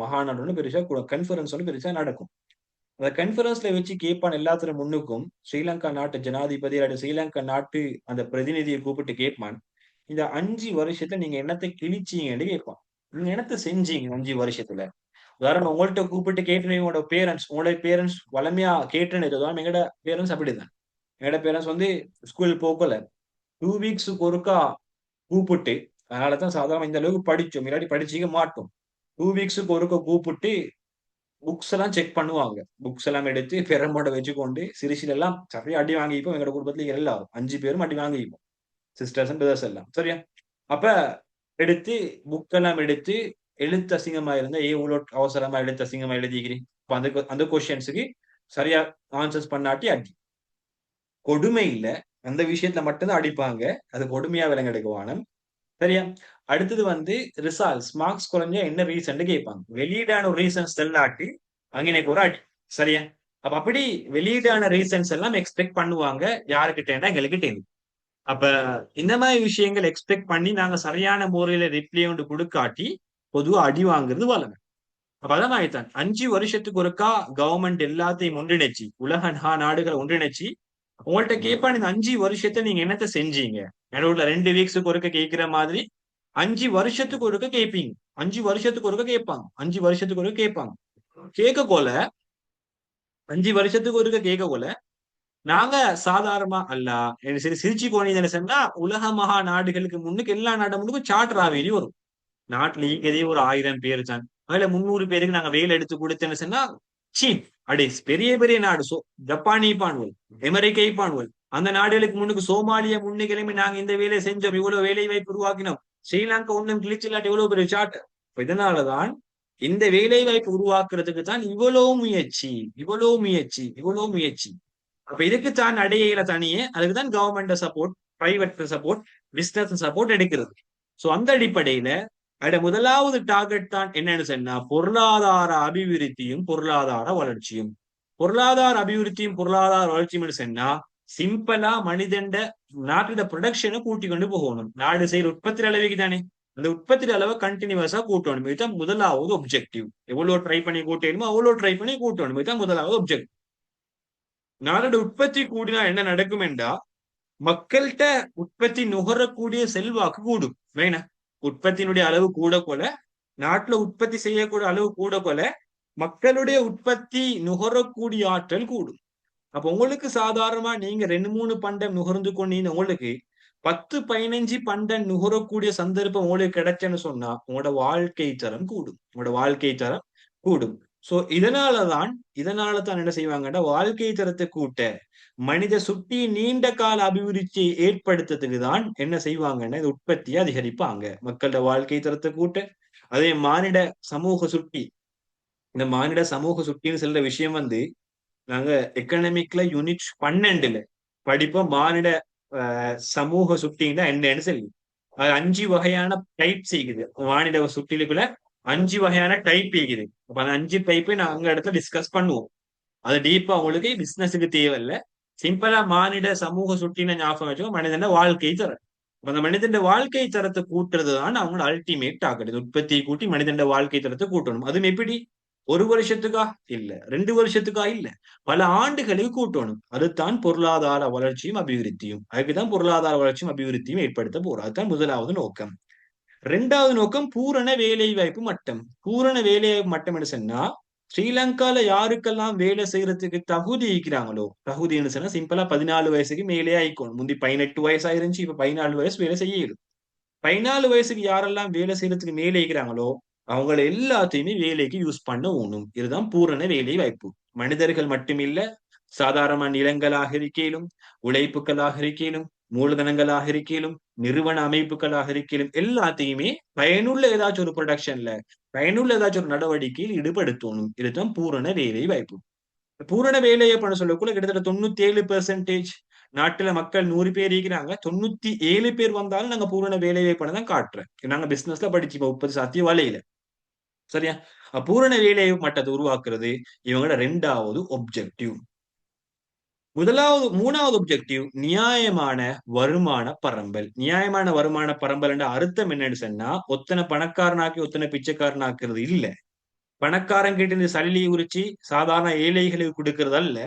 மகாநாடு ஒன்று பெருசா கான்ஃபரன்ஸ் ஒன்று பெருசா நடக்கும். அந்த கான்ஃபரன்ஸ்ல வச்சு கேட்பான் எல்லாத்துல முன்னுக்கும் ஸ்ரீலங்கா நாட்டு ஜனாதிபதி அல்லது ஸ்ரீலங்கா நாட்டு அந்த பிரதிநிதியை கூப்பிட்டு கேட்பான். இந்த 5 வருஷத்துல நீங்க என்னத்தை கிழிச்சீங்கன்னு கேட்பான். நீங்க என்னத்தை செஞ்சீங்க 5 வருஷத்துல? உதாரணம் உங்கள்ட்ட கூப்பிட்டு கேட்டு உங்களுடைய பேரண்ட்ஸ் வளமையா கேட்டுன்னு எங்கட பேரண்ட்ஸ் அப்படிதான். எங்கட பேரண்ட்ஸ் வந்து ஸ்கூல் போக்கல 2 வீக்ஸுக்கு ஒருக்கா கூப்பிட்டு அதனாலதான் சாதாரண இந்த அளவுக்கு படிச்சோம். முன்னாடி படிச்சுக்க மாட்டோம். 2 வீக்ஸுக்கு ஒருக்கா கூப்பிட்டு புக்ஸ் எல்லாம் செக் பண்ணுவாங்க. புக்ஸ் எல்லாம் எடுத்து பெரம்போட வச்சுக்கொண்டு சிரிசில எல்லாம் சரியா அடி வாங்கிப்போம். எங்களோட குடும்பத்துல எல்லாரும் 5 பேரும் அடி வாங்கிப்போம். சிஸ்டர்ஸ் அண்ட் பிரதர்ஸ் எல்லாம். சரியா? அப்ப எடுத்து புக் எல்லாம் எடுத்து எழுத்து அசிங்கமா இருந்தா இவ்வளவு அவசரமா எழுத்து அசிங்கமா எழுதிக்கிறீங்க. அந்த அந்த கொஸ்டின்ஸுக்கு சரியா ஆன்சர்ஸ் பண்ணாட்டி அடி. கொடுமை இல்ல. அந்த விஷயத்துல மட்டும்தான் அடிப்பாங்க. அது கொடுமையா விலங்கெடுக்குவானம். சரியா? அடுத்தது வந்து ரிசல்ட்ஸ் மார்க்ஸ் குறைஞ்சா என்ன ரீசன் கேட்பாங்க. வெளியீடான ஒரு ரீசன்ஸ் தெல்லாட்டி அங்க எனக்கு ஒரு அடி. சரியா? அப்ப அப்படி வெளியீடான ரீசன்ஸ் எல்லாம் எக்ஸ்பெக்ட் பண்ணுவாங்க. யாருக்கிட்டேன்னா எங்களுக்கு தெரியும். அப்ப இந்த மாதிரி விஷயங்கள் எக்ஸ்பெக்ட் பண்ணி நாங்க சரியான முறையில ரிப்ளை ஒன்று கொடுக்காட்டி பொதுவா அடி வாங்குறது வளமை. அப்ப அதான் ஆயிட்டான் 5 வருஷத்துக்கு ஒருக்கா கவர்மெண்ட் எல்லாத்தையும் ஒன்றிணைச்சு உலக நாடுகளை ஒன்றிணைச்சு உங்கள்ட்ட கேட்பான் இந்த 5 வருஷத்தை நீங்க என்னத்த செஞ்சீங்க? நடுவுல 2 வீக்ஸுக்கு ஒருக்க கேட்கிற மாதிரி 5 வருஷத்துக்கு ஒருக்க கேட்பீங்க. 5 வருஷத்துக்கு ஒருக்க கேட்பாங்க. 5 வருஷத்துக்கு ஒருக்க கேட்பாங்க. கேட்க போல 5 வருஷத்துக்கு ஒருக்க கேட்க போல நாங்க சாதாரணமா அல்ல சரி சிரிச்சு போனீங்கன்னு சொன்னா உலக மகா நாடுகளுக்கு முன்னுக்கு எல்லா நாடு முன்னுக்கும் சார்ட்டர் ஆவேலி வரும். நாட்டுல ஈக்கதே ஒரு 1000 பேர் தான். அதுல 300 பேருக்கு நாங்க வேலை எடுத்து கொடுத்தேன்னு சொன்னா சீப் அடே பெரிய பெரிய நாடு ஜப்பானி பானுவல் அமெரிக்கா பானுவல் அந்த நாடுகளுக்கு முன்னுக்கு சோமாலியா முன்னுக்கிழமை நாங்க இந்த வேலையை செஞ்சோம். இவ்வளவு வேலை வாய்ப்பு உருவாக்கினோம். ஸ்ரீலங்கா ஒன்றும் கிழிச்சில்லாட்டி எவ்வளவு பெரிய சார்ட்டர். இதனாலதான் இந்த வேலை வாய்ப்பு உருவாக்குறதுக்கு தான் இவ்வளவு முயற்சி இவ்வளவு முயற்சி இவ்வளவு முயற்சி. அப்ப இதுக்கு தான் அடையில தனியே அதுக்குதான் government support private support business support எடுக்கிறது. சோ அந்த அடிப்படையில முதலாவது டார்கெட் தான் என்னன்னு சொன்னா பொருளாதார அபிவிருத்தியும் பொருளாதார வளர்ச்சியும். பொருளாதார அபிவிருத்தியும் பொருளாதார வளர்ச்சியும் சொன்னா சிம்பிளா மனிதண்ட நாட்டோட ப்ரொடக்ஷனை கூட்டி கொண்டு போகணும். நாடு செய்யற உற்பத்தி அளவுக்கு தானே அந்த உற்பத்தி அளவை கண்டினியூஸா கூட்டணும். இதுதான் முதலாவது ஒப்ஜெக்டிவ். எவ்வளவு ட்ரை பண்ணி கூட்டணுமோ அவ்வளவு ட்ரை பண்ணி கூட்டணும். இதுதான் முதலாவது ஒப்ஜெக்டிவ். நாடோட உற்பத்தி கூடினா என்ன நடக்கும் என்றா மக்கள்கிட்ட உற்பத்தி நுகரக்கூடிய செல்வாக்கு கூடும். வேணா உற்பத்தியினுடைய அளவு கூட போல நாட்டுல உற்பத்தி செய்யக்கூடிய அளவு கூட போல மக்களுடைய உற்பத்தி நுகரக்கூடிய ஆற்றல் கூடும். அப்ப உங்களுக்கு சாதாரணமா நீங்க 2-3 பண்டம் நுகர்ந்து கொண்டீங்க உங்களுக்கு 10, 15 நுகரக்கூடிய சந்தர்ப்பம் உங்களுக்கு கிடைச்சுன்னு சொன்னா உங்களோட வாழ்க்கை தரம் கூடும். உங்களோட வாழ்க்கை தரம் கூடும். சோ இதனால தான் என்ன செய்வாங்கன்னா வாழ்க்கை தரத்தை கூட்ட மனித சுட்டி நீண்ட கால அபிவிருத்தியை ஏற்படுத்துறதுக்கு தான் என்ன செய்வாங்கன்னா இந்த உற்பத்தியை அதிகரிப்பாங்க. மக்களோட வாழ்க்கை தரத்தை கூட்ட அதே மானிட சமூக சுட்டி இந்த மானிட சமூக சுட்டின்னு சொல்ற விஷயம் வந்து நாங்க எக்கனாமிக்ல யூனிட் 12ல படிப்போம். மானிட சமூக சுட்டின்னா என்னன்னு சொல்லி அது 5 வகையான டைப் செய்யுது. மானிட சுட்டிலுக்குள்ள 5 வகையான டைப் இருக்குது. அப்ப அந்த 5 டைப்பை நான் அங்க இடத்துல டிஸ்கஸ் பண்ணுவோம். அது டீப்பா உங்களுக்கு பிசினஸுக்கு தேவையில்ல. சிம்பிளா மானிட சமூக சுட்டின ஞாபகம் வச்சுக்கோ மனிதன வாழ்க்கை தரம். அப்ப அந்த மனிதன் வாழ்க்கை தரத்தை கூட்டுறது தான் அவங்களோட அல்டிமேட் டார்கெட். உற்பத்தியை கூட்டி மனிதன் வாழ்க்கை தரத்தை கூட்டணும். அதுவும் எப்படி? 1 வருஷத்துக்கா இல்ல, 2 வருஷத்துக்கா இல்ல, பல ஆண்டுகளுக்கு கூட்டணும். அதுதான் பொருளாதார வளர்ச்சியும் அபிவிருத்தியும். அதுக்குதான் பொருளாதார வளர்ச்சியும் அபிவிருத்தியும் ஏற்படுத்த போறோம். அதுதான் முதலாவது நோக்கம். 2வது நோக்கம் பூரண வேலை வாய்ப்பு மட்டம். பூரண வேலை வாய்ப்பு மட்டம் என்ன சொன்னா ஸ்ரீலங்கால யாருக்கெல்லாம் வேலை செய்யறதுக்கு தகுதி இருக்கிறாங்களோ, தகுதின்னு சொன்னா சிம்பிளா 14 வயசுக்கு மேலே ஆயிக்கணும். முந்தி 18 வயசு ஆயிருந்துச்சு, இப்ப 14 வயசு வேலை செய்யணும். 14 வயசுக்கு யாரெல்லாம் வேலை செய்யறதுக்கு மேலே இருக்கிறாங்களோ அவங்கள எல்லாத்தையுமே வேலைக்கு யூஸ் பண்ண ஊணும். இதுதான் பூரண வேலை வாய்ப்பு. மனிதர்கள் மட்டுமில்ல, சாதாரண நிலங்களாக இருக்கையிலும், உழைப்புகளாக இருக்கையிலும், மூலதனங்களாக இருக்கையிலும், நிறுவன அமைப்புகளாக இருக்கையிலும் எல்லாத்தையுமே பயனுள்ள ஏதாச்சும் ஒரு ப்ரொடக்ஷன்ல பயனுள்ள ஏதாச்சும் ஒரு நடவடிக்கையில் ஈடுபடுத்தணும். இதுதான் பூரண வேலை வாய்ப்பு. பூரண வேலையை பண்ண சொல்லக்குள்ள கிட்டத்தட்ட 97% நாட்டுல மக்கள் 100 பேர் இருக்கிறாங்க. 97 பேர் வந்தாலும் நாங்க பூரண வேலை வாய்ப்பு தான் காட்டுறேன். நாங்க பிசினஸ்ல படிச்சு 30 சாத்திய வலையில சரியா. பூரண வேலை மட்டத்தை உருவாக்குறது இவங்களோட 2வது ஒப்ஜெக்டிவ். 3வது ஒப்ஜெக்டிவ் நியாயமான வருமான பரம்பல். நியாயமான வருமான பரம்பல் என்ற அர்த்தம் என்னன்னு சொன்னா ஒத்தனை பணக்காரனாக்கி ஒத்தனை பிச்சைக்காரனாக்குறது இல்ல. பணக்காரன் கிட்ட இருந்து சல்லி உரிச்சு சாதாரண ஏழைகளுக்கு கொடுக்கறது அல்ல.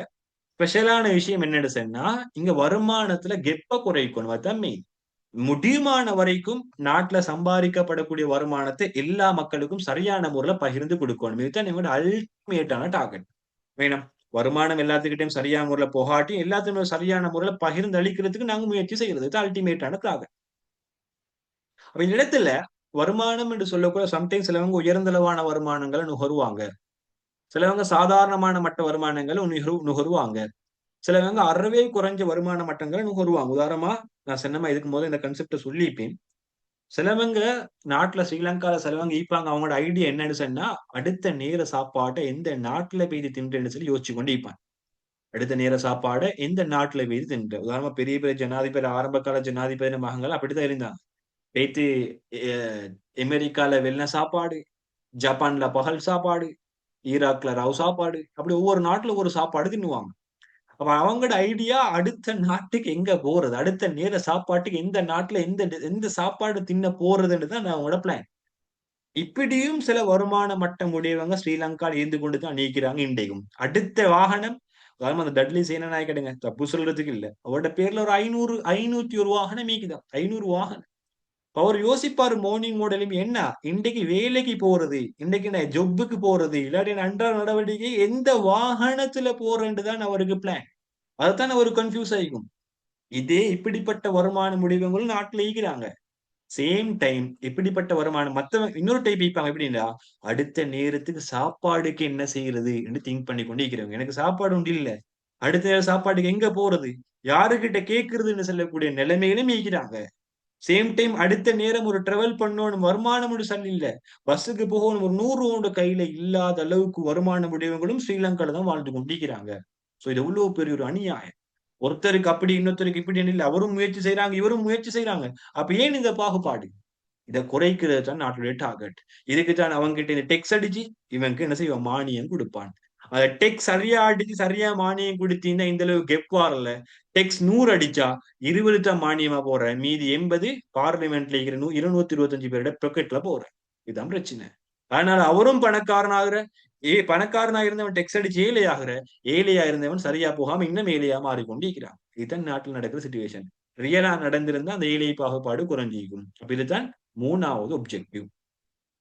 ஸ்பெஷலான விஷயம் என்னன்னு சொன்னா இங்க வருமானத்துல கெப்ப குறைக்கணும். அதுதான் மெயின். முடியுமான வரைக்கும் நாட்டுல சம்பாதிக்கப்படக்கூடிய வருமானத்தை எல்லா மக்களுக்கும் சரியான முறையில பகிர்ந்து கொடுக்கணும். இதுதான் எங்களோட அல்டிமேட்டான டார்கெட். வேணும் வருமானம் எல்லாத்துக்கிட்டையும் சரியான முறையில போகாட்டி எல்லாத்தையும் சரியான முறையில பகிர்ந்து அளிக்கிறதுக்கு நாங்க முயற்சி செய்யறது அல்டிமேட்டான டார்கெட். அப்ப இந்த இடத்துல வருமானம் என்று சொல்லக்கூட சம்டைம்ஸ் சிலவங்க உயர்ந்தளவான வருமானங்களை நுகருவாங்க. சிலவங்க சாதாரணமான மட்ட வருமானங்களை நுகருவாங்க. சிலவங்க அறவே குறைஞ்ச வருமான மட்டங்களை நுகருவாங்க. உதாரணமா நான் சொன்னமா இதுக்கு போது இந்த கன்செப்ட சொல்லிப்பேன். சிலவங்க நாட்டுல ஸ்ரீலங்கால சிலவங்க ஈப்பாங்க. அவங்களோட ஐடியா என்னன்னு சொன்னா அடுத்த நேர சாப்பாட்டை எந்த நாட்டுல பெய்து தின்றேன்னு சொல்லி யோசிச்சு கொண்டு ஈப்பாங்க. அடுத்த நேர சாப்பாடை எந்த நாட்டுல பெய்து தின்ற. உதாரணமா பெரிய பெரிய ஜனாதிபதி ஆரம்ப கால ஜனாதிபதி மகங்கள் அப்படித்தான் இருந்தாங்க. பேத்து அமெரிக்கால வெள்ள சாப்பாடு, ஜப்பான்ல பகல் சாப்பாடு, ஈராக்ல ரவ் சாப்பாடு, அப்படி ஒவ்வொரு நாட்டுல ஒரு சாப்பாடு தின்னுவாங்க. அப்ப அவங்களோட ஐடியா அடுத்த நாட்டுக்கு எங்க போறது, அடுத்த நேர சாப்பாட்டுக்கு எந்த நாட்டுல எந்த எந்த சாப்பாடு தின்ன போறதுன்னு தான் அவங்களோட பிளான். இப்படியும் சில வருமான மட்டம் உடையவங்க ஸ்ரீலங்கால இருந்து கொண்டுதான் நீக்கிறாங்க இன்றைக்கும். அடுத்த வாகனம் அந்த டட்லி சேனநாயக்கடுங்க தப்பு சொல்றதுக்கு இல்ல. அவரோட பேர்ல ஒரு 501 வாகனம் மீக்குதான். 500 வாகனம். அவர் யோசிப்பாரு மார்னிங் மாடலும் என்ன இன்றைக்கு வேலைக்கு போறது, இன்றைக்கு நான் ஜொப்புக்கு போறது, இல்லாட்டி அன்றாட நடவடிக்கை எந்த வாகனத்துல போறேன்னுதான் அவருக்கு பிளான். அதுதான் அவர் கன்ஃபியூஸ் ஆகிக்கும். இதே இப்படிப்பட்ட வருமான முடிவுகளும் நாட்டுல ஈக்கிறாங்க. சேம் டைம் இப்படிப்பட்ட வருமானம் மத்தவங்க இன்னொரு டைப் ஈப்பாங்க. எப்படின்னா அடுத்த நேரத்துக்கு சாப்பாடுக்கு என்ன செய்யறது என்று திங்க் பண்ணி கொண்டு இருக்கிறவங்க. எனக்கு சாப்பாடு உண்டு இல்ல, அடுத்த நேரம் சாப்பாட்டுக்கு எங்க போறது, யாருகிட்ட கேட்கறதுன்னு சொல்லக்கூடிய நிலைமையிலும் ஈக்கிறாங்க. சேம் டைம் அடுத்த நேரம் ஒரு டிராவல் பண்ணணும், வருமானம் சல் இல்ல, பஸ்ஸுக்கு போகணும், ஒரு 100 கையில இல்லாத அளவுக்கு வருமான முடிவுகளும் ஸ்ரீலங்கால தான் வாழ்ந்து கொண்டிருக்கிறாங்க. சோ இது எவ்வளவு பெரிய ஒரு அநியாயம். ஒருத்தருக்கு அப்படி இன்னொருத்தருக்கு இப்படி இல்லை. அவரும் முயற்சி செய்யறாங்க, இவரும் முயற்சி செய்யறாங்க. அப்ப ஏன் இந்த பாகுபாடு? இதை குறைக்கிறது தான் நாட்டுடைய டார்கெட். இதுக்கு தான் அவங்க கிட்ட இந்த டெக்ஸ் அடிச்சு இவனுக்கு என்ன செய்வான் மானியம் கொடுப்பான். அந்த டெக்ஸ் சரியா அடிச்சு சரியா மானியம் கொடுத்தீங்கன்னா இந்த அளவு கெப் வரல. டெக்ஸ் 100 அடிச்சா 20 தான் மானியமா போற, மீதி 80 பார்லிமெண்ட்ல இருக்கிற 225 பேரோட பாக்கெட்ல போற. இதுதான் பிரச்சனை. அதனால அவரும் பணக்காரனாகிற, பணக்காரனா இருந்தவன் டெக்ஸ் அடிச்சு ஏழையாகிற, ஏழையா இருந்தவன் சரியா போகாம இன்னும் ஏழையா மாறிக்கொண்டிருக்கிறான். இதுதான் நாட்டில் நடக்கிற சிச்சுவேஷன். ரியலா நடந்திருந்தா அந்த ஏழை பாகுபாடு குறைஞ்சிக்கும். அப்ப இதுதான் 3வது ஒப்ஜெக்டிவ்.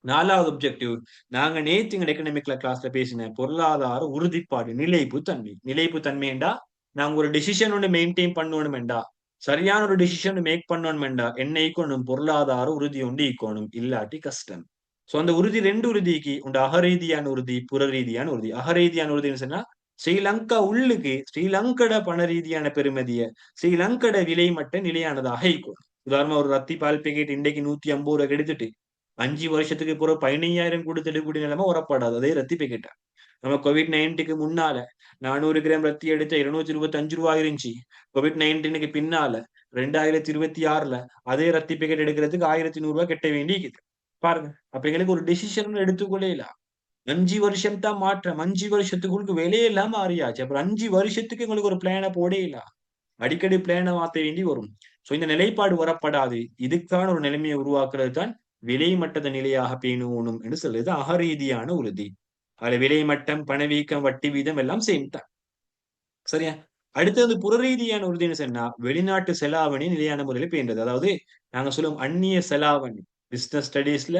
4வது ஒப்ஜெக்டிவ் நாங்க நேத்து எங்க எக்கனாமிக்ல கிளாஸ்ல பேசின பொருளாதார உறுதிப்பாடு, நிலைப்பு தன்மை. நிலைப்பு தன்மைண்டா நாங்க ஒரு டிசிஷன் ஒன்று மெயின்டைன் பண்ணணுமெண்டா சரியான ஒரு டிசிஷன் மேக் பண்ணணும்டா என்ன ஈக்கணும், பொருளாதார உறுதி உண்டு ஈக்கணும், இல்லாட்டி கஷ்டம். சோ அந்த உறுதி ரெண்டு உறுதிக்கு உண்டு, அகரீதியான உறுதி, புற ரீதியான உறுதி. அகரீதியான உறுதின்னு சொன்னா ஸ்ரீலங்கா உள்ளுக்கு ஸ்ரீலங்கட பண ரீதியான பெருமதிய ஸ்ரீலங்கட விலை மட்டும் நிலையானதாக இருக்கும். உதாரணமா ஒரு ரத்தி பால் பேக்கெட் இன்றைக்கு 150 ரூபாய் எடுத்துட்டு 5 வருஷத்துக்கு பிறகு 15,000 கொடுத்து எடுக்கக்கூடிய நிலைமை வரப்படாது அதே ரத்தி பேக்கெட்டா. நம்ம கோவிட்-19க்கு முன்னால 400 கிராம் ரத்தி எடுத்த 225 ரூபாய் இருந்துச்சு. கோவிட்-19க்கு பின்னால 2026ல அதே ரத்தி பேக்கெட் எடுக்கிறதுக்கு 1100 ரூபாய் கட்ட வேண்டியிருக்குது. பாருங்க. அப்ப எங்களுக்கு ஒரு டெசிஷன் எடுத்துக்கொள்ளல. 5 வருஷம் தான் மாற்றம். 5 வருஷத்துக்கு விலையெல்லாம் மாறியாச்சு. அப்புறம் 5 வருஷத்துக்கு எங்களுக்கு ஒரு பிளான போடல. அடிக்கடி பிளான மாத்த வேண்டி வரும். சோ இந்த நிலைப்பாடு வரப்படாது. இதுக்கான ஒரு நிலைமையை உருவாக்குறது தான் விலை மட்டத நிலையாக பேணுவோனும் என்று சொல்றது அகரீதியான உறுதி. அதுல விலை மட்டம், பணவீக்கம், வட்டி வீதம் எல்லாம் சேம் தான். சரியா? அடுத்தது புறரீதியான உறுதின்னு சொன்னா வெளிநாட்டு செலாவணி நிலையான முறையில் பேண்டது. அதாவது நாங்க சொல்லுவோம் அந்நிய செலாவணி. பிசினஸ் ஸ்டடீஸ்ல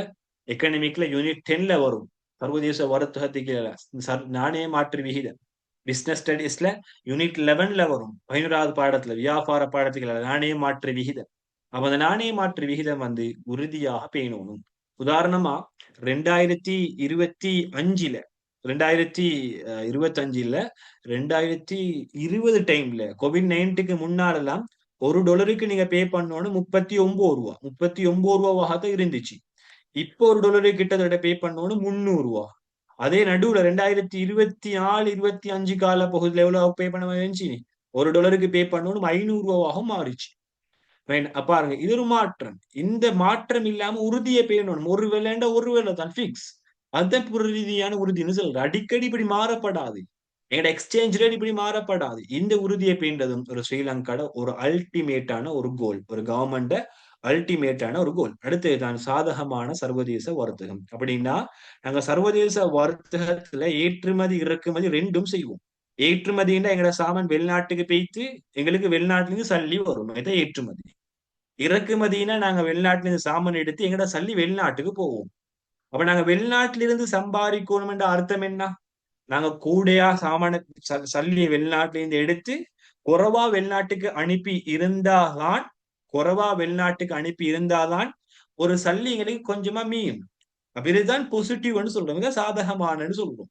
எக்கனாமிக்ல யூனிட் 10ல வரும். சர்வதேச வர்த்தகத்துக்கு நாணய மாற்று விகிதம். பிசினஸ் ஸ்டடீஸ்ல யூனிட் 11ல வரும். 11வது பாடத்துல வியாபார பாடத்துக்கு நாணய மாற்று விகிதம். அப்ப அந்த நாணய மாற்று விகிதம் உறுதியாக பேணணும். உதாரணமா 2025ல 2025ல 2020 டைம்ல கோவிட்-19க்கு முன்னாலெல்லாம் $1 நீங்க பே பண்ணணும் 39 ரூபாய் 39 ரூபாவாக தான் இருந்துச்சு. இப்போ $1 கிட்டத்தட்ட பே பண்ணணும் 300 ரூபாய். அதே நடுவுல 2024 25 கால பகுதியில் எவ்வளவு பே பண்ண இருந்துச்சு, $1 பே பண்ணணும் 500 ரூபாவாக மாறிச்சு. பாருங்க இது ஒரு மாற்றம். இந்த மாற்றம் இல்லாம உறுதியை பேணணும். ஒரு வேலைண்டா ஒரு வேலை தான் பிக்ஸ். அதுதான் புற ரீதியான உறுதின்னு சொல்ற. அடிக்கடி இப்படி மாறப்படாது. எங்கட எக்ஸ்சேஞ்ச் ரேட் இப்படி மாறப்படாது. இந்த உறுதியை பேண்டதும் ஒரு ஸ்ரீலங்காட ஒரு அல்டிமேட்டான ஒரு கோல். ஒரு கவர்மெண்ட் அல்டிமேட்டான ஒரு கோல். அடுத்ததுதான் சாதகமான சர்வதேச வர்த்தகம். அப்படின்னா நாங்க சர்வதேச வர்த்தகத்துல ஏற்றுமதி இறக்குமதி ரெண்டும் செய்வோம். ஏற்றுமதின்னா எங்கட சாமான் வெளிநாட்டுக்கு போயிட்டு எங்களுக்கு வெளிநாட்டுல இருந்து சல்லி வரும். இதான் ஏற்றுமதி. இறக்குமதினா நாங்க வெளிநாட்டுல இருந்து சாமான் எடுத்து எங்கட சல்லி வெளிநாட்டுக்கு போவோம். அப்ப நாங்க வெளிநாட்டில இருந்து சம்பாதிக்கணும் என்ற அர்த்தம் என்ன? நாங்க கூடையா சாமான சல்லியை வெளிநாட்டில இருந்து எடுத்து குறைவா வெளிநாட்டுக்கு அனுப்பி இருந்தாதான் ஒரு சல்லி எங்களுக்கு கொஞ்சமா மீயும். அப்ப இதுதான் பாசிட்டிவ்னு சொல்றோம். இதை சாதகமானன்னு சொல்றோம்.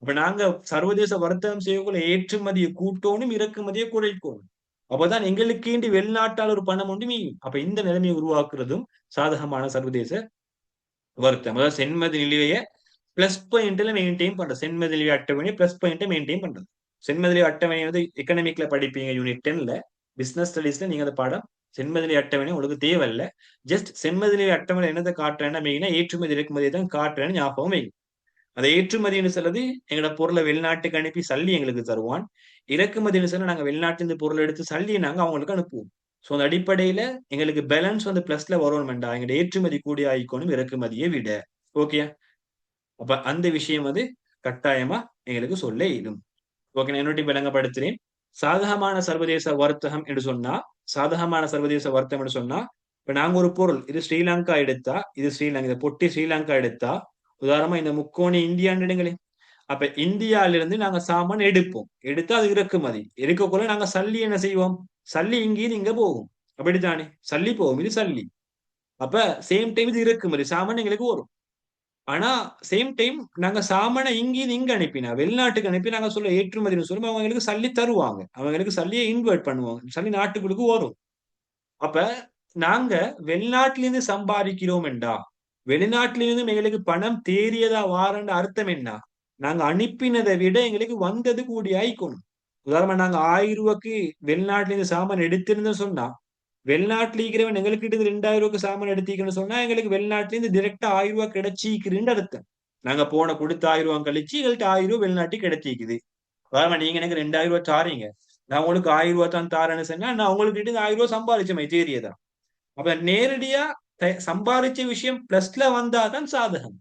அப்ப நாங்க சர்வதேச வர்த்தகம் செய்யக்குள்ள ஏற்றுமதியை கூட்டணும், இறக்குமதியை குறைக்கணும். அப்பதான் எங்களுக்கு வெளிநாட்டால் ஒரு பணம் ஒன்று மீயும். அப்ப இந்த நிலைமையை உருவாக்குறதும் சாதகமான சர்வதேச வர்த்தகம். அதாவது சென்மதி நிலைய பிளஸ் பாயிண்ட்ல மெயின்டைன் பண்றது. சென்மதி நிலைய அட்டவணை பிளஸ் பாயிண்ட் மெயின்டைன் பண்றது. சென்மதி நிலைய அட்டவணை எக்கனாமிக்ல படிப்பீங்க யூனிட் 10ல. பிசினஸ் ஸ்டடீஸ்ல நீங்க அதை பாடம். சென்மதி நிலைய அட்டவணை உங்களுக்கு தேவையில்ல. ஜஸ்ட் சென்மதி நிலைய அட்டவணை என்னதை காட்டுறேன்னா மெயினா ஏற்றுமதி இறக்குமதியை தான் காட்டுறேன்னு ஞாபகம் வைங்க. அந்த ஏற்றுமதினு சொல்றது எங்களோட பொருளை வெளிநாட்டுக்கு அனுப்பி சல்லி எங்களுக்கு தருவான். இறக்குமதினு சொல்ல நாங்க வெளிநாட்டிலிருந்து பொருளை எடுத்து சல்லியை நாங்க அவங்களுக்கு அனுப்புவோம். சோ அந்த அடிப்படையில எங்களுக்கு பேலன்ஸ் பிளஸ்ல வரணும்டா. எங்களோட ஏற்றுமதி கூடிய ஆயிக்கணும் இறக்குமதியை விட. ஓகே. அப்ப அந்த விஷயம் கட்டாயமா எங்களுக்கு சொல்ல இயலும். ஓகே, நான் இன்னொரு விளங்கப்படுத்துறேன். சாதகமான சர்வதேச வர்த்தகம் என்று சொன்னா இப்ப நாங்க ஒரு பொருள் இது ஸ்ரீலங்கா எடுத்தா, இது ஸ்ரீலங்கா, இதை பொட்டி ஸ்ரீலங்கா எடுத்தா, உதாரணமா இந்த முக்கோணி இந்தியான்னு எடுங்களேன். அப்ப இந்தியால இருந்து நாங்க சாமான் எடுப்போம். எடுத்தா அது இறக்குமதி. எடுக்கக்குள்ள நாங்க சல்லி என்ன செய்வோம்? சல்லி இங்கேயும் இங்க போகும். அப்படித்தானே? சல்லி போகும். இது சல்லி. அப்ப சேம் டைம் இது இறக்குமதி. சாமான் எங்களுக்கு வரும். ஆனா சேம் டைம் நாங்க சாமானை இங்கேயும் இங்க அனுப்பினா வெளிநாட்டுக்கு அனுப்பி நாங்க சொல்ல ஏற்றுமதினு சொல்லும் அவங்களுக்கு சல்லி தருவாங்க. அவங்களுக்கு சல்லியை இன்வெர்ட் பண்ணுவாங்க. சல்லி நாட்டுக்குள்ளுக்கு வரும். அப்ப நாங்க வெளிநாட்டிலிருந்து சம்பாதிக்கிறோம் என்றா வெளிநாட்டிலிருந்து எங்களுக்கு பணம் தேறியதா வாரன்ற அர்த்தம் என்ன? நாங்க அனுப்பினதை விட எங்களுக்கு வந்தது கூடி ஆயிக்கணும். உதாரணமா நாங்க 1000 ரூபாய்க்கு வெளிநாட்டுல இருந்து சாமான் எடுத்திருந்தோம் சொன்னா வெளிநாட்டுல இருக்கிறவன் எங்களுக்கு கிட்ட 2000 ரூபாய்க்கு சாமான் எடுத்திக்கணும்னு சொன்னா எங்களுக்கு வெளிநாட்டுல இருந்து டிரெக்டா 1000 ரூபாய் கிடைச்சிக்கிறேன்னு அர்த்தம். நாங்க போன கொடுத்த 1000 ரூபாய் கழிச்சு எங்கள்கிட்ட 1000 ரூபாய் வெளிநாட்டுக்கு கிடைச்சிக்குது. உதாரணமா நீங்க எனக்கு 2000 ரூபாய் தாரீங்க, நான் உங்களுக்கு 1000 ரூபாய் தான் தாரேன்னு சொன்னா நான் உங்களுக்கு கிட்ட 1000 ரூபாய் சம்பாதிச்ச தேரியதான். அப்ப நேரடியா சம்பாதிச்ச விஷயம் பிளஸ்ல வந்தாதான் சாதகம்.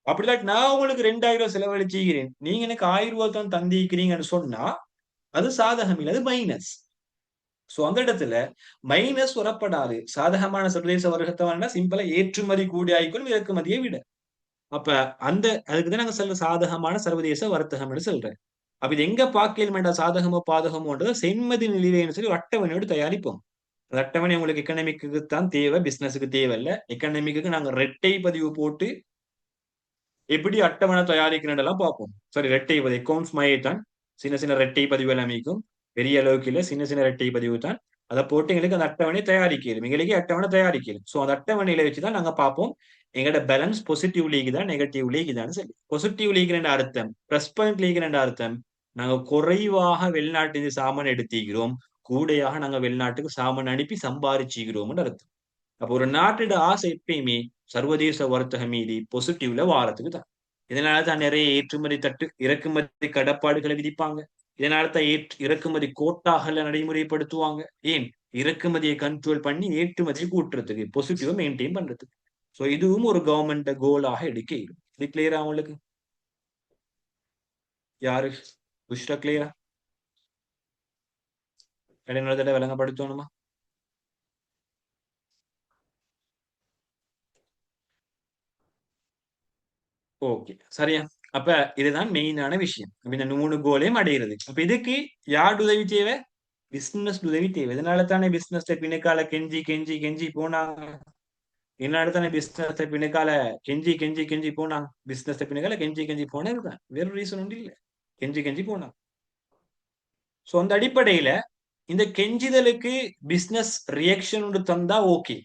அப்படிலாம் நான் உங்களுக்கு 2000 ரூபாய் செலவழிச்சுக்கிறேன், நீங்க எனக்கு 1000 ரூபாய் தான் தந்திக்கிறீங்கன்னு சொன்னா அது சாதகம் இல்லை, அது மைனஸ். சோ அந்த இடத்துல மைனஸ் வரப்படாது. சாதகமான சர்வதேச வர்த்தகம்னா சிம்பிளா ஏற்றுமதி கூடி ஆயிக்கணும் இறக்குமதியை விட. அப்ப அந்த அதுக்குதான் நாங்க சொல்ற சாதகமான சர்வதேச வர்த்தகம்னு சொல்றேன். அப்ப இது எங்க பாக்கியல் சாதகமோ பாதகமோன்றத சென்மதி நிலையன்னு சொல்லி அட்டவணையோடு தயாரிப்போம். அந்த அட்டவணை உங்களுக்கு எக்கனாமிக்கு தான் தேவை, பிசினஸுக்கு தேவையில்ல. எக்கனாமிக்கு நாங்க ரெட்டை பதிவு போட்டு எப்படி அட்டவணை தயாரிக்கிறதெல்லாம் பார்ப்போம். சரி, ரெட்டை பதிவு அக்கவுண்ட்ஸ் மாதிரியே தான். சின்ன சின்ன ரெட்டை பதிவு எல்லாம் அமைக்கும். பெரிய அளவுக்கு இல்ல, சின்ன சின்ன ரெட்டை பதிவு தான். அதை போட்டு எங்களுக்கு அந்த அட்டவணை தயாரிக்கலும். எங்களுக்கு அட்டவணை தயாரிக்கலும். சோ அந்த அட்டவணையில வச்சுதான் நாங்க பார்ப்போம் எங்களோட பேலன்ஸ் பாசிட்டிவ் லீக் தான் நெகட்டிவ் லீக் தான் சொல்லி. பாசிட்டிவ் லீக் அர்த்தம், பிளஸ் பாயிண்ட் லீக் அர்த்தம், நாங்க குறைவாக வெளிநாட்டு சாமான் எடுத்துக்கிறோம், கூடையாக நாங்க வெளிநாட்டுக்கு சாமான் அனுப்பி சம்பாதிச்சுக்கிறோம் அர்த்தம். அப்போ ஒரு நாட்டோட ஆசை எப்பயுமே சர்வதேச வர்த்தக மீதி பாசிட்டிவ்ல வாரத்துக்கு தான். இதனால தான் நிறைய ஏற்றுமதி தட்டு இறக்குமதி கடப்பாடுகளை விதிப்பாங்க. இதனால தான் இறக்குமதி கோட்டாகளை நடைமுறைப்படுத்துவாங்க. ஏன்? இறக்குமதியை கண்ட்ரோல் பண்ணி ஏற்றுமதியை கூட்டுறதுக்கு, பாசிட்டிவ மெயின்டைன் பண்றதுக்கு. சோ இதுவும் ஒரு கவர்மெண்ட் கோலாக எடுக்க இயலும். இது கிளியரா உங்களுக்கு? யாரு? புஷ்ரா கிளியரா? இன்னொரு தடவை விளங்கப்படுத்தணுமா? ஓகே, சரியா? அப்ப இதுதான் மெயினான விஷயம். அப்ப இந்த 3 கோலையும் அடையிறது. அப்ப இதுக்கு யார் உதவி தேவை? பிசினஸ் உதவி தேவை. இதனால தானே பிசினஸ் பிணைக்கால கெஞ்சி கெஞ்சி கெஞ்சி போனாங்க. இதனால தானே பிசினஸ் பிணைக்கால கெஞ்சி கெஞ்சி கெஞ்சி போனாங்க. பிசினஸ் பிணைக்கால கெஞ்சி கெஞ்சி போனதுதான். வேற ரீசன் ஒன்றும் இல்ல. கெஞ்சி கெஞ்சி போனாங்க. சோ அந்த அடிப்படையில இந்த கெஞ்சிதலுக்கு பிசினஸ் ரியாக்ஷன் ஒன்று தந்தா ஓகே.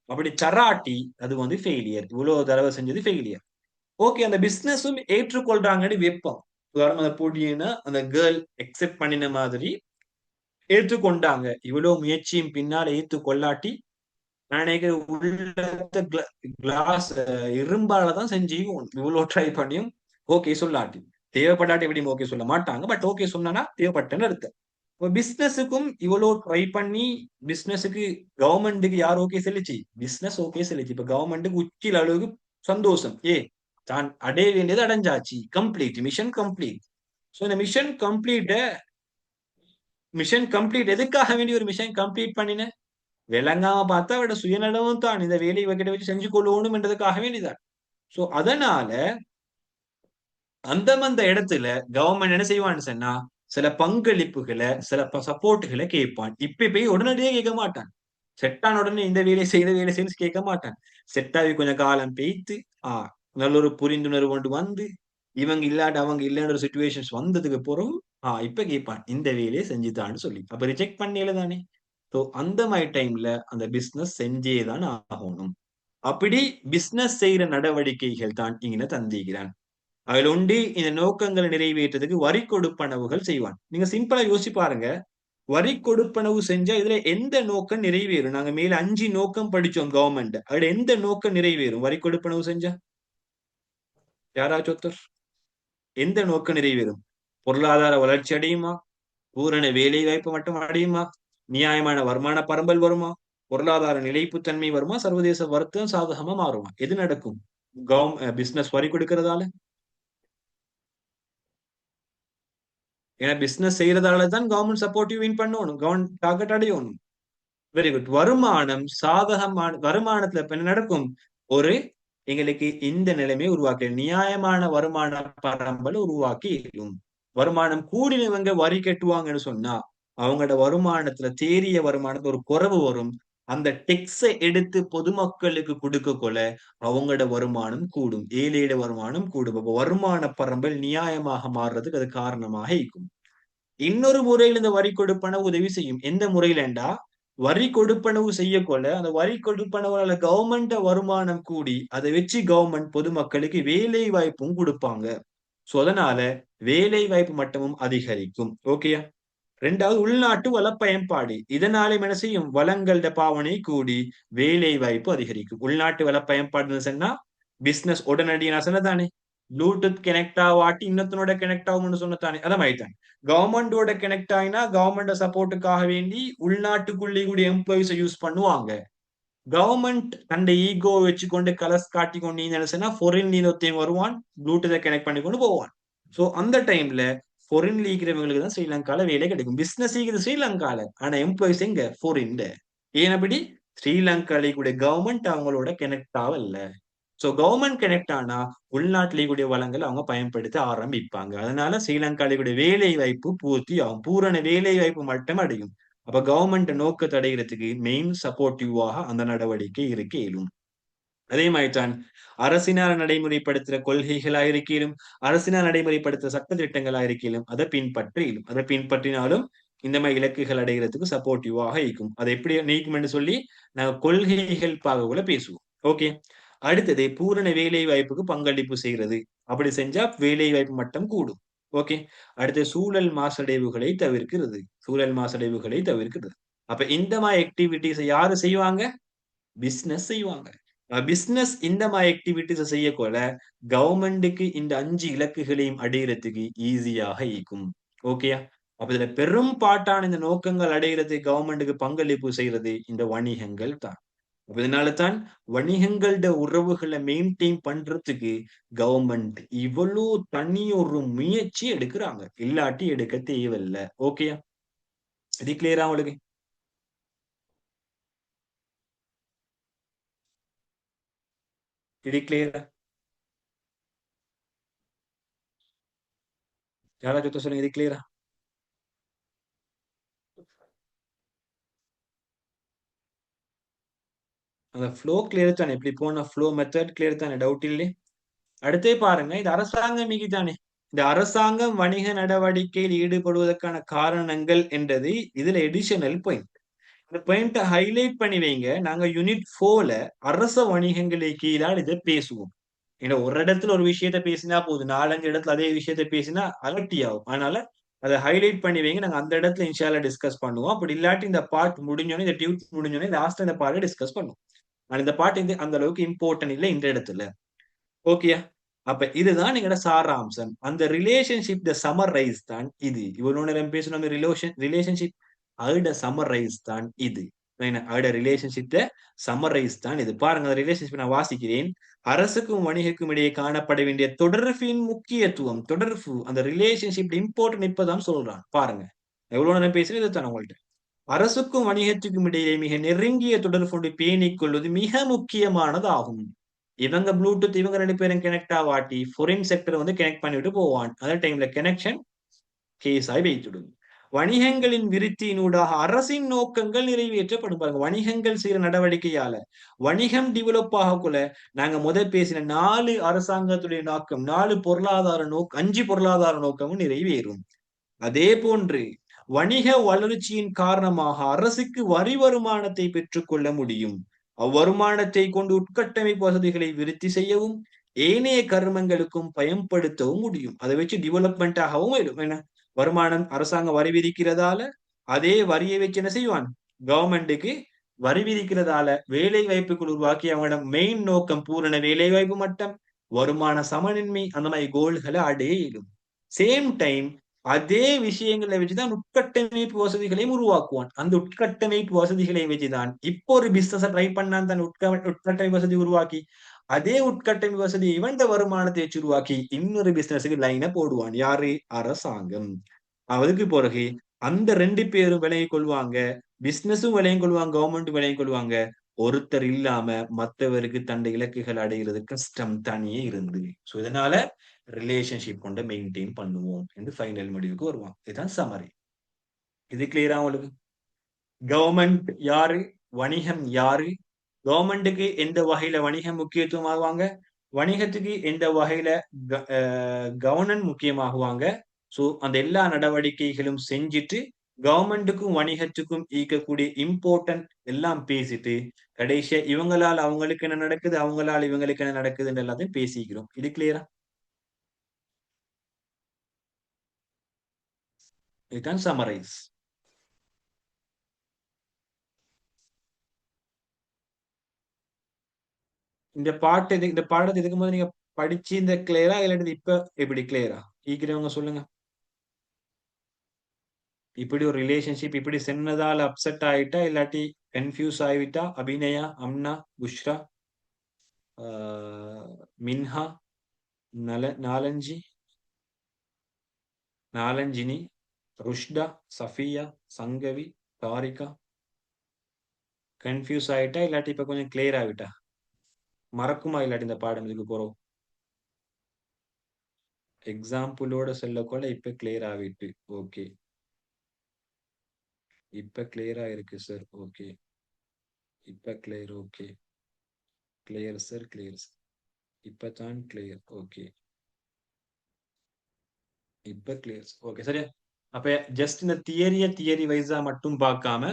அப்படி தராட்டி அது வந்து ஃபெயிலியர். இவ்வளவு தடவை செஞ்சது ஃபெயிலியர். ஓகே, அந்த பிசினஸும் ஏற்றுக்கொள்றாங்கன்னு வைப்போம். உதாரணம் அந்த போட்டியினா அந்த கேர்ள் எக்ஸெப்ட் பண்ணின மாதிரி ஏற்றுக்கொண்டாங்க. இவ்வளவு முயற்சியும் பின்னால ஏற்றுக்கொள்ளாட்டி நான் நினைக்கிறேன் உள்ளத்த கிளாஸ் இரும்பால தான் செஞ்சு இவ்வளவு ட்ரை பண்ணியும் ஓகே சொல்லாட்டி, தேவைப்படாட்டி எப்படி ஓகே சொல்ல மாட்டாங்க. பட் ஓகே சொன்னா தேவைப்பட்டேன்னு அர்த்தம். இப்போ பிசினஸுக்கும் இவ்வளவு ட்ரை பண்ணி பிசினஸுக்கு கவர்மெண்ட்டுக்கு யார் ஓகே சொல்லிச்சு? பிசினஸ் ஓகே சொல்லிச்சு. இப்ப கவர்மெண்ட்டுக்கு உச்சில அளவுக்கு சந்தோஷம். தான் அடைய வேண்டியது அடைஞ்சாச்சு, கம்ப்ளீட் மிஷன் கம்ப்ளீட். சோ இந்த மிஷன் கம்ப்ளீட் எதுக்காக வேண்டி ஒரு மிஷன் கம்ப்ளீட் பண்ணின? விளங்காம பார்த்தா அவட சுயநலமும் தான் இந்த வேலையை வகிட்ட வச்சு செஞ்சு கொள்ளணும் என்றதுக்காக வேண்டிதான். சோ அதனால அந்த இடத்துல கவர்மெண்ட் என்ன செய்வான்னு சொன்னா சில பங்களிப்புகளை சில சப்போர்ட்டுகளை கேட்பான். இப்ப போய் உடனடியே கேட்க மாட்டான். செட்டான உடனே இந்த வேலையை செய்த வேலை செய்து கேட்க மாட்டான். செட்டாவி கொஞ்சம் காலம் பெய்த்து நல்ல ஒரு புரிந்துணர்வு கொண்டு வந்து இவங்க இல்லாட்ட அவங்க இல்லைன்ற ஒரு சுச்சுவேஷன்ஸ் வந்ததுக்கு பிறகு இப்ப கேட்பான் இந்த வேலையை செஞ்சுதான்னு சொல்லி. அப்ப ரிஜெக்ட் பண்ணல தானே. ஸோ அந்த மாதிரி டைம்ல அந்த பிசினஸ் செஞ்சேதான் ஆகணும். அப்படி பிசினஸ் செய்யற நடவடிக்கைகள் தான் இங்க தந்திக்கிறான். அதுல உண்டு இந்த நோக்கங்களை நிறைவேற்றதுக்கு வரி கொடுப்பனவுகள் செய்வான். நீங்க சிம்பிளா யோசிச்சு பாருங்க. வரி கொடுப்பனவு செஞ்சா இதுல எந்த நோக்கம் நிறைவேறும்? நாங்க மேல 5 நோக்கம் படிச்சோம் கவர்மெண்ட். அதுல எந்த நோக்கம் நிறைவேறும் வரி கொடுப்பனவு செஞ்சா? யாராச்சும் ஒருத்தர்? எந்த நோக்கம் நிறைவேறும்? பொருளாதார வளர்ச்சி அடையுமா? பூரண வேலை வாய்ப்பு மட்டும் அடையுமா? நியாயமான வருமான பரம்பல் வருமா? பொருளாதார நிலைப்புத்தன்மை வருமா? சர்வதேச வர்த்தகம் சாதகமா மாறுமா? எது நடக்கும்? பிசினஸ் வரி கொடுக்கறதால? ஏன்னா பிசினஸ் செய்யறதால தான் கவர்மெண்ட் சப்போர்ட்டிவ் வின் பண்ணணும், கவர்மெண்ட் டார்கெட் அடையணும். Very good. வருமானம் சாதகமான வருமானத்துல இப்ப என்ன நடக்கும்? ஒரு எங்களுக்கு இந்த நிலைமை உருவாக்கி நியாயமான வருமான பரம்பல் உருவாக்கி வருமானம் கூடினவங்க வரி கட்டுவாங்கன்னு சொன்னா அவங்களோட வருமானத்துல தேறிய வருமானத்துல ஒரு குறைவு வரும். அந்த டெக்ஸை எடுத்து பொதுமக்களுக்கு கொடுக்க கொள்ள அவங்களோட வருமானம் கூடும், ஏழையோட வருமானம் கூடும். அப்ப வருமான பரம்பல் நியாயமாக மாறுறதுக்கு அது காரணமாக இருக்கும். இன்னொரு முறையில் இந்த வரி கொடுப்பனவு உதவி செய்யும். எந்த முறையிலண்டா வரி கொடுப்பனவு செய்யக்கொள்ள அந்த வரி கொடுப்பனவுல கவர்மெண்ட் வருமானம் கூடி அதை வச்சு கவர்மெண்ட் பொதுமக்களுக்கு வேலை வாய்ப்பும் கொடுப்பாங்க. சோ அதனால வேலை வாய்ப்பு மட்டமும் அதிகரிக்கும். ஓகேயா? ரெண்டாவது உள்நாட்டு வள பயன்பாடு. இதனாலே என்ன செய்யும்? வளங்கள பாவனை கூடி வேலை வாய்ப்பு அதிகரிக்கும். உள்நாட்டு வள பயன்பாடுன்னு சொன்னா பிசினஸ் உடனடி நான் சொன்னதானே ப்ளூடூத் கனெக்ட் ஆவாட்டி இன்னொருத்தனோட கனெக்ட் ஆகும்னு சொன்னதானே அதான் ஆயிட்டாங்க. கவர்மெண்டோட கனெக்ட் ஆயினா கவர்மெண்ட் சப்போர்ட்டுக்காக வேண்டி உள்நாட்டுக்குள்ளே கூட எம்ப்ளாயிஸ் யூஸ் பண்ணுவாங்க. கவர்மெண்ட் தன்னை ஈகோ வச்சுக்கொண்டு கலர்ஸ் காட்டி கொண்டு நினைச்சுன்னா ஃபாரின் ஒருத்தையும் வருவான், ப்ளூடூத்தை கனெக்ட் பண்ணி கொண்டு போவான். சோ அந்த டைம்ல ஃபாரின்ல இருக்கிறவங்களுக்கு தான் ஸ்ரீலங்கால வேலை கிடைக்கும். பிசினஸ் இருக்குது ஸ்ரீலங்கால, ஆனா எம்ப்ளாயிஸ் எங்க? ஃபாரின்ல. ஏன் அப்படி? ஸ்ரீலங்கால கூட கவர்மெண்ட் அவங்களோட கனெக்ட் ஆகல. சோ கவர்மெண்ட் கனெக்ட் ஆனா உள்நாட்டிலே கூடிய வளங்கள் அவங்க பயன்படுத்த ஆரம்பிப்பாங்க. அதனால ஸ்ரீலங்கால கூடிய வேலை வாய்ப்பு பூர்த்தி ஆகும், பூரண வேலை வாய்ப்பு மட்டும் அடையும். அப்ப கவர்மெண்ட் நோக்கத்தை அடைகிறதுக்கு மெயின் சப்போர்ட்டிவாக அந்த நடவடிக்கை இருக்க இயலும். அதே மாதிரிதான் அரசினால் நடைமுறைப்படுத்துற கொள்கைகளா இருக்கையிலும், அரசினால் நடைமுறைப்படுத்துற சட்ட திட்டங்களா இருக்கையிலும் அதை பின்பற்றிலும் அதை பின்பற்றினாலும் இந்த மாதிரி இலக்குகள் அடைகிறதுக்கு சப்போர்ட்டிவாக இருக்கும். அதை எப்படி நீக்கும்னு சொல்லி நாங்க கொள்கைகள் பாகவுல பேசுவோம். ஓகே. அடுத்தது பூரண வேலை வாய்ப்புக்கு பங்களிப்பு செய்கிறது. அப்படி செஞ்சா வேலை வாய்ப்பு மட்டம் கூடும். ஓகே. அடுத்து சூழல் மாசடைவுகளை தவிர்க்கிறது. சூழல் மாசடைவுகளை தவிர்க்கிறது. அப்ப இந்த மாதிரி ஆக்டிவிட்டிஸ் யாரு செய்வாங்க? பிசினஸ் செய்வாங்க. பிசினஸ் இந்த மாதிரி ஆக்டிவிட்டிஸ் செய்யக்கொள்ள கவர்மெண்ட்டுக்கு இந்த 5 இலக்குகளையும் அடையறதுக்கு ஈஸியாக இருக்கும். ஓகேயா? அப்ப இதுல பெரும் பாட்டான இந்த நோக்கங்கள் அடையறதுக்கு கவர்மெண்ட்டுக்கு பங்களிப்பு செய்யறது இந்த வணிகங்கள் தான். அப்ப இதனால தான் வணிகங்களோட உறவுகளை மெயின்டைன் பண்றதுக்கு கவர்மெண்ட் இவ்வளவு தனி ஒரு முயற்சி எடுக்கிறாங்க. இல்லாட்டி எடுக்க தேவையில்ல. ஓகேயா? இது கிளியரா உங்களுக்கு? இது கிளியரா? யாராச்சும் ஒருத்தர் சொல்லுங்க. இது கிளியரா? அந்த ஃப்ளோ கிளியர் தானே? இப்படி போன ஃப்ளோ மெத்தட் கிளியர் தானே? டவுட் இல்லையே. அடுத்தே பாருங்க. இது அரசாங்கம் தானே? இந்த அரசாங்கம் வணிக நடவடிக்கையில் ஈடுபடுவதற்கான காரணங்கள் என்றது இதுல எடிஷனல் பாயிண்ட். இந்த பாயிண்ட ஹைலைட் பண்ணி வைங்க. நாங்க யூனிட் 4ல அரச வணிகங்களை கீழால் இதை பேசுவோம். ஏன்னா ஒரு இடத்துல ஒரு விஷயத்த பேசினா போதும். 4, 5 இடத்துல அதே விஷயத்த பேசினா அலர்ட்டி ஆகும். அதனால அதை ஹைலைட் பண்ணி வைங்க. நாங்க அந்த இடத்துல இன்ஷால்லா டிஸ்கஸ் பண்ணுவோம். அப்படி இல்லாட்டி இந்த பார்ட் முடிஞ்சோடனே இந்த டியூட் முடிஞ்சோடனே லாஸ்ட் இந்த பார்ட்டை டிஸ்கஸ் பண்ணுவோம். ஆனா இந்த பார்ட் அந்த அளவுக்கு இம்பார்ட்டன்ட் இல்லை இந்த இடத்துல. ஓகேயா? அப்ப இதுதான் எங்கட சாராம்சம். அந்த ரிலேஷன்ஷிப் சம்மரைஸ் தான் இது. இவ்வளவு நேரம் பேசினோம் ரிலேஷன்ஷிப் அதோட சம்மரைஸ் தான் இது. அதோட ரிலேஷன்ஷிப் சம்மரைஸ் தான் இது. பாருங்க அந்த ரிலேஷன்ஷிப் நான் வாசிக்கிறேன். அரசுக்கும் வணிகக்கும் இடையே காணப்பட வேண்டிய தொடர்பின் முக்கியத்துவம், தொடர்பு அந்த ரிலேஷன்ஷிப் இம்பார்ட்டன்ட் இப்பதான் சொல்றான். பாருங்க. எவ்வளவு நேரம் பேசுறேன் இதைத்தான் உங்கள்ட்ட. அரசுக்கும் வணிகத்துக்கும் இடையே மிக நெருங்கிய தொடர்பு கொண்டு பேணிக் கொள்வது மிக முக்கியமானதாகும். இவங்க ப்ளூடூத் இவங்க 2 பேரும் கனெக்ட் ஆவாட்டி ஃபாரின் செக்டர் வந்து கனெக்ட் பண்ணிவிட்டு போவான். அந்த டைம்ல கனெக்ஷன் கேஸ் ஆகி வைத்துடும். வணிகங்களின் விருத்தியினூடாக அரசின் நோக்கங்கள் நிறைவேற்றப்படும். பாருங்க வணிகங்கள் செய்யற நடவடிக்கையால வணிகம் டெவலப் ஆகக்குள்ள நாங்க முதல் பேசின 4 அரசாங்கத்துடைய நோக்கம் 4 பொருளாதார நோக்கம் 5 பொருளாதார நோக்கமும் நிறைவேறும். அதே போன்று வணிக வளர்ச்சியின் காரணமாக அரசுக்கு வரி வருமானத்தை பெற்றுக்கொள்ள முடியும். அவ்வருமானத்தை கொண்டு உட்கட்டமைப்பு வசதிகளை விருத்தி செய்யவும் ஏனைய கருமங்களுக்கும் பயன்படுத்தவும் முடியும். அதை வச்சு டெவலப்மெண்ட் ஆகவும் என்ன வருமானம் அரசாங்கம் வரி விதிக்கிறதால அதே வரியை வச்சு என்ன செய்வான் கவர்மெண்ட்டுக்கு வரி விதிக்கிறதால வேலை வாய்ப்புகள் உருவாக்கி அவங்களோட மெயின் நோக்கம் பூரண வேலை வாய்ப்பு மட்டம் வருமான சமநின்மை அந்த மாதிரி கோல்களை அடைய இயலும். சேம் டைம் அதே விஷயங்களை வச்சுதான் உட்கட்டமைப்பு வசதிகளையும் உருவாக்குவான். அந்த உட்கட்டமைப்பு வசதிகளை வச்சுதான் இப்போ ஒரு பிசினஸ் ட்ரை பண்ணான் தன் உட்கட்டமைப்பு வசதி உருவாக்கி அதே உட்கட்டமைப்பு வசதி இவன் வருமானத்தை வச்சு உருவாக்கி இன்னொரு பிசினஸுக்கு லைனை போடுவான். யாரு? அரசாங்கம். அதுக்கு பிறகு அந்த 2 பேரும் விலையை கொள்வாங்க. பிசினஸும் விலையும் கொள்வாங்க, கவர்மெண்ட் விலையும் கொள்வாங்க. ஒருத்தர் இல்லாம மற்றவருக்கு தன்னை இலக்குகள் அடைகிறது கஷ்டம் தனியே இருந்து. சோ இதனால ரிலேஷன்ஷிப் கொண்டு மெயின்டைன் பண்ணுவோம் என்று ஃபைனல் முடிவுக்கு வருவான். இதுதான் சமரி. இது கிளியரா உங்களுக்கு? கவர்மெண்ட் யாரு? வணிகம் யாரு? கவர்மெண்ட்டுக்கு எந்த வகையில வணிகம் முக்கியத்துவம் ஆகுவாங்க? வணிகத்துக்கு எந்த வகையில கவர்னன்ஸ் முக்கியமாகுவாங்க? சோ அந்த எல்லா நடவடிக்கைகளும் செஞ்சுட்டு கவர்மெண்ட்டுக்கும் வணிகத்துக்கும் ஈக்கக்கூடிய இம்பார்ட்டன்ட் எல்லாம் பேசிட்டு கடைசியா இவங்களால அவங்களுக்கு என்ன நடக்குது அவங்களால இவங்களுக்கு என்ன நடக்குதுன்னு எல்லாத்தையும் பேசிக்கிறோம். இது கிளியரா? இதுதான் சமரைஸ். இந்த பாடத்தை இதுக்கு போது நீங்க படிச்சு இந்த கிளியரா இல்லாட்டி இப்ப எப்படி கிளியரா ஈக்கிறவங்க சொல்லுங்க. இப்படி ஒரு ரிலேஷன்ஷிப் இப்படி சென்னதால அப்செட் ஆயிட்டா இல்லாட்டி கன்ஃபியூஸ் ஆகிவிட்டா அபிநயா அம்னா புஷ்ரா மின்ஹா நாலஞ்சி நாலஞ்சினி ருஷ்டா சஃபியா சங்கவி தாரிகா கன்ஃபியூஸ் ஆயிட்டா இல்லாட்டி இப்ப கொஞ்சம் கிளியர் ஆகிட்டா மறக்குமா இல்லாட்டி இந்த பாடம் இதுக்கு போறோம் எக்ஸாம்பிளோட சொல்லக்கொள்ள இப்ப கிளியர் ஆகிட்டு ஓகே இப்ப கிளியரா இருக்கு சார். ஓகே. இப்ப clear. Okay. Clear sir. Clear sir. இப்பதான் கிளியர். ஓகே. இப்ப கிளியர். ஓகே சரியா. அப்ப ஜஸ்ட் இந்த தியரி வைஸா மட்டும் பார்க்காம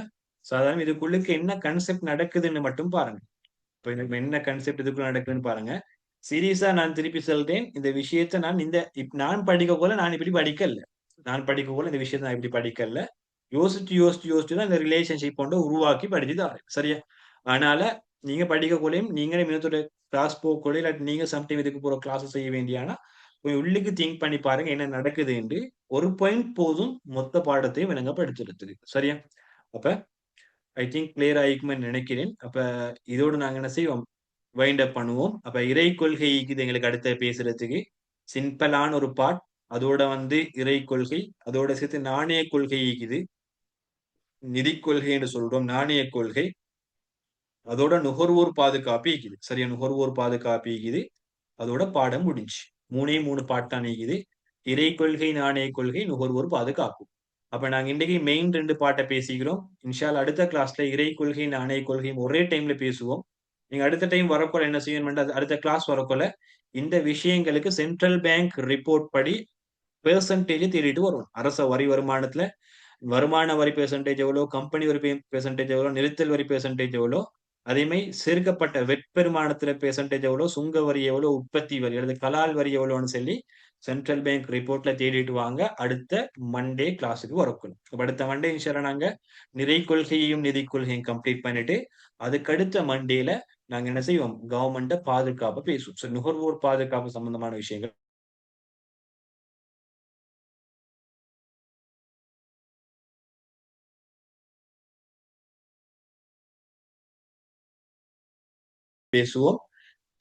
சாதாரண இதுக்குள்ளுக்கு என்ன கன்செப்ட் நடக்குதுன்னு மட்டும் பாருங்க. இப்ப எனக்கு என்ன கன்செப்ட் இதுக்குள்ள நடக்குதுன்னு பாருங்க. சீரியஸா நான் திருப்பி சொல்றேன். இந்த விஷயத்த நான் நான் படிக்க போல நான் இப்படி படிக்கல. நான் படிக்க போல இந்த விஷயத்த நான் இப்படி படிக்கல. யோசிச்சு தான் இந்த ரிலேஷன்ஷிப் கொண்டு உருவாக்கி படிச்சு தாரேன். சரியா? அதனால நீங்க படிக்கக்குள்ளயும் நீங்களே இன்னொருத்தரோட கிளாஸ் போகக்குள்ள இல்லாட்டி நீங்க சம்டைம் இதுக்கு போற கிளாஸ் செய்ய வேண்டியானா கொஞ்சம் உள்ளுக்கு திங்க் பண்ணி பாருங்க என்ன நடக்குது என்று. ஒரு பாயிண்ட் போதும் மொத்த பாடத்தையும் விளங்கப்படுத்துறதுக்கு. சரியா? அப்ப ஐ திங்க் கிளியர் ஆயிக்குமென்னு நினைக்கிறேன். அப்ப இதோடு நாங்க என்ன செய்வோம்? வைண்ட் அப் பண்ணுவோம். அப்ப இறை கொள்கை இது எங்களுக்கு அடுத்த பேசுறதுக்கு சிம்பிளான ஒரு பார்ட். அதோட இறை கொள்கை, அதோட சேர்த்து நாணய கொள்கை இருக்குது, நிதி கொள்கை என்று சொல்றோம், நாணய கொள்கை, அதோட நுகர்வோர் பாதுகாப்பு இருக்குது. சரியா? நுகர்வோர் பாதுகாப்பு இருக்குது. அதோட பாடம் முடிஞ்சு. மூணே 3 பாட்டு தான் இருக்குது. இறை கொள்கை, நாணய கொள்கை, நுகர்வோர் பாதுகாப்பு. அப்ப நாங்க இன்னைக்கு மெயின் 2 பாட்ட பேசிக்கிறோம். இன்ஷா அல்லாஹ் அடுத்த கிளாஸ்ல இறை கொள்கை, நாணய கொள்கையும் ஒரே டைம்ல பேசுவோம். நீங்க அடுத்த டைம் வரக்குள்ள என்ன செய்யணும்னா, அடுத்த கிளாஸ் வரக்குள்ள இந்த விஷயங்களுக்கு சென்ட்ரல் பேங்க் ரிப்போர்ட் படி பெர்சன்டேஜ் தேடிட்டு வரும். அரச வரி வருமானத்துல வருமான வரி பெர்சன்டேஜ் எவ்வளோ, கம்பெனி வரி பெர்சன்டேஜ் எவ்வளோ, நிறுத்தல் வரி பெர்சன்டேஜ் எவ்வளோ, அதே மாதிரி சேர்க்கப்பட்ட வெட்பெருமானத்துல பெர்சன்டேஜ் எவ்வளோ, சுங்க வரி எவ்வளோ, உற்பத்தி வரி அல்லது கலால் வரி எவ்வளோன்னு சொல்லி சென்ட்ரல் பேங்க் ரிப்போர்ட்ல தேடிட்டு வாங்க. அடுத்த மண்டே கிளாஸுக்கு வரக்கணும். அடுத்த மண்டே இன்ஷால்லா நாங்க நிறை கொள்கையையும் நிதி கொள்கையும் கம்ப்ளீட் பண்ணிட்டு அதுக்கடுத்த மண்டேல நாங்க என்ன செய்வோம்? கவர்மெண்ட பாதுகாப்பு பேசுவோம். நுகர்வோர் பாதுகாப்பு சம்பந்தமான விஷயங்கள் பேசுவோம்.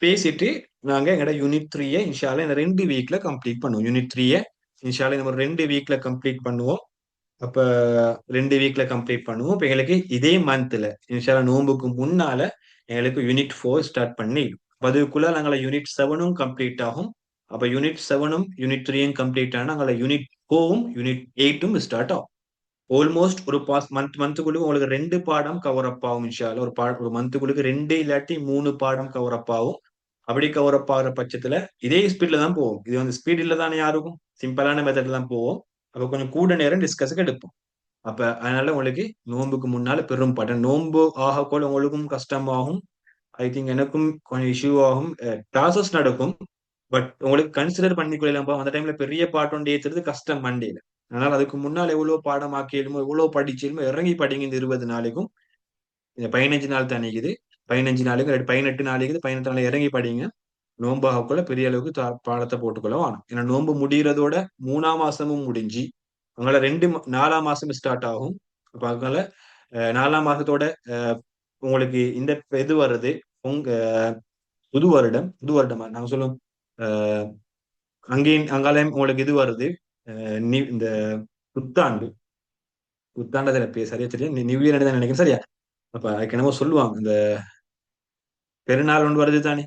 பேசிட்டு நாங்க எங்கட யூனிட் 3 இன்ஷால்லா இந்த 2 வீக்ல கம்ப்ளீட் பண்ணுவோம். யூனிட் 3 இன்ஷால்லா இந்த ஒரு 2 வீக்ல கம்ப்ளீட் பண்ணுவோம். அப்ப 2 வீக்ல கம்ப்ளீட் பண்ணுவோம். இப்ப எங்களுக்கு இதே மந்த்ல இன்ஷால்லா நோன்புக்கு முன்னால எங்களுக்கு யூனிட் 4 ஸ்டார்ட் பண்ணிடும். அதுக்குள்ள நாங்கள யூனிட் 7ம் கம்ப்ளீட் ஆகும். அப்ப யூனிட் 7ம் யூனிட் 3யும் கம்ப்ளீட் ஆனா நாங்கள யூனிட் 4ம் யூனிட் 8ம் ஸ்டார்ட் ஆகும். ஆல்மோஸ்ட் ஒரு மந்த்துக்குள்ள உங்களுக்கு 2 பாடம் கவர் அப் ஆகும் இன்ஷா அல்லாஹ். ஒரு மந்த்துக்குள்ளுக்கு 2 இல்லாட்டி 3 பாடம் கவர் அப் ஆகும். அப்படி கவர் அப் ஆகுற பட்சத்துல இதே ஸ்பீட்ல தான் போகும். இது ஸ்பீட் இல்ல தானே யாருக்கும். சிம்பிளான மெத்தட்ல தான் போவோம். அப்ப கொஞ்சம் கூட நேரம் டிஸ்கஸ்க்கு எடுப்போம். அப்ப அதனால உங்களுக்கு நோன்புக்கு முன்னால பெரும் படம். நோன்பு ஆகக்கோல உங்களுக்கும் கஷ்டமாகும். ஐ திங்க் எனக்கும் கொஞ்சம் இஷ்யூ ஆகும். கிளாஸஸ் நடக்கும். பட் உங்களுக்கு கன்சிடர் பண்ணிக்கொள்ளலாம். அந்த டைம்ல பெரிய பாட்டு ஒன்று ஏத்துறது கஷ்டம் மண்டேல. அதனால அதுக்கு முன்னால் எவ்வளவு பாடமாக்கியலுமோ எவ்வளவு படிச்சிலுமோ இறங்கி படிங்க. இந்த 20 நாளைக்கும் இந்த 15 நாள் தான் இருக்குது. 15 நாளைக்கு 18 நாளைக்கு 18 நாள் இறங்கி படிங்க. நோம்பாகக்குள்ள பெரிய அளவுக்கு பாடத்தை போட்டுக்கொள்ள வேணும். ஏன்னா நோன்பு முடிகிறதோட 3ஆம் மாசமும் முடிஞ்சு அதனால 4ஆம் மாசம் ஸ்டார்ட் ஆகும். அப்ப அதனால 4ஆம் மாசத்தோட உங்களுக்கு இந்த இது வருது. உங்க புது வருடமா நாங்க சொல்லுவோம். அஹ் அங்கேயும் அங்காலயம் உங்களுக்கு இது வருது. இந்த புத்தாண்டு புத்தாண்டதுல சரியா தெரியும். நியூ இயர் தான் நினைக்கிறேன். சரியா? அப்ப அதுக்கு என்னமோ சொல்லுவாங்க. இந்த பெருநாள் ஒன்று வருது தானே.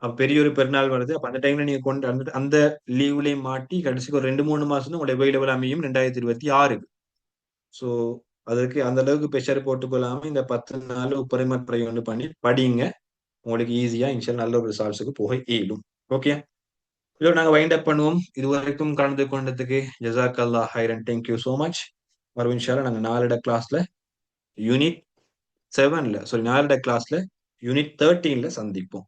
அப்ப பெரிய ஒரு பெருநாள் வருது. அப்ப அந்த டைம்ல நீங்க கொண்டு அந்த லீவ்லயும் மாட்டி கடைசிக்கு ஒரு 2, 3 மாசம் தான் உங்களுடைய அவைலபிள் அமையும் 2026க்கு. சோ அதுக்கு அந்த அளவுக்கு ப்ரெஷர் போட்டுக்கொள்ளாம இந்த 10 நாள் உப்பரிமட் ஒன்று பண்ணி படிங்க. உங்களுக்கு ஈஸியா இன்ஷால்லா நல்ல ஒரு ரிசல்ட்ஸுக்கு போக இயலும். ஓகே. இதோட நாங்க வைண்ட் அப் பண்ணுவோம். இதுவரைக்கும் கலந்து கொண்டதுக்கு ஜஸாக்கல்லாஹ் ஹைரன். Thank you so much. மறுபடியும் இன்ஷால்லா நாங்க நாளட கிளாஸ்ல யூனிட் 7ல சாரி நாளட கிளாஸ்ல யூனிட் 13ல சந்திப்போம்.